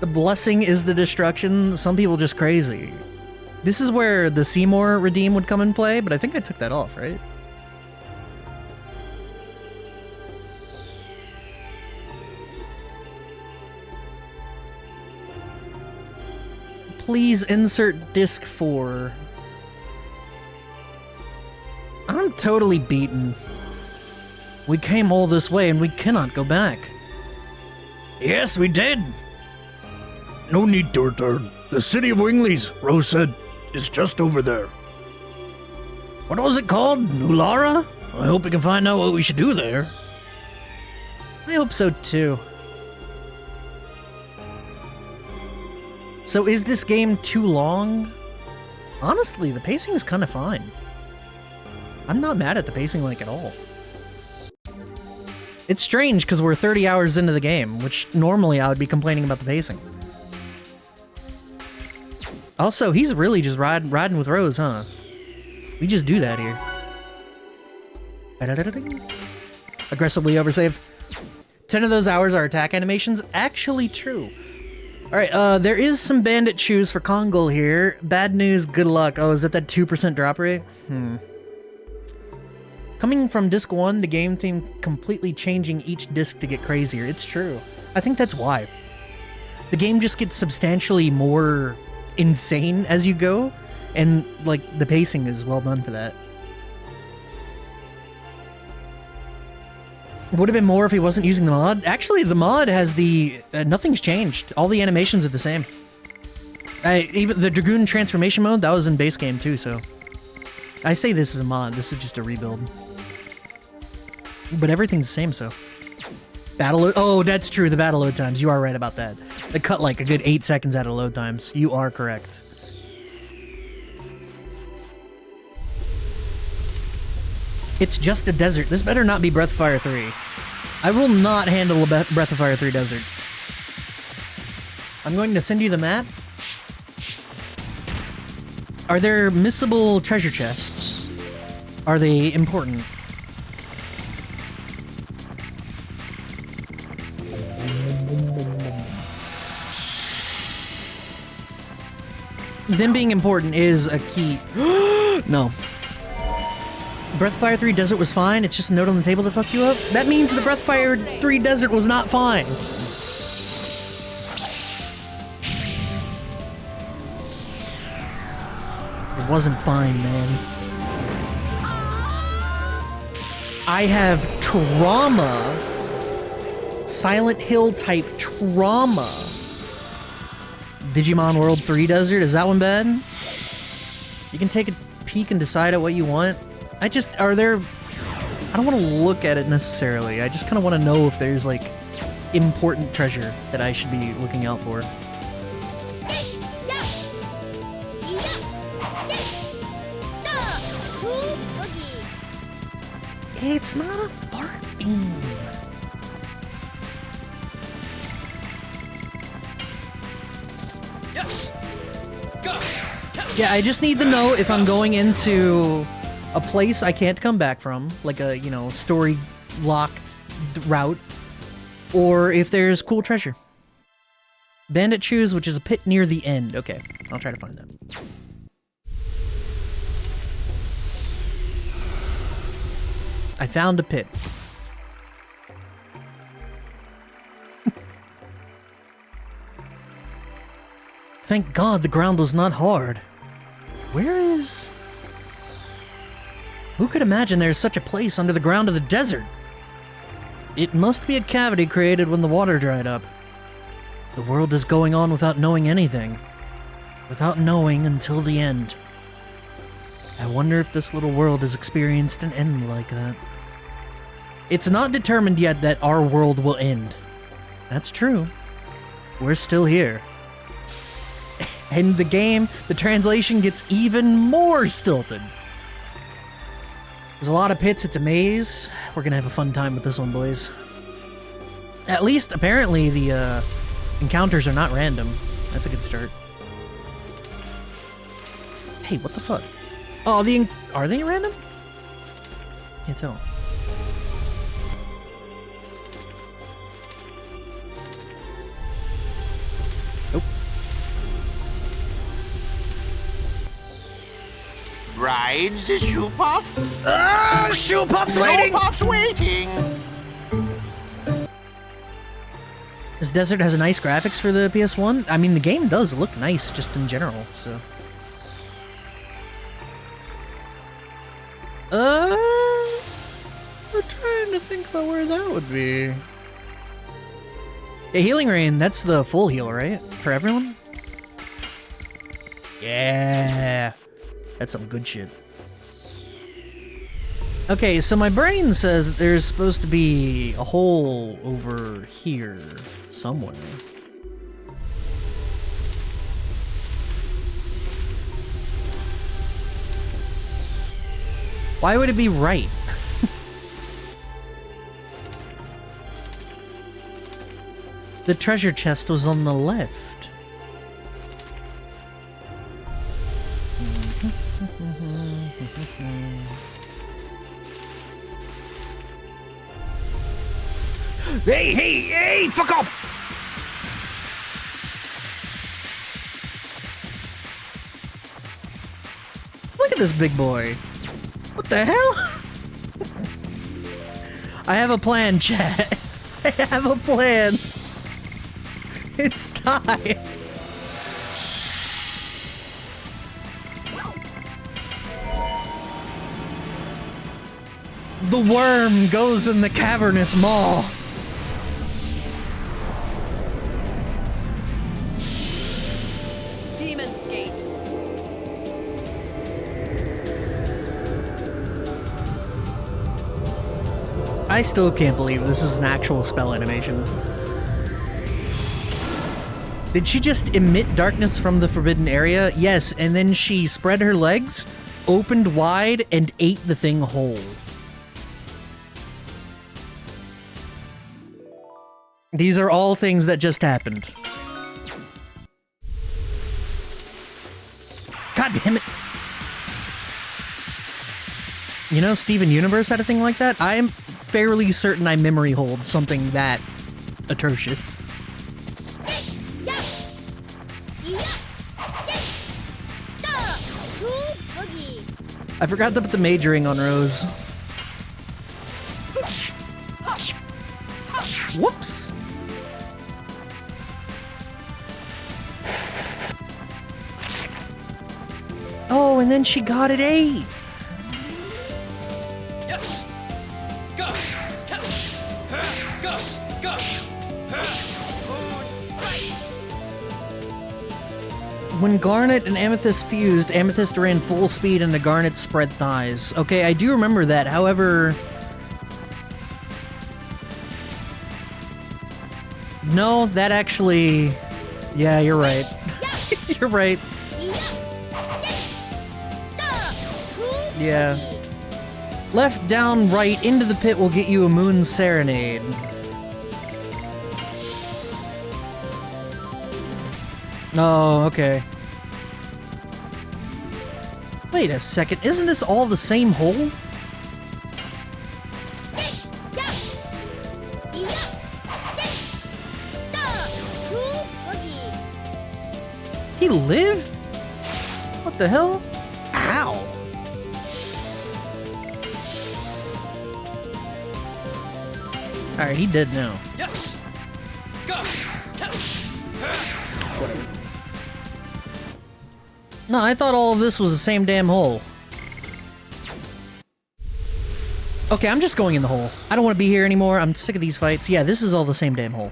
The blessing is the destruction. Some people just crazy. This is where the Seymour redeem would come in play, but I think I took that off, right? Please insert disc 4. I'm totally beaten. We came all this way and we cannot go back. Yes, we did. No need to return. The city of Winglies, Rose said, is just over there. What was it called? Nulara? I hope we can find out what we should do there. I hope so too. So is this game too long? Honestly, the pacing is kind of fine. I'm not mad at the pacing like at all. It's strange because we're 30 hours into the game, which normally I would be complaining about the pacing. Also, he's really just riding with Rose, huh? We just do that here. Aggressively oversave. 10 of those hours are attack animations. Actually true. Alright, there is some bandit shoes for Kongol here. Bad news, good luck. Oh, is that 2% drop rate? Coming from disc 1, the game theme completely changing each disc to get crazier. It's true. I think that's why. The game just gets substantially more insane as you go, and like the pacing is well done for that. Would have been more if he wasn't using the mod. Actually, the mod has the nothing's changed. All the animations are the same. Even the Dragoon transformation mode, that was in base game too, so I say this is a mod. This is just a rebuild. But everything's the same, so. Battle load. Oh, that's true. The battle load times. You are right about that. They cut like a good 8 seconds out of load times. You are correct. It's just a desert. This better not be Breath of Fire 3. I will not handle a Breath of Fire 3 desert. I'm going to send you the map. Are there missable treasure chests? Are they important? Them being important is a key. No. Breath of Fire 3 Desert was fine, it's just a note on the table that fucked you up? That means the Breath of Fire 3 Desert was not fine. It wasn't fine, man. I have trauma. Silent Hill type trauma. Digimon World 3 Desert, is that one bad? You can take a peek and decide at what you want. I don't want to look at it necessarily. I just kind of want to know if there's like important treasure that I should be looking out for. It's not a fart beam. Yes. Go. Yeah, I just need to know if I'm going into a place I can't come back from, like a, you know, story locked route, or if there's cool treasure. Bandit Shoes, which is a pit near the end. Okay, I'll try to find that. I found a pit. Thank God the ground was not hard. Where is... Who could imagine there's such a place under the ground of the desert? It must be a cavity created when the water dried up. The world is going on without knowing anything. Without knowing until the end. I wonder if this little world has experienced an end like that. It's not determined yet that our world will end. That's true. We're still here. And the game, the translation gets even more stilted. There's a lot of pits, it's a maze. We're gonna have a fun time with this one, boys. At least, apparently, the encounters are not random. That's a good start. Hey, what the fuck? Oh, are they random? Can't tell. Nope. Rides the Shoe Puff? Ah, Shoe Puff's waiting! Shoe Puff's waiting! This desert has nice graphics for the PS1. I mean, the game does look nice just in general, so... We're trying to think about where that would be. Yeah, Healing Rain, that's the full heal, right? For everyone? Yeah. That's some good shit. Okay, so my brain says that there's supposed to be a hole over here somewhere. Why would it be right? The treasure chest was on the left. Hey, fuck off! Look at this big boy. What the hell? I have a plan, chat. I have a plan. It's time. The worm goes in the cavernous maw. Demon's Gate. I still can't believe this is an actual spell animation. Did she just emit darkness from the forbidden area? Yes, and then she spread her legs, opened wide, and ate the thing whole. These are all things that just happened. God damn it. You know, Steven Universe had a thing like that? I'm fairly certain I memory hold something that atrocious. I forgot to put the majoring on Rose. Whoops! Oh, and then she got it 8. Yes. Gush. Gush. Gush. When Garnet and Amethyst fused, Amethyst ran full speed into Garnet's spread thighs. Okay, I do remember that, however... No, that actually... Yeah, you're right. You're right. Yeah. Left, down, right, into the pit will get you a Moon Serenade. Oh, okay. Wait a second, isn't this all the same hole? He lived? What the hell? Ow! Alright, he dead now. Yes. Gush. Whatever. No, I thought all of this was the same damn hole. Okay, I'm just going in the hole. I don't want to be here anymore. I'm sick of these fights. Yeah, this is all the same damn hole.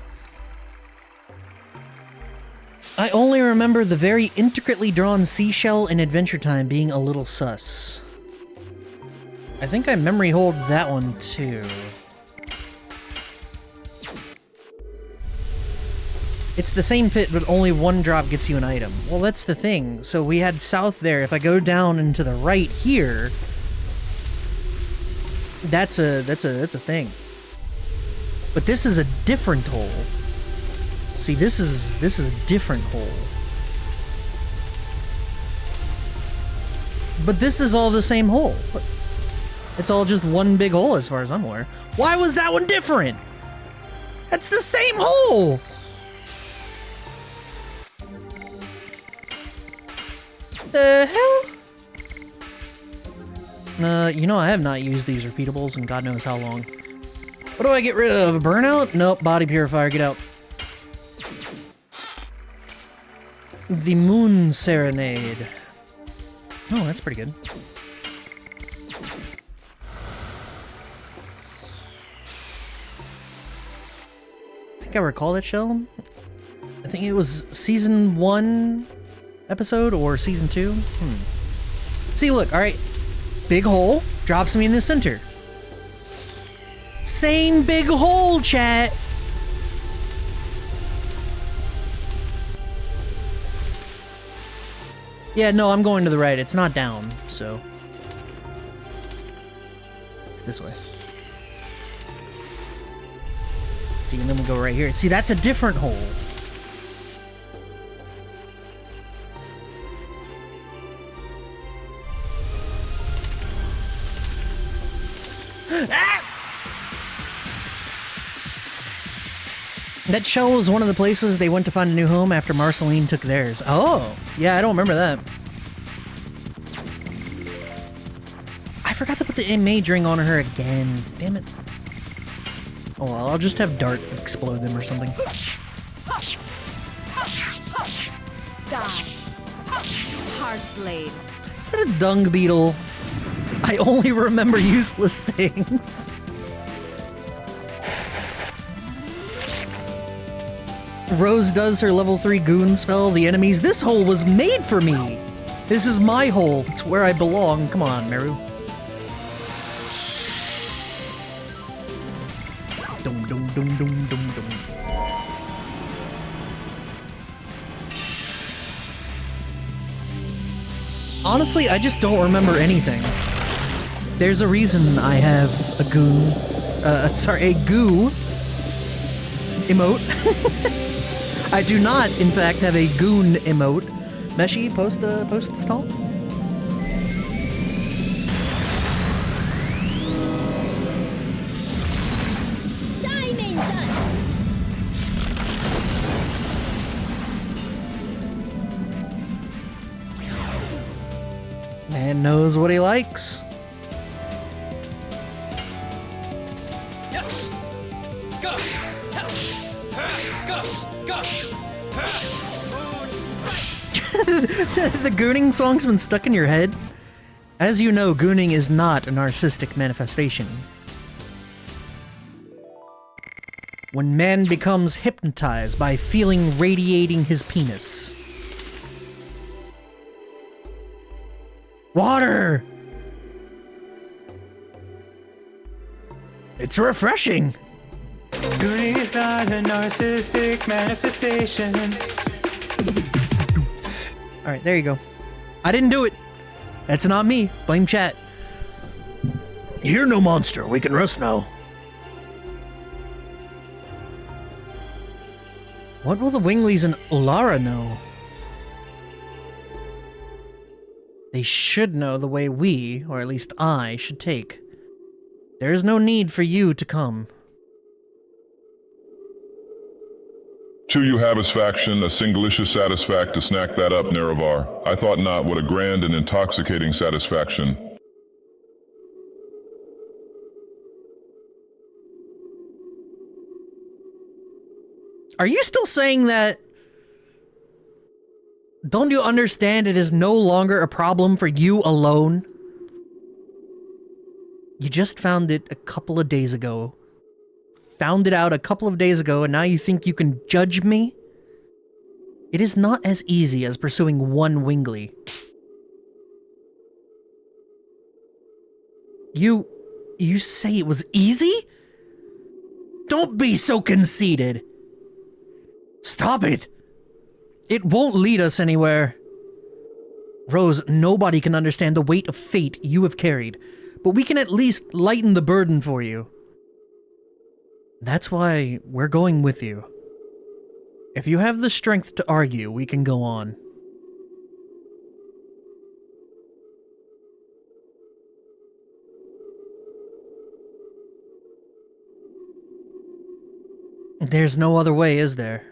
I only remember the very intricately drawn seashell in Adventure Time being a little sus. I think I memory hold that one too. It's the same pit, but only one drop gets you an item. Well, that's the thing. So we had south there. If I go down and to the right here, that's a thing. But this is a different hole. See, this is a different hole. But this is all the same hole. It's all just one big hole as far as I'm aware. Why was that one different? That's the same hole! The hell? You know I have not used these repeatables in God knows how long. What do I get rid of? Burnout? Nope, body purifier, get out. The Moon Serenade. Oh, that's pretty good. I think I recall that shell. I think it was season 1 episode or season 2. See, look, alright. Big hole, drops me in the center. Same big hole, chat! Yeah, no, I'm going to the right. It's not down, so... It's this way. See, and then we go right here. See, that's a different hole. That shell was one of the places they went to find a new home after Marceline took theirs. Oh, yeah, I don't remember that. I forgot to put the mage ring on her again. Damn it. Oh, well, I'll just have Dart explode them or something. Die. Heartblade. Is that a dung beetle? I only remember useless things. Rose does her level 3 goon spell, the enemies. This hole was made for me! This is my hole. It's where I belong. Come on, Meru. Dum dum dum dum dum dum. Honestly, I just don't remember anything. There's a reason I have a goon... a goo... emote. I do not, in fact, have a goon emote. Meshi, post the stall. Diamond dust. Man knows what he likes. Yes. Gush. Touch. Gush. Gush. The gooning song's been stuck in your head? As you know, gooning is not a narcissistic manifestation. When man becomes hypnotized by feeling radiating his penis. Water! It's refreshing! Gooning is not a narcissistic manifestation. Alright, there you go. I didn't do it. That's not me. Blame chat. You're no monster. We can rest now. What will the Winglies and Ulara know? They should know the way we, or at least I, should take. There is no need for you to come. To you have his faction, a singalicious satisfact to snack that up, Nerevar. I thought not, what a grand and intoxicating satisfaction. Are you still saying that? Don't you understand it is no longer a problem for you alone? You just found it a couple of days ago. Found it out a couple of days ago, and now you think you can judge me? It is not as easy as pursuing one Wingly. You say it was easy? Don't be so conceited. Stop it. It won't lead us anywhere. Rose, nobody can understand the weight of fate you have carried, but we can at least lighten the burden for you. That's why we're going with you. If you have the strength to argue, we can go on. There's no other way, is there?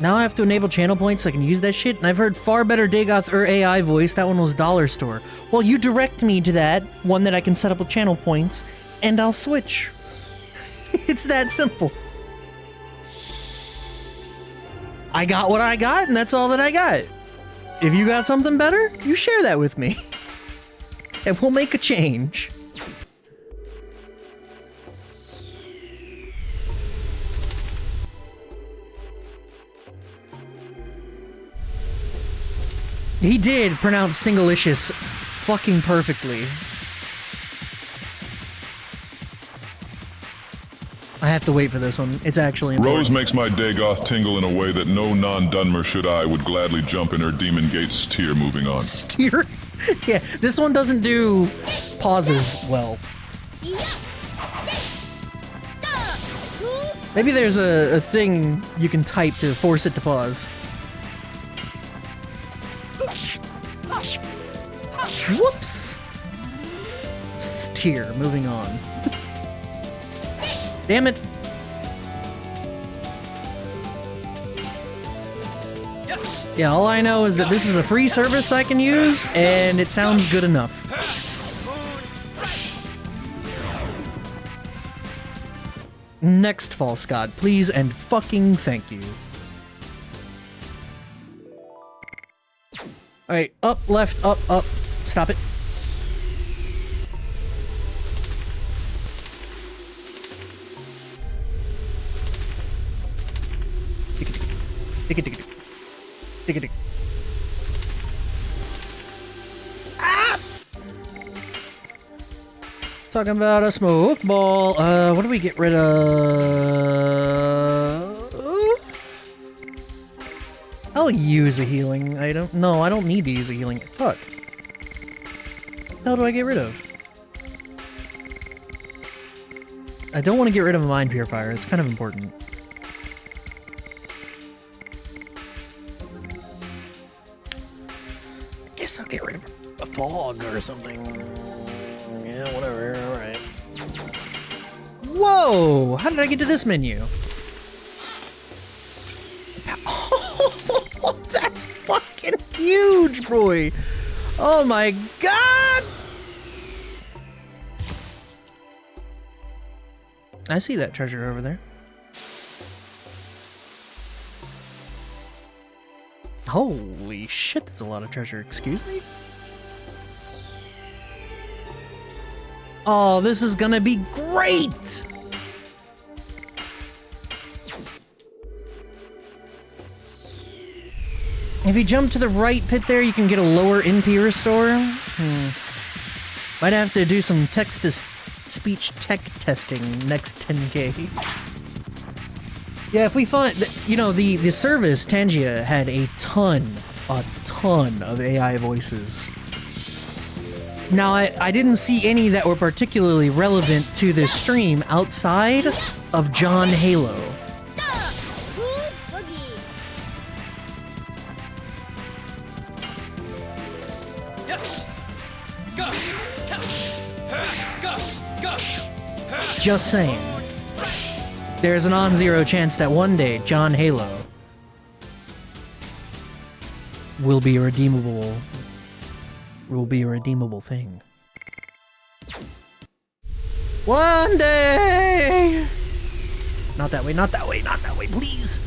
Now I have to enable channel points so I can use that shit, and I've heard far better Dagoth AI voice. That one was Dollar Store. Well, you direct me to that, one that I can set up with channel points, and I'll switch. It's that simple. I got what I got, and that's all that I got. If you got something better, you share that with me. And we'll make a change. He did pronounce Singalicious fucking perfectly. I have to wait for this one. It's actually important. Rose makes my Dagoth tingle in a way that no non-Dunmer should I would gladly jump in her Demon Gate steer moving on. Steer? Yeah, this one doesn't do pauses well. Maybe there's a thing you can type to force it to pause. Whoops! Steer, moving on. Damn it! Yeah, all I know is that this is a free service I can use, and it sounds good enough. Next false god, please and fucking thank you. Alright, up, left, up, up. Stop it. Ah! Talking about a smoke ball. What do we get rid of? I'll use a healing item. No, I don't need to use a healing. Fuck. What the hell do I get rid of? I don't want to get rid of a mind purifier. It's kind of important. I guess I'll get rid of a fog or something. Yeah, whatever. Alright. Whoa! How did I get to this menu? That's fucking huge, boy! Oh my god! I see that treasure over there. Holy shit, that's a lot of treasure. Excuse me? Oh, this is gonna be great! If you jump to the right pit there, you can get a lower NP restore. Might have to do some text-to-speech tech testing next 10k. Yeah, if we find... You know, the service, Tangia, had a ton of AI voices. Now, I didn't see any that were particularly relevant to this stream outside of John Halo. Just saying. There's an on-zero chance that one day, John Halo will be a redeemable thing. One day! Not that way, not that way, not that way, please!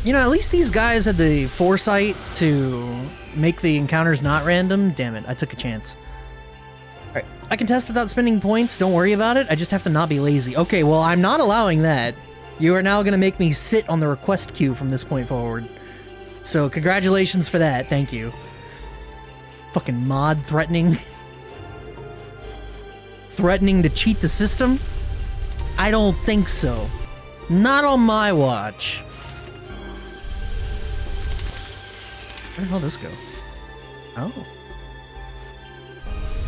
You know, at least these guys had the foresight to make the encounters not random. Damn it, I took a chance. Alright, I can test without spending points, don't worry about it. I just have to not be lazy. Okay, well, I'm not allowing that. You are now gonna make me sit on the request queue from this point forward. So, congratulations for that, thank you. Fucking mod threatening. Threatening to cheat the system? I don't think so. Not on my watch. Where the hell did this go? Oh.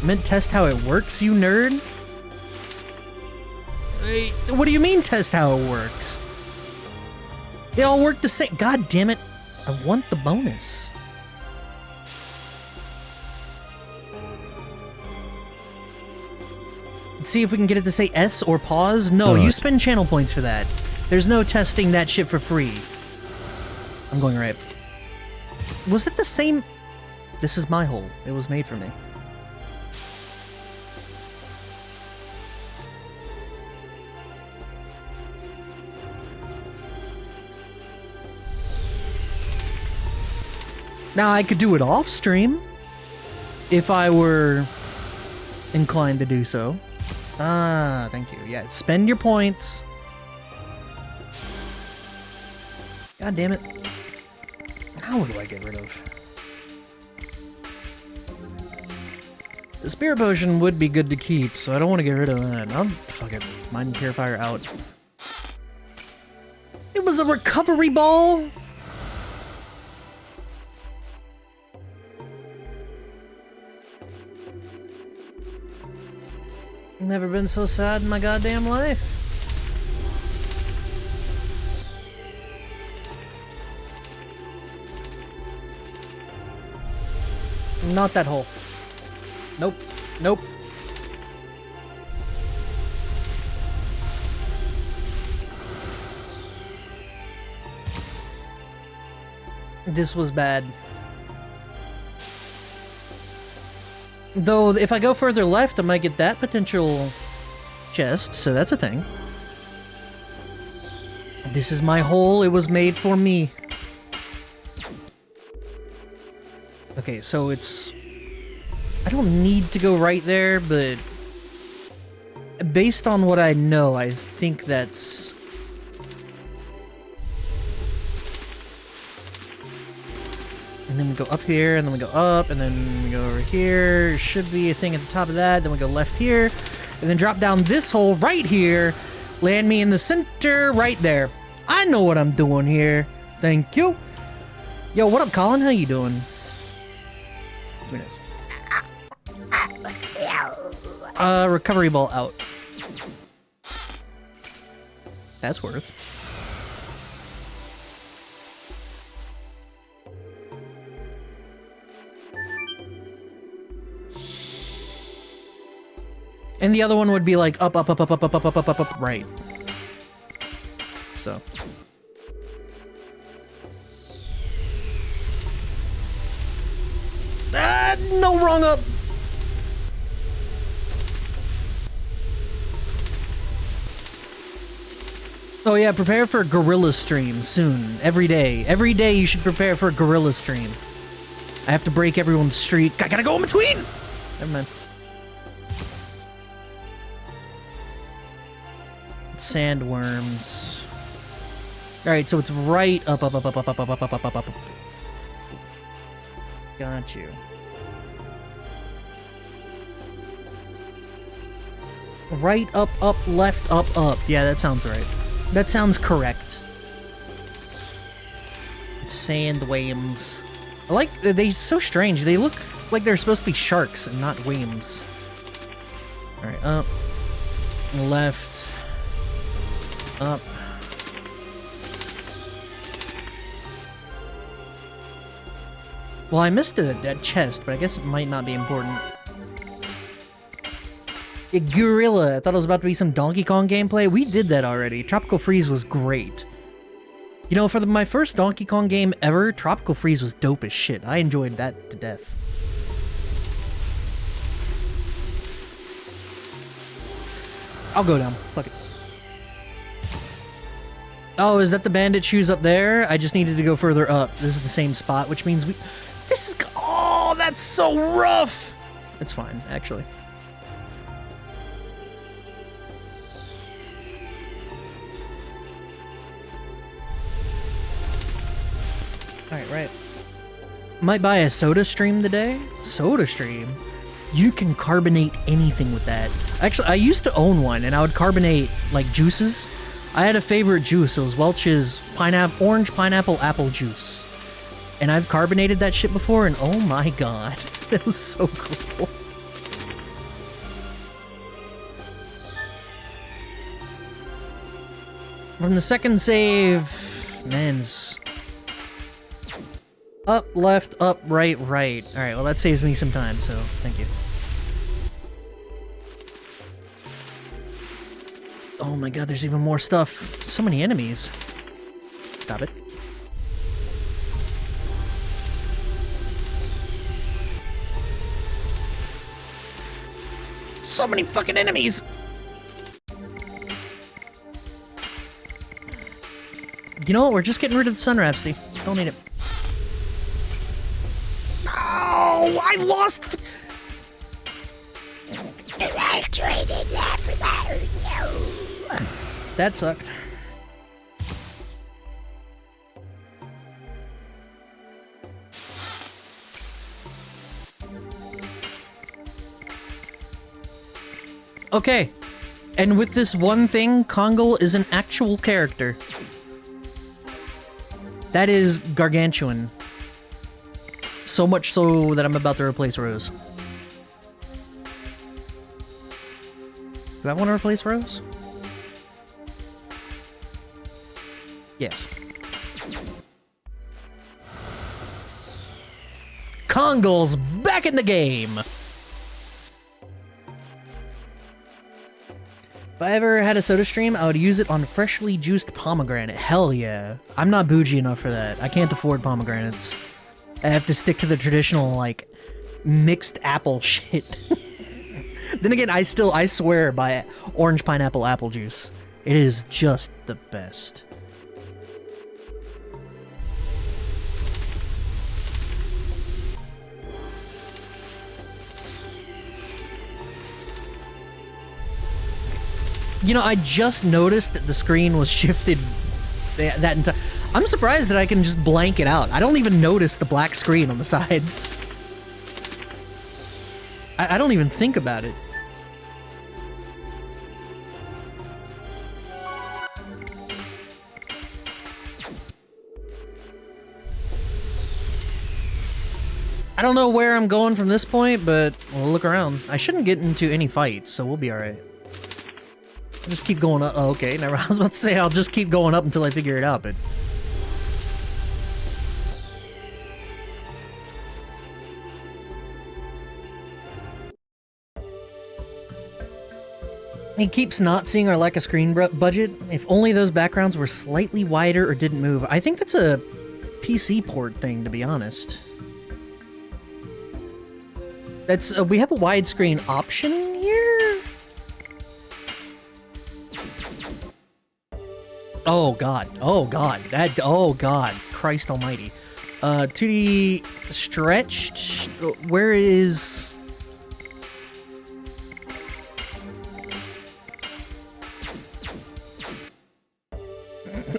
I meant test how it works, you nerd? Wait, what do you mean test how it works? They all work the same. God damn it. I want the bonus. Let's see if we can get it to say S or pause. No, you spend channel points for that. There's no testing that shit for free. I'm going right. Was it the same? This is my hole. It was made for me. Now, I could do it off stream if I were inclined to do so. Ah, thank you. Yeah, spend your points. God damn it. Now what do I get rid of? The Spirit Potion would be good to keep, so I don't want to get rid of that. I'll fuck it. Mind Purifier out. It was a recovery ball? Never been so sad in my goddamn life. Not that hole. Nope. Nope. This was bad. Though, if I go further left, I might get that potential chest, so that's a thing. This is my hole, it was made for me. Okay, so it's... I don't need to go right there, but... based on what I know, I think that's... And then we go up here, and then we go up, and then we go over here. Should be a thing at the top of that. Then we go left here, and then drop down this hole right here. Land me in the center right there. I know what I'm doing here. Thank you. Yo, what up, Colin? How you doing? Very nice. Recovery ball out. That's worth. And the other one would be like up, up, up, up, up, up, up, up, up, up, up, right. So. Ah, no, wrong up. Oh yeah, prepare for a gorilla stream soon. Every day. Every day you should prepare for a gorilla stream. I have to break everyone's streak. I gotta go in between! Never mind. Sandworms. Alright, so it's right up, up, up, up, up, up, up, up, up, up, up, up. Got you. Right, up, up, left, up, up. Yeah, that sounds right. That sounds correct. Sandworms. I like, they're so strange. They look like they're supposed to be sharks and not worms. Alright, up. Left. Up. Well, I missed that chest, but I guess it might not be important. Yeah, gorilla. I thought it was about to be some Donkey Kong gameplay. We did that already. Tropical Freeze was great. You know, for my first Donkey Kong game ever, Tropical Freeze was dope as shit. I enjoyed that to death. I'll go down. Fuck it. Oh, is that the bandit shoes up there? I just needed to go further up. This is the same spot, which means we... This is... Oh, that's so rough! It's fine, actually. Alright, right. Might buy a soda stream today? Soda stream? You can carbonate anything with that. Actually, I used to own one, and I would carbonate, like, juices. I had a favorite juice. It was Welch's orange pineapple apple juice. And I've carbonated that shit before, and oh my god. That was so cool. From the second save... Man's... Up, left, up, right, right. Alright, well that saves me some time, so thank you. Oh my god, there's even more stuff. So many enemies. Stop it. So many fucking enemies! You know what, we're just getting rid of the sun rhapsody. Don't need it. Oh, I lost. That sucked. Okay, and with this one thing, Kongal is an actual character. That is gargantuan. So much so that I'm about to replace Rose. Do I want to replace Rose? Yes. Kongal's back in the game! If I ever had a soda stream, I would use it on freshly juiced pomegranate. Hell yeah. I'm not bougie enough for that. I can't afford pomegranates. I have to stick to the traditional, like, mixed apple shit. Then again, I swear by orange pineapple apple juice. It is just the best. You know, I just noticed that the screen was shifted that entire... I'm surprised that I can just blank it out. I don't even notice the black screen on the sides. I don't even think about it. I don't know where I'm going from this point, but we'll look around. I shouldn't get into any fights, so we'll be alright. I'll just keep going up. Oh, okay, never. I was about to say I'll just keep going up until I figure it out, but... He keeps not seeing our lack of screen budget. If only those backgrounds were slightly wider or didn't move. I think that's a PC port thing, to be honest. That's we have a widescreen option here? Oh god. Oh god. Oh god. Christ almighty. 2D stretched? Where is...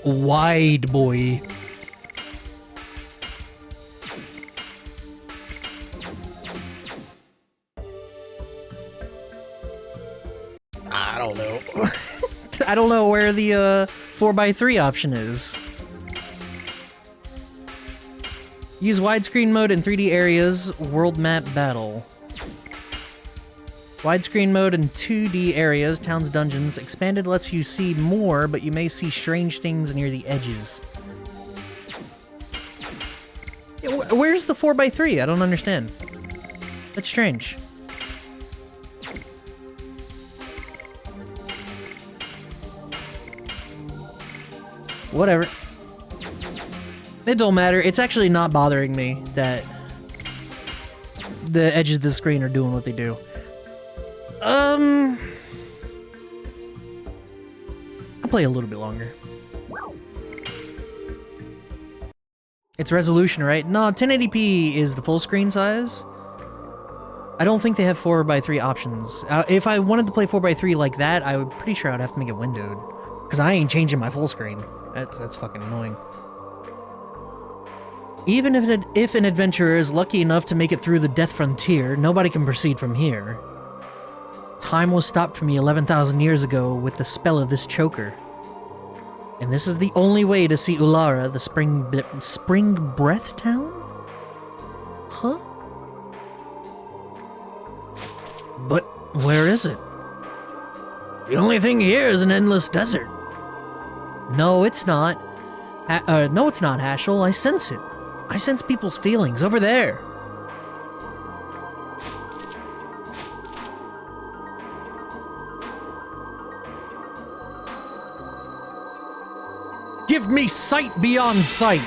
Wide, boy. I don't know. I don't know where the 4x3 option is. Use widescreen mode in 3D areas, world map battle. Widescreen mode in 2D areas, towns, dungeons. Expanded lets you see more, but you may see strange things near the edges. Where's the 4x3? I don't understand. That's strange. Whatever. It don't matter. It's actually not bothering me that the edges of the screen are doing what they do. I'll play a little bit longer. It's resolution, right? No, 1080p is the full screen size. I don't think they have 4:3 options. If I wanted to play 4:3 like that, I would pretty sure I'd have to make it windowed. Because I ain't changing my full screen. That's fucking annoying. Even if an adventurer is lucky enough to make it through the Death Frontier, nobody can proceed from here. Time was stopped for me 11,000 years ago with the spell of this choker. And this is the only way to see Ulara, the spring breath town? Huh? But where is it? The only thing here is an endless desert. No, it's not. No, it's not, Hashel. I sense it. I sense people's feelings over there. Give me sight beyond sight.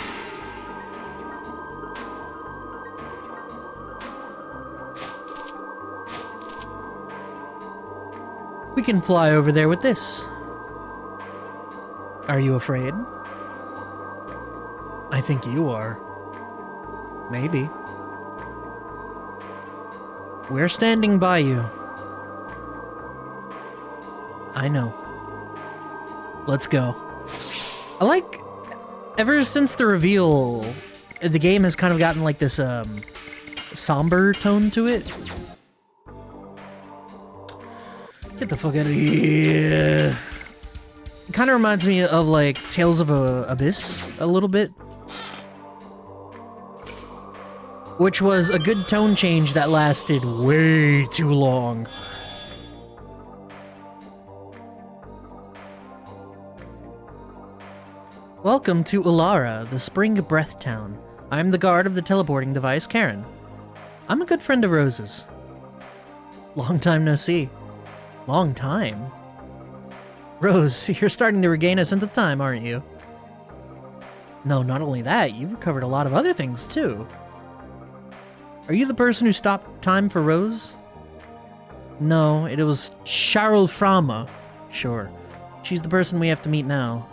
We can fly over there with this. Are you afraid? I think you are. Maybe. We're standing by you. I know. Let's go. I like, ever since the reveal, the game has kind of gotten like this somber tone to it. Get the fuck out of here. It kind of reminds me of like Tales of Abyss a little bit. Which was a good tone change that lasted way too long. Welcome to Ulara, the Spring Breath Town. I'm the guard of the teleporting device, Karen. I'm a good friend of Rose's. Long time no see. Long time? Rose, you're starting to regain a sense of time, aren't you? No, not only that, you've recovered a lot of other things, too. Are you the person who stopped time for Rose? No, it was Charles Frama. Sure. She's the person we have to meet now.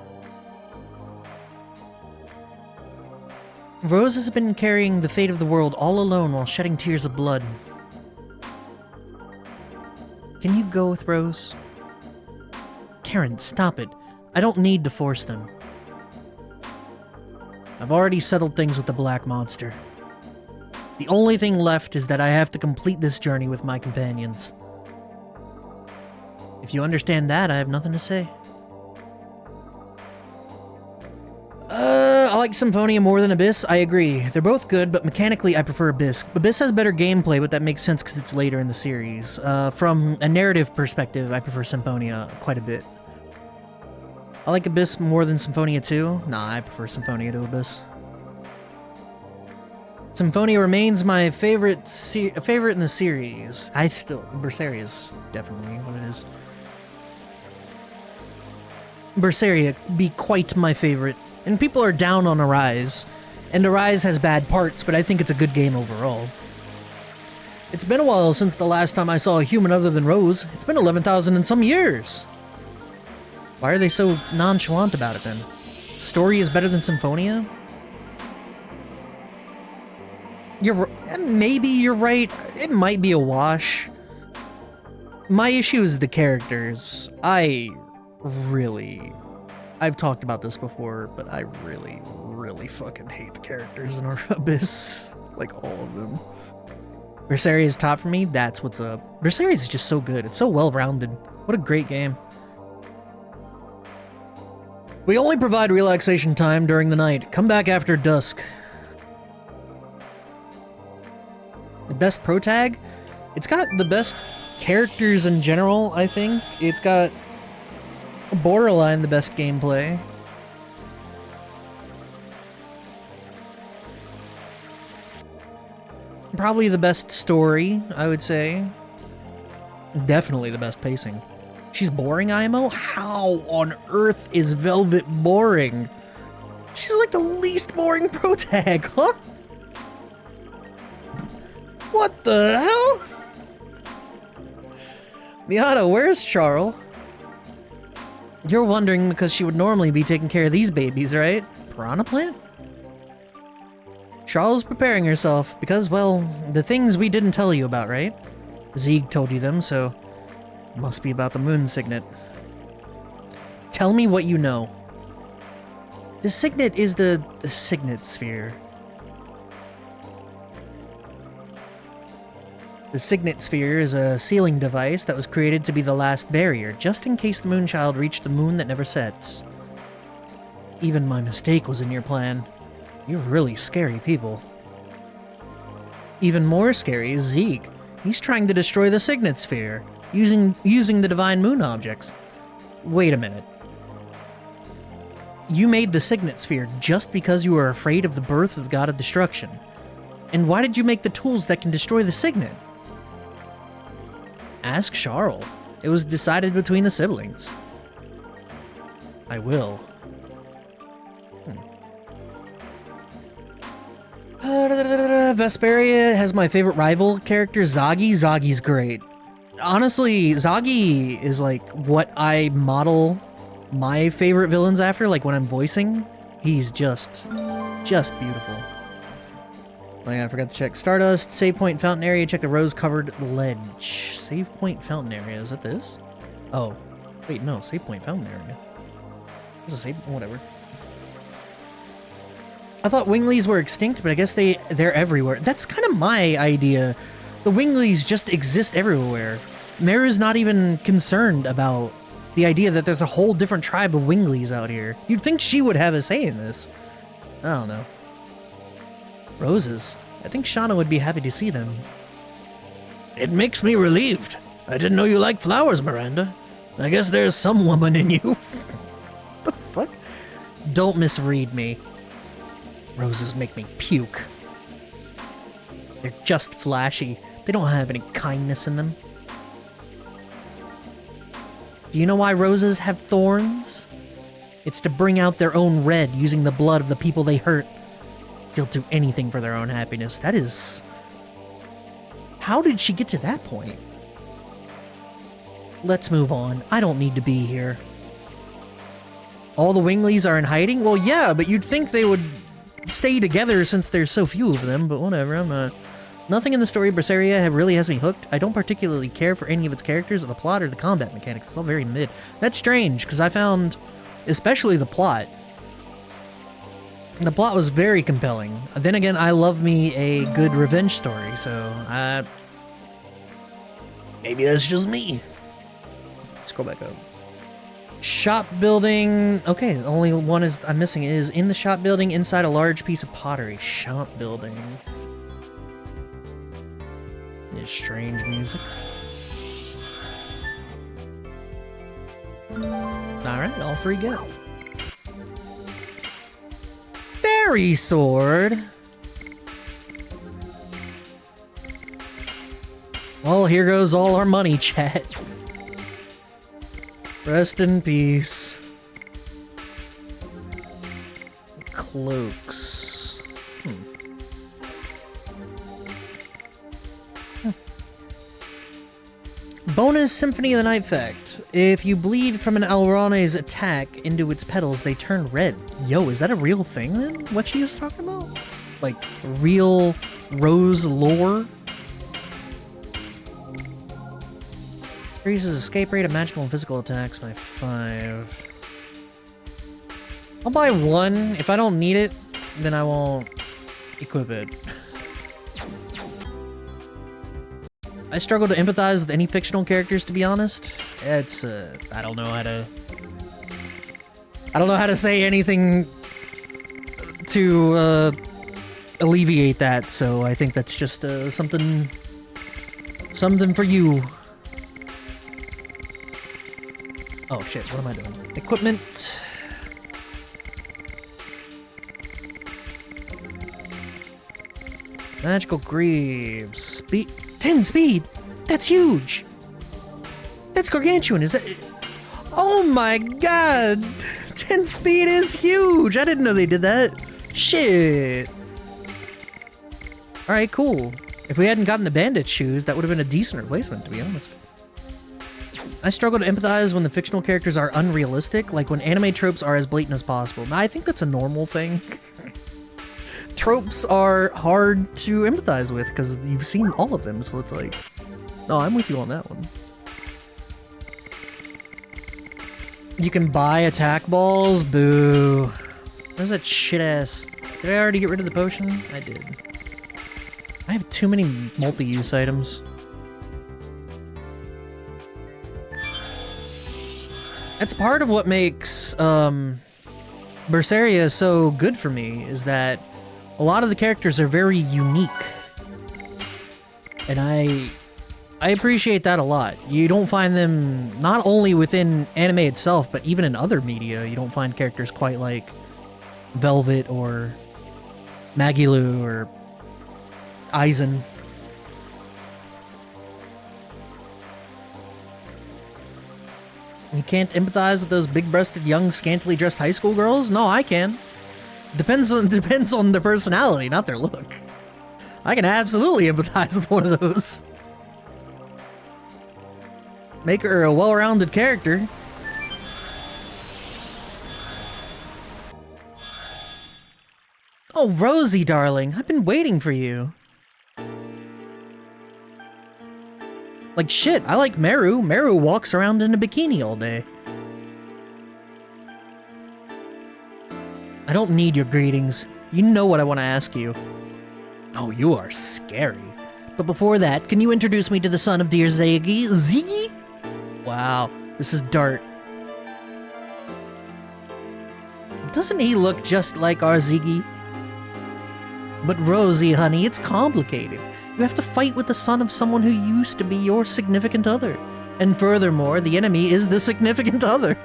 Rose has been carrying the fate of the world all alone while shedding tears of blood. Can you go with Rose? Karen, stop it. I don't need to force them. I've already settled things with the Black Monster. The only thing left is that I have to complete this journey with my companions. If you understand that, I have nothing to say. I like Symphonia more than Abyss, I agree. They're both good, but mechanically I prefer Abyss. Abyss has better gameplay, but that makes sense because it's later in the series. From a narrative perspective, I prefer Symphonia quite a bit. I like Abyss more than Symphonia 2. Nah, I prefer Symphonia to Abyss. Symphonia remains my favorite in the series. Berseria is definitely what it is. Berseria be quite my favorite. And people are down on Arise. And Arise has bad parts, but I think it's a good game overall. It's been a while since the last time I saw a human other than Rose. It's been 11,000 and some years. Why are they so nonchalant about it then? Story is better than Symphonia? Maybe you're right. It might be a wash. My issue is the characters. I've talked about this before, but I really, really fucking hate the characters in Abyss. Like, all of them. Berseria is top for me, that's what's up. Berseria is just so good, it's so well-rounded. What a great game. We only provide relaxation time during the night. Come back after dusk. The best pro tag? It's got the best characters in general, I think. It's got borderline the best gameplay. Probably the best story, I would say. Definitely the best pacing. She's boring, IMO? How on earth is Velvet boring? She's like the least boring pro tag, huh? What the hell? Miata, where's Charles? You're wondering because she would normally be taking care of these babies, right? Piranha Plant? Charles preparing herself because, well, the things we didn't tell you about, right? Zieg told you them, so must be about the moon signet. Tell me what you know. The signet is the signet sphere. The signet sphere is a sealing device that was created to be the last barrier, just in case the Moonchild reached the moon that never sets. Even my mistake was in your plan. You're really scary people. Even more scary is Zieg. He's trying to destroy the signet sphere, using the divine moon objects. Wait a minute. You made the signet sphere just because you were afraid of the birth of the god of destruction. And why did you make the tools that can destroy the signet? Ask Charles. It was decided between the siblings. I will. Vesperia has my favorite rival character, Zagi. Zagi's great. Honestly, Zagi is like what I model my favorite villains after, like when I'm voicing. He's just beautiful. Oh yeah, I forgot to check. Stardust, save point, fountain area, check the rose-covered ledge. Save point, fountain area, is that this? Oh, wait, no, save point, fountain area. There's a save, whatever. I thought Winglies were extinct, but I guess they're everywhere. That's kind of my idea. The Winglies just exist everywhere. Meru's not even concerned about the idea that there's a whole different tribe of Winglies out here. You'd think she would have a say in this. I don't know. Roses. I think Shauna would be happy to see them. It makes me relieved. I didn't know you liked flowers, Miranda. I guess there's some woman in you. The fuck? Don't misread me. Roses make me puke. They're just flashy. They don't have any kindness in them. Do you know why roses have thorns? It's to bring out their own red using the blood of the people they hurt. They'll do anything for their own happiness. That is... How did she get to that point? Let's move on. I don't need to be here. All the Winglies are in hiding? Well, yeah, but you'd think they would stay together since there's so few of them, but whatever, I'm not... Nothing in the story of Berseria really has me hooked. I don't particularly care for any of its characters, or the plot, or the combat mechanics. It's all very mid. That's strange, because I found... Especially the plot. The plot was very compelling. Then again, I love me a good revenge story, so maybe that's just me. Scroll back up. Shop building. Okay, the only one I'm missing is in the shop building inside a large piece of pottery. Shop building. There's strange music. Alright, all three go. Fairy sword. Well, here goes all our money, chat. Rest in peace. Cloaks. Bonus Symphony of the Night Fact. If you bleed from an Alrone's attack into its petals, they turn red. Yo, is that a real thing then? What she was talking about? Like, real rose lore? Increases escape rate of magical and physical attacks by 5. I'll buy one. If I don't need it, then I won't equip it. I struggle to empathize with any fictional characters, to be honest. It's, I don't know how to say anything to, alleviate that, so I think that's just, something for you. Oh shit, what am I doing? Equipment. Magical Greaves. Speed. 10 speed? That's huge! That's gargantuan, is that... Oh my god! 10 speed is huge! I didn't know they did that. Shit. Alright, cool. If we hadn't gotten the bandit shoes, that would have been a decent replacement, to be honest. I struggle to empathize when the fictional characters are unrealistic, like when anime tropes are as blatant as possible. Now, I think that's a normal thing. tropes are hard to empathize with because you've seen all of them, so it's like, no, I'm with you on that one. You can buy attack balls? Boo. Where's that shit ass? Did I already get rid of the potion? I did. I have too many multi-use items. That's part of what makes Berseria so good for me, is that a lot of the characters are very unique. And I appreciate that a lot. You don't find them, not only within anime itself, but even in other media, you don't find characters quite like Velvet or Magilu or Aizen. You can't empathize with those big-breasted, young, scantily dressed high school girls? No, I can. Depends on their personality, not their look. I can absolutely empathize with one of those. Make her a well-rounded character. Oh, Rosie, darling, I've been waiting for you. Like shit, I like Meru. Meru walks around in a bikini all day. I don't need your greetings. You know what I want to ask you. Oh, you are scary. But before that, can you introduce me to the son of dear Ziggy? Ziggy? Wow, this is Dart. Doesn't he look just like our Ziggy? But Rosie, honey, it's complicated. You have to fight with the son of someone who used to be your significant other. And furthermore, the enemy is the significant other.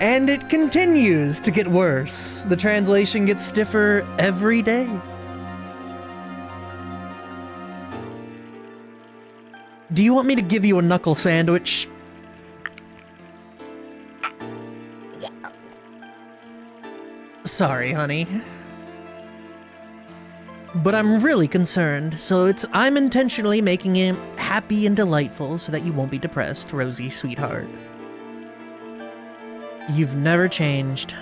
And it continues to get worse. The translation gets stiffer every day. Do you want me to give you a knuckle sandwich? Sorry, honey. But I'm really concerned, so I'm intentionally making him happy and delightful so that you won't be depressed, Rosie, sweetheart. You've never changed.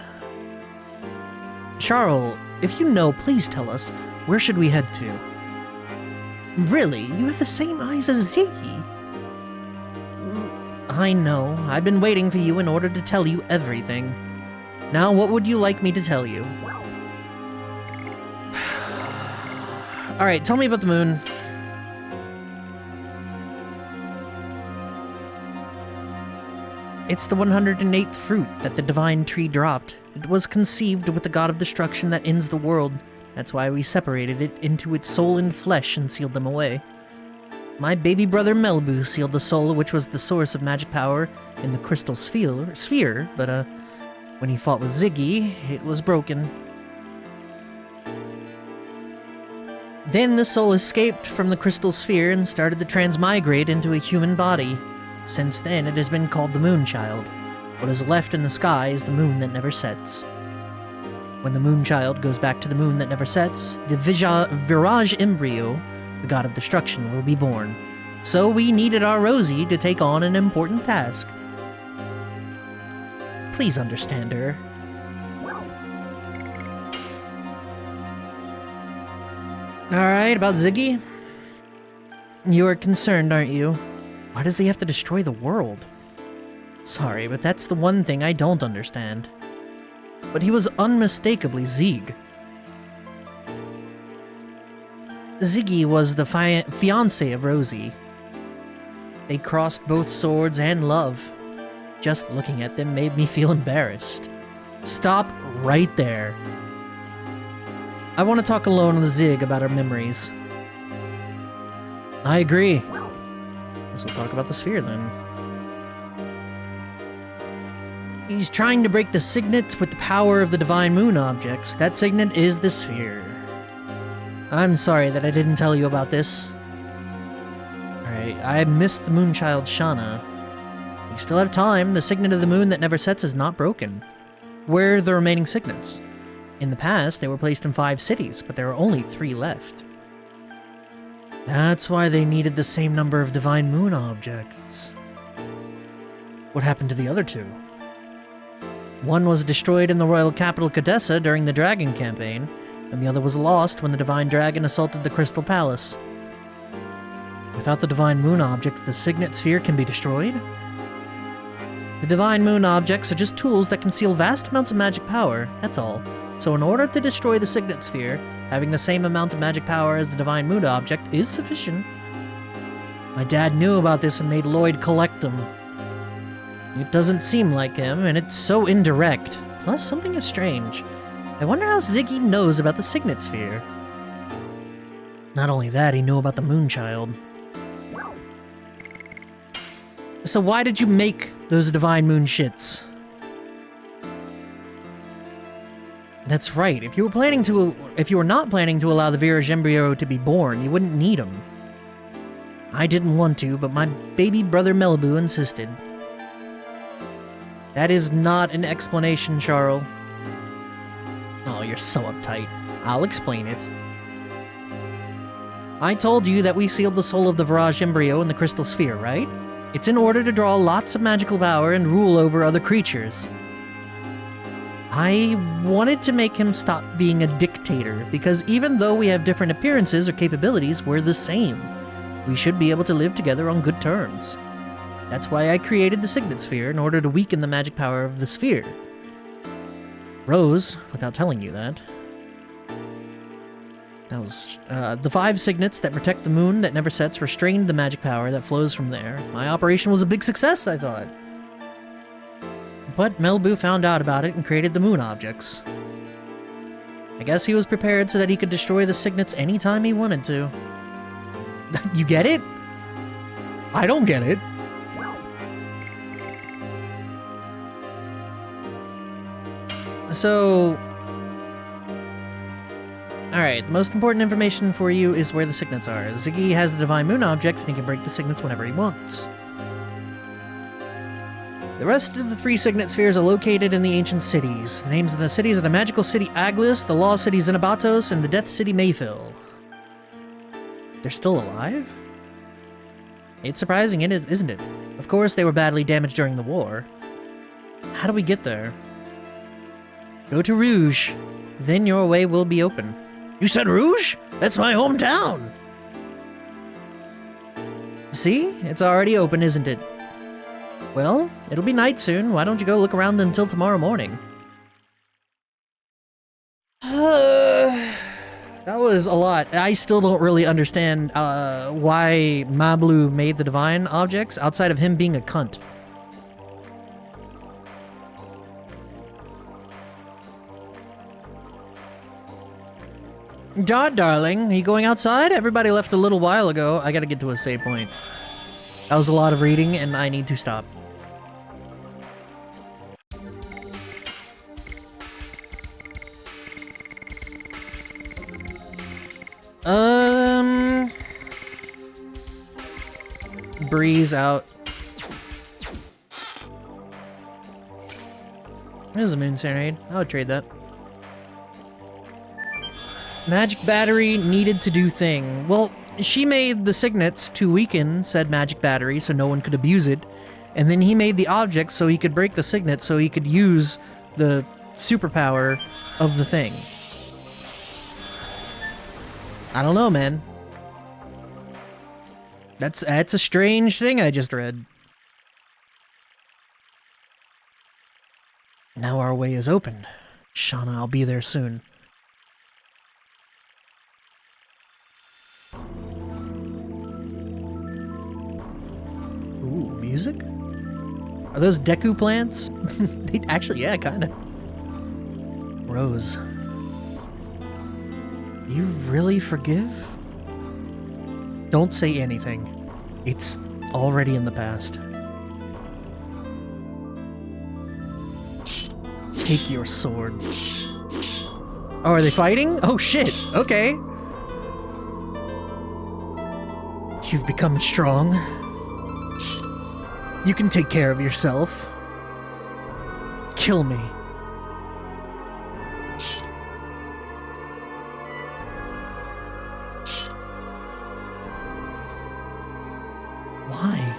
Charles, if you know, please tell us, where should we head to? Really? You have the same eyes as Ziggy? I know. I've been waiting for you in order to tell you everything. Now, what would you like me to tell you? Alright, tell me about the moon. It's the 108th fruit that the divine tree dropped. It was conceived with the god of destruction that ends the world. That's why we separated it into its soul and flesh and sealed them away. My baby brother Melbu sealed the soul, which was the source of magic power in the crystal sphere, but when he fought with Ziggy, it was broken. Then the soul escaped from the crystal sphere and started to transmigrate into a human body. Since then, it has been called the Moonchild. What is left in the sky is the moon that never sets. When the Moonchild goes back to the moon that never sets, the Virage embryo, the god of destruction, will be born. So we needed our Rosie to take on an important task. Please understand her. Alright, about Ziggy? You are concerned, aren't you? Why does he have to destroy the world? Sorry, but that's the one thing I don't understand. But he was unmistakably Zig. Ziggy was the fiancé of Rosie. They crossed both swords and love. Just looking at them made me feel embarrassed. Stop right there. I want to talk alone with Zig about our memories. I agree. Guess we'll talk about the sphere then. He's trying to break the signet with the power of the divine moon objects. That signet is the sphere. I'm sorry that I didn't tell you about this. Alright, I missed the Moonchild Shana. We still have time. The signet of the moon that never sets is not broken. Where are the remaining signets? In the past, they were placed in 5 cities, but there are only 3 left. That's why they needed the same number of divine moon objects. What happened to the other two? One was destroyed in the royal capital Cadessa during the Dragon campaign, and the other was lost when the Divine Dragon assaulted the Crystal Palace. Without the Divine Moon objects, the Signet Sphere can be destroyed? The Divine Moon objects are just tools that conceal vast amounts of magic power, that's all. So in order to destroy the Signet Sphere, having the same amount of magic power as the Divine Moon object is sufficient. My dad knew about this and made Lloyd collect them. It doesn't seem like him, and it's so indirect. Plus, something is strange. I wonder how Ziggy knows about the Signet Sphere. Not only that, he knew about the Moonchild. So why did you make those Divine Moon shits? That's right. If you were not planning to allow the Virage embryo to be born, you wouldn't need them. I didn't want to, but my baby brother Malibu insisted. That is not an explanation, Charles. Oh, you're so uptight. I'll explain it. I told you that we sealed the soul of the Virage embryo in the Crystal Sphere, right? It's in order to draw lots of magical power and rule over other creatures. I wanted to make him stop being a dictator, because even though we have different appearances or capabilities, we're the same. We should be able to live together on good terms. That's why I created the Signet Sphere, in order to weaken the magic power of the sphere. Rose, without telling you that was, the 5 signets that protect the moon that never sets restrained the magic power that flows from there. My operation was a big success, I thought. But Melbu found out about it and created the moon objects. I guess he was prepared so that he could destroy the signets anytime he wanted to. You get it? I don't get it. So... Alright, the most important information for you is where the signets are. Ziggy has the Divine Moon objects and he can break the signets whenever he wants. The rest of the 3 signet spheres are located in the ancient cities. The names of the cities are the Magical City Aglis, the Law City Xenobatos, and the Death City Mayfill. They're still alive? It's surprising, isn't it? Of course, they were badly damaged during the war. How do we get there? Go to Rouge. Then your way will be open. You said Rouge? That's my hometown! See? It's already open, isn't it? Well, it'll be night soon. Why don't you go look around until tomorrow morning? That was a lot. I still don't really understand why Mablu made the divine objects outside of him being a cunt. Jod, darling, are you going outside? Everybody left a little while ago. I gotta get to a save point. That was a lot of reading, and I need to stop. Breeze out. There's a moon serenade. I would trade that. Magic battery needed to do thing. Well, she made the signets to weaken said magic battery so no one could abuse it, and then he made the object so he could break the signet so he could use the superpower of the thing. I don't know, man. That's a strange thing I just read. Now our way is open. Shauna, I'll be there soon. Ooh, music? Are those Deku plants? Actually, yeah, kinda. Rose. You really forgive? Don't say anything. It's already in the past. Take your sword. Oh, are they fighting? Oh shit, okay. You've become strong. You can take care of yourself. Kill me. Why?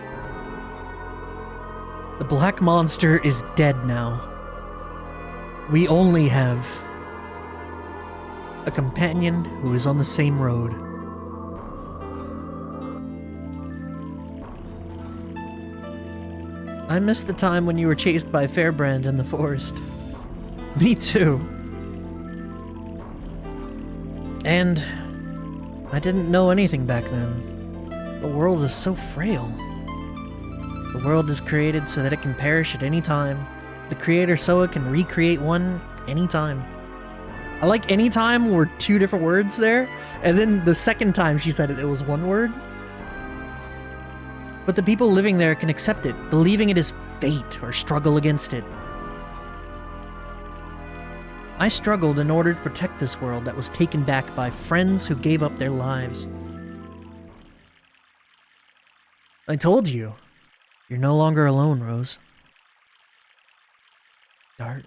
The black monster is dead now. We only have a companion who is on the same road. I missed the time when you were chased by Fairbrand in the forest. Me too. And I didn't know anything back then. The world is so frail. The world is created so that it can perish at any time. The creator Soa can recreate one anytime. I like anytime were two different words there, and then the second time she said it, it was one word. But the people living there can accept it, believing it is fate or struggle against it. I struggled in order to protect this world that was taken back by friends who gave up their lives. I told you, you're no longer alone, Rose. Dart.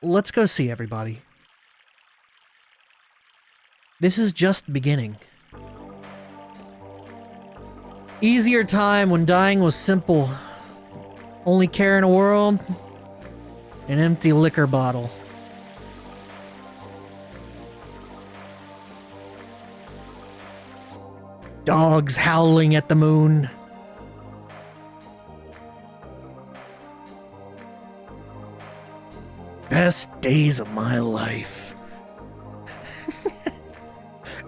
Let's go see everybody. This is just beginning. Easier time when dying was simple. Only care in a world, an empty liquor bottle. Dogs howling at the moon. Best days of my life.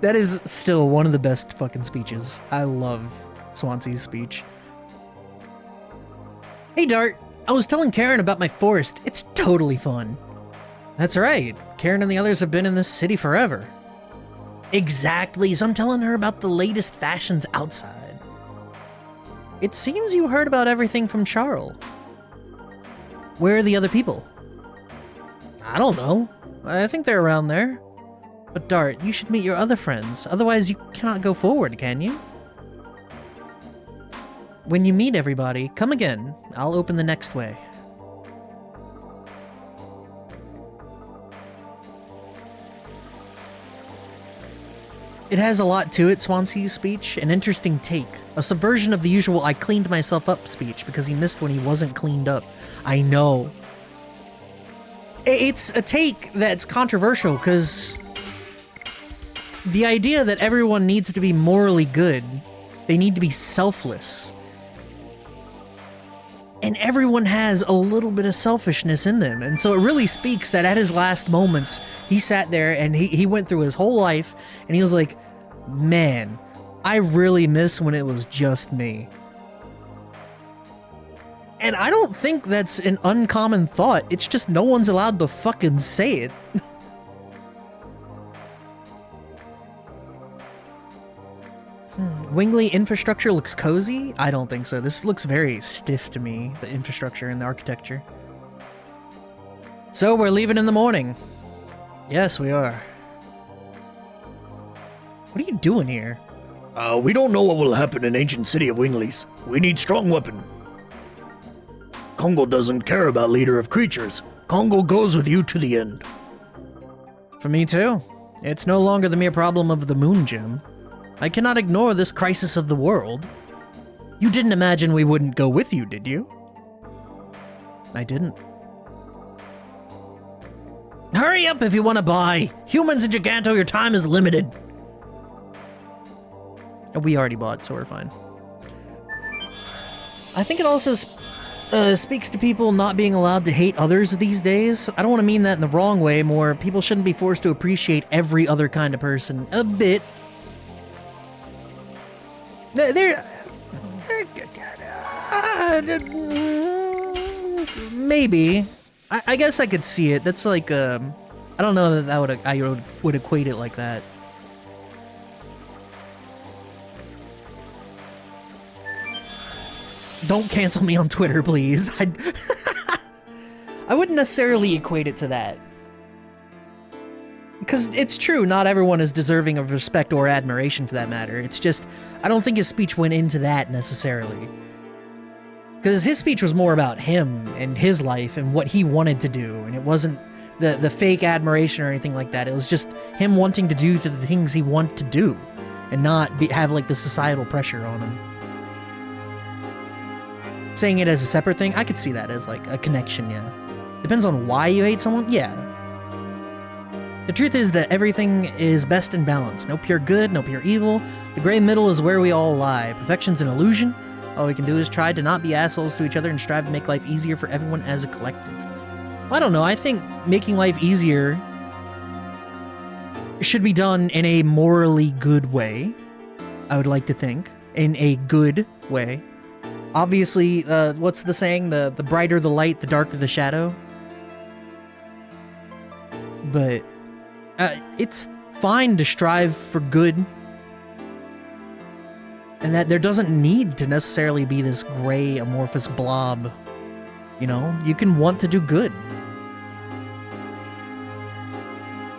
That is still one of the best fucking speeches. I love Swansea's speech. Hey Dart, I was telling Karen about my forest. It's totally fun. That's right. Karen and the others have been in this city forever. Exactly, so I'm telling her about the latest fashions outside. It seems you heard about everything from Charles. Where are the other people? I don't know. I think they're around there. But Dart, you should meet your other friends, otherwise you cannot go forward, can you? When you meet everybody, come again. I'll open the next way. It has a lot to it, Swansea's speech, an interesting take. A subversion of the usual I cleaned myself up speech because he missed when he wasn't cleaned up. I know. It's a take that's controversial because the idea that everyone needs to be morally good, they need to be selfless. And everyone has a little bit of selfishness in them. And so it really speaks that at his last moments, he sat there and he went through his whole life and he was like, man, I really miss when it was just me. And I don't think that's an uncommon thought. It's just no one's allowed to fucking say it. Wingley infrastructure looks cozy? I don't think so. This looks very stiff to me, the infrastructure and the architecture. So we're leaving in the morning. Yes, we are. What are you doing here? We don't know what will happen in ancient city of Wingley's. We need strong weapon. Kongo doesn't care about leader of creatures. Kongo goes with you to the end. For me too. It's no longer the mere problem of the moon gem. I cannot ignore this crisis of the world. You didn't imagine we wouldn't go with you, did you? I didn't. Hurry up if you want to buy! Humans in Giganto, your time is limited! We already bought, so we're fine. I think it also speaks to people not being allowed to hate others these days. I don't want to mean that in the wrong way, more people shouldn't be forced to appreciate every other kind of person a bit. Maybe. I guess I could see it. That's like, I don't know that I would equate it like that. Don't cancel me on Twitter, please. I wouldn't necessarily equate it to that. Because it's true, not everyone is deserving of respect or admiration for that matter. It's just, I don't think his speech went into that necessarily. Because his speech was more about him and his life and what he wanted to do, and it wasn't the fake admiration or anything like that. It was just him wanting to do the things he wanted to do, and not have like the societal pressure on him. saying it as a separate thing, I could see that as like a connection, yeah. Depends on why you hate someone, yeah. The truth is that everything is best in balance. No pure good, no pure evil. The gray middle is where we all lie. Perfection's an illusion. All we can do is try to not be assholes to each other and strive to make life easier for everyone as a collective. I don't know, I think making life easier should be done in a morally good way. I would like to think. In a good way. Obviously, what's the saying? The brighter the light, the darker the shadow. But it's fine to strive for good. And that there doesn't need to necessarily be this gray, amorphous blob. You know, you can want to do good.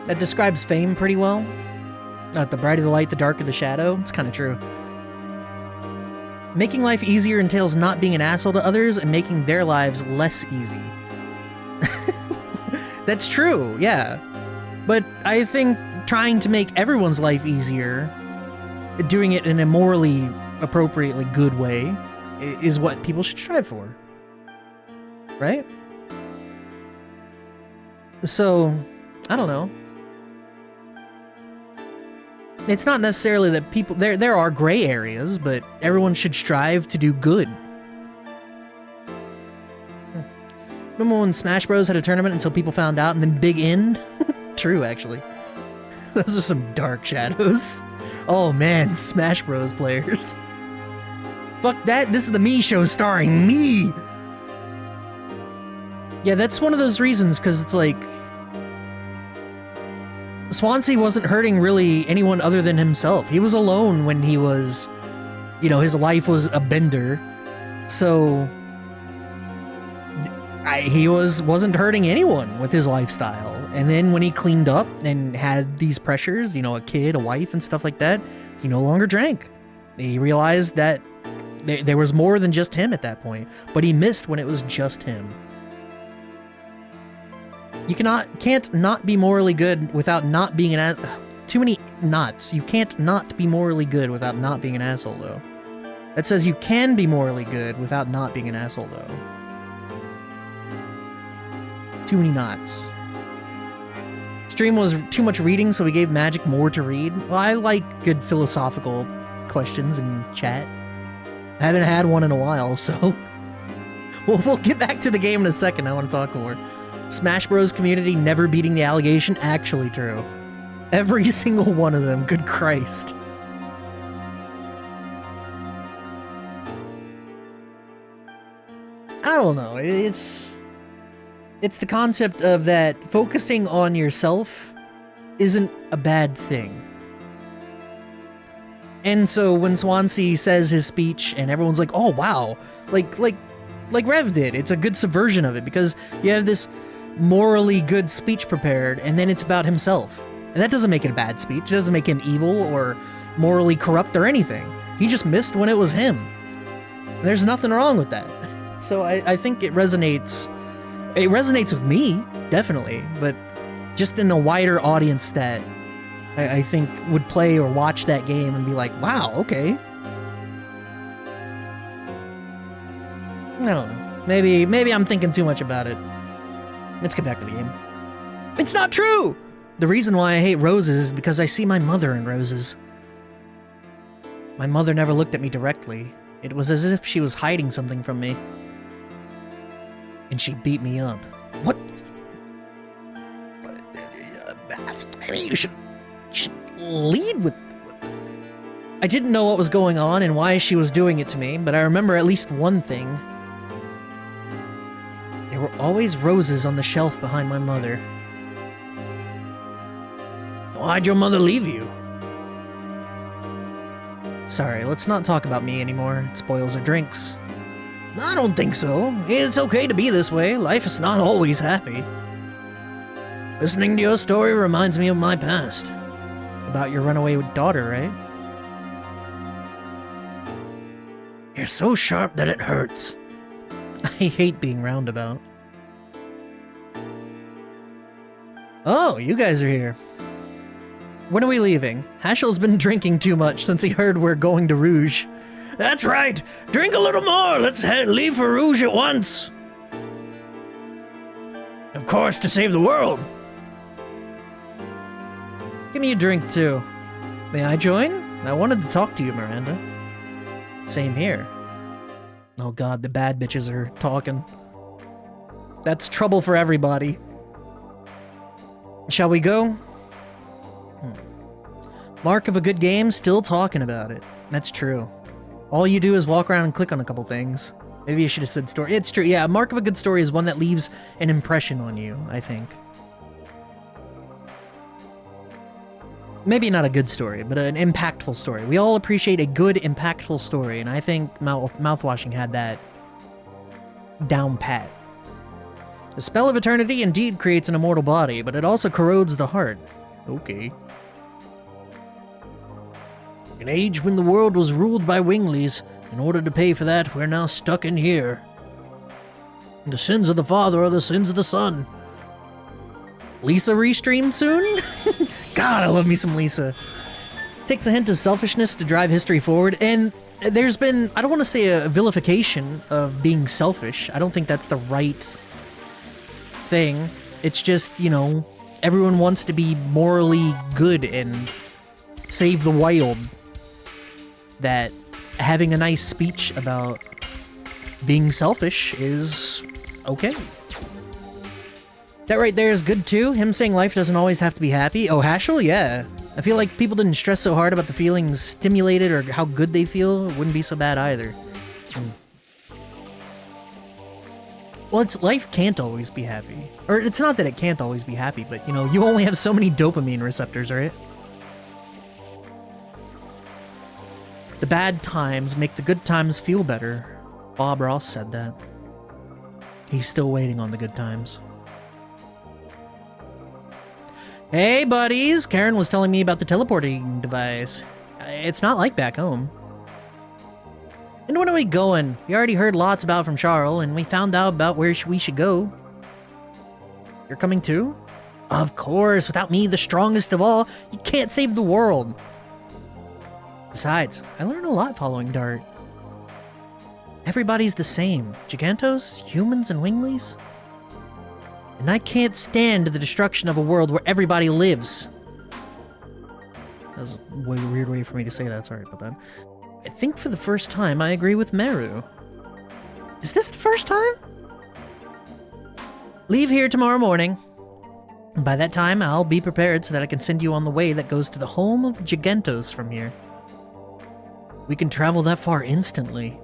That describes fame pretty well. The brighter the light, the darker the shadow. It's kind of true. Making life easier entails not being an asshole to others and making their lives less easy. That's true, yeah. But I think trying to make everyone's life easier, doing it in a morally appropriately good way, is what people should strive for. Right? So, I don't know. It's not necessarily that people... There are gray areas, but everyone should strive to do good. Remember when Smash Bros. Had a tournament until people found out and then Big End? True, actually. Those are some dark shadows. Oh man, Smash Bros. Players. Fuck that, this is the Me Show starring me! Yeah, that's one of those reasons, because it's like... Swansea wasn't hurting really anyone other than himself. He was alone when he was, you know, his life was a bender. So he wasn't hurting anyone with his lifestyle. And then when he cleaned up and had these pressures, you know, a kid, a wife and stuff like that, he no longer drank. He realized that there was more than just him at that point, but he missed when it was just him. You can't not be morally good without not being an ass. Too many nots. You can't not be morally good without not being an asshole, though. That says you can be morally good without not being an asshole, though. Too many knots. Stream was too much reading, so we gave Magic more to read. Well, I like good philosophical questions in chat. I haven't had one in a while, so... We'll get back to the game in a second. I want to talk more. Smash Bros. Community never beating the allegation, actually true. Every single one of them, good Christ. I don't know, it's the concept of that focusing on yourself isn't a bad thing. And so when Swansea says his speech and everyone's like, oh wow, like Rev did, it's a good subversion of it because you have this morally good speech prepared and then it's about himself. And that doesn't make it a bad speech, it doesn't make him evil or morally corrupt or anything. He just missed when it was him. There's nothing wrong with that. So I think it resonates with me, definitely, but just in a wider audience that I think would play or watch that game and be like, wow, okay. I don't know. Maybe I'm thinking too much about it. Let's get back to the game. It's not true! The reason why I hate roses is because I see my mother in roses. My mother never looked at me directly. It was as if she was hiding something from me. And she beat me up. What? I mean, you should lead with... I didn't know what was going on and why she was doing it to me, but I remember at least one thing. There were always roses on the shelf behind my mother. Why'd your mother leave you? Sorry, let's not talk about me anymore. It spoils our drinks. I don't think so. It's okay to be this way. Life is not always happy. Listening to your story reminds me of my past. About your runaway daughter, right? You're so sharp that it hurts. I hate being roundabout. Oh, you guys are here. When are we leaving? Hashel's been drinking too much since he heard we're going to Rouge. That's right. Drink a little more. Let's leave for Rouge at once. Of course, to save the world. Give me a drink, too. May I join? I wanted to talk to you, Miranda. Same here. Oh god, the bad bitches are talking. That's trouble for everybody. Shall we go? Mark of a good game, still talking about it. That's true. All you do is walk around and click on a couple things. Maybe you should have said story. It's true, yeah, mark of a good story is one that leaves an impression on you, I think. Maybe not a good story, but an impactful story. We all appreciate a good, impactful story, and I think Mouthwashing had that down pat. The spell of eternity indeed creates an immortal body, but it also corrodes the heart. Okay. An age when the world was ruled by Winglies. In order to pay for that, we're now stuck in here. The sins of the father are the sins of the son. Lisa restream soon? God, I love me some Lisa. Takes a hint of selfishness to drive history forward, and there's been, I don't want to say a vilification of being selfish. I don't think that's the right thing. It's just, you know, everyone wants to be morally good and save the wild. That having a nice speech about being selfish is okay. That right there is good too. Him saying life doesn't always have to be happy. Oh, Hashel? Yeah. I feel like people didn't stress so hard about the feelings stimulated or how good they feel. It wouldn't be so bad either. Well, it's life can't always be happy. Or it's not that it can't always be happy, but you know, you only have so many dopamine receptors, right? The bad times make the good times feel better. Bob Ross said that. He's still waiting on the good times. Hey, buddies! Karen was telling me about the teleporting device. It's not like back home. And when are we going? We already heard lots about from Charles, and we found out about where we should go. You're coming too? Of course, without me, the strongest of all, you can't save the world. Besides, I learned a lot following Dart. Everybody's the same. Gigantos, humans, and Winglies. And I can't stand the destruction of a world where everybody lives. That was a weird way for me to say that, sorry about that. I think for the first time I agree with Meru. Is this the first time? Leave here tomorrow morning. By that time, I'll be prepared so that I can send you on the way that goes to the home of Gigantos from here. We can travel that far instantly.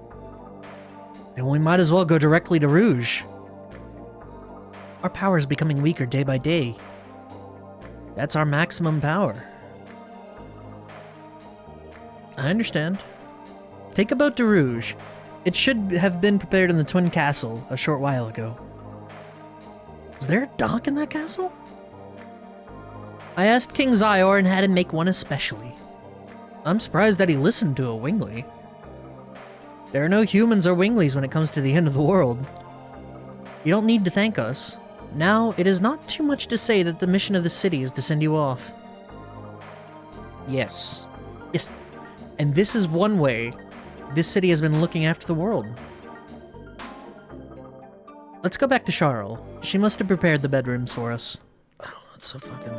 Then we might as well go directly to Rouge. Our power is becoming weaker day by day. That's our maximum power. I understand. Take a boat to Rouge. It should have been prepared in the Twin Castle a short while ago. Is there a dock in that castle? I asked King Zyor and had him make one especially. I'm surprised that he listened to a Wingly. There are no humans or Winglies when it comes to the end of the world. You don't need to thank us. Now, it is not too much to say that the mission of the city is to send you off. Yes. Yes. And this is one way this city has been looking after the world. Let's go back to Charles. She must have prepared the bedrooms for us. I don't know, it's so fucking...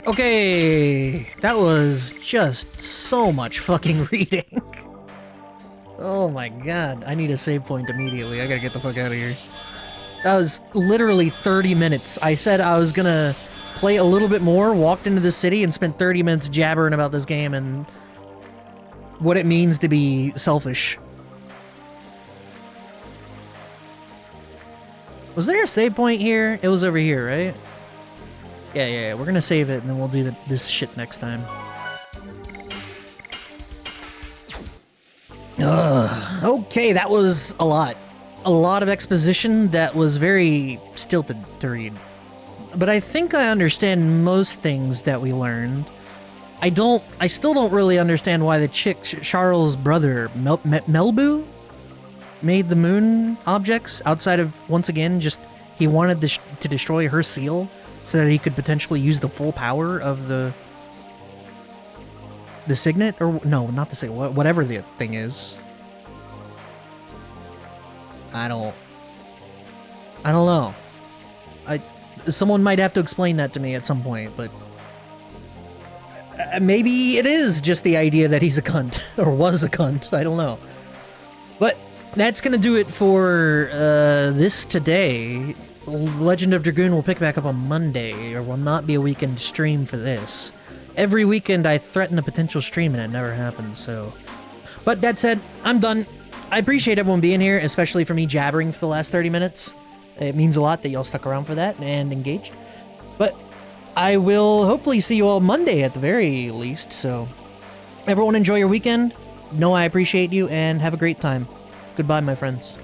Okay, that was just so much fucking reading. Oh my god, I need a save point immediately. I gotta get the fuck out of here. That was literally 30 minutes. I said I was gonna play a little bit more, walked into the city, and spent 30 minutes jabbering about this game and what it means to be selfish. Was there a save point here? It was over here, right? Yeah, we're gonna save it and then we'll do this shit next time. Ugh. Okay, that was a lot. A lot of exposition that was very stilted to read. But I think I understand most things that we learned. I still don't really understand why the chick, Charles' brother, Melbu, made the moon objects outside of, once again, just he wanted to destroy her seal. so that he could potentially use the full power of the signet, or no, not the signet, whatever the thing is. I don't know. Someone might have to explain that to me at some point, but maybe it is just the idea that he's a cunt, or was a cunt, I don't know. But that's gonna do it for this today. Legend of Dragoon will pick back up on Monday, or will not be a weekend stream for this. Every weekend I threaten a potential stream and it never happens, so... But that said, I'm done. I appreciate everyone being here, especially for me jabbering for the last 30 minutes. It means a lot that y'all stuck around for that and engaged. But I will hopefully see you all Monday at the very least, so... Everyone enjoy your weekend. Know I appreciate you, and have a great time. Goodbye, my friends.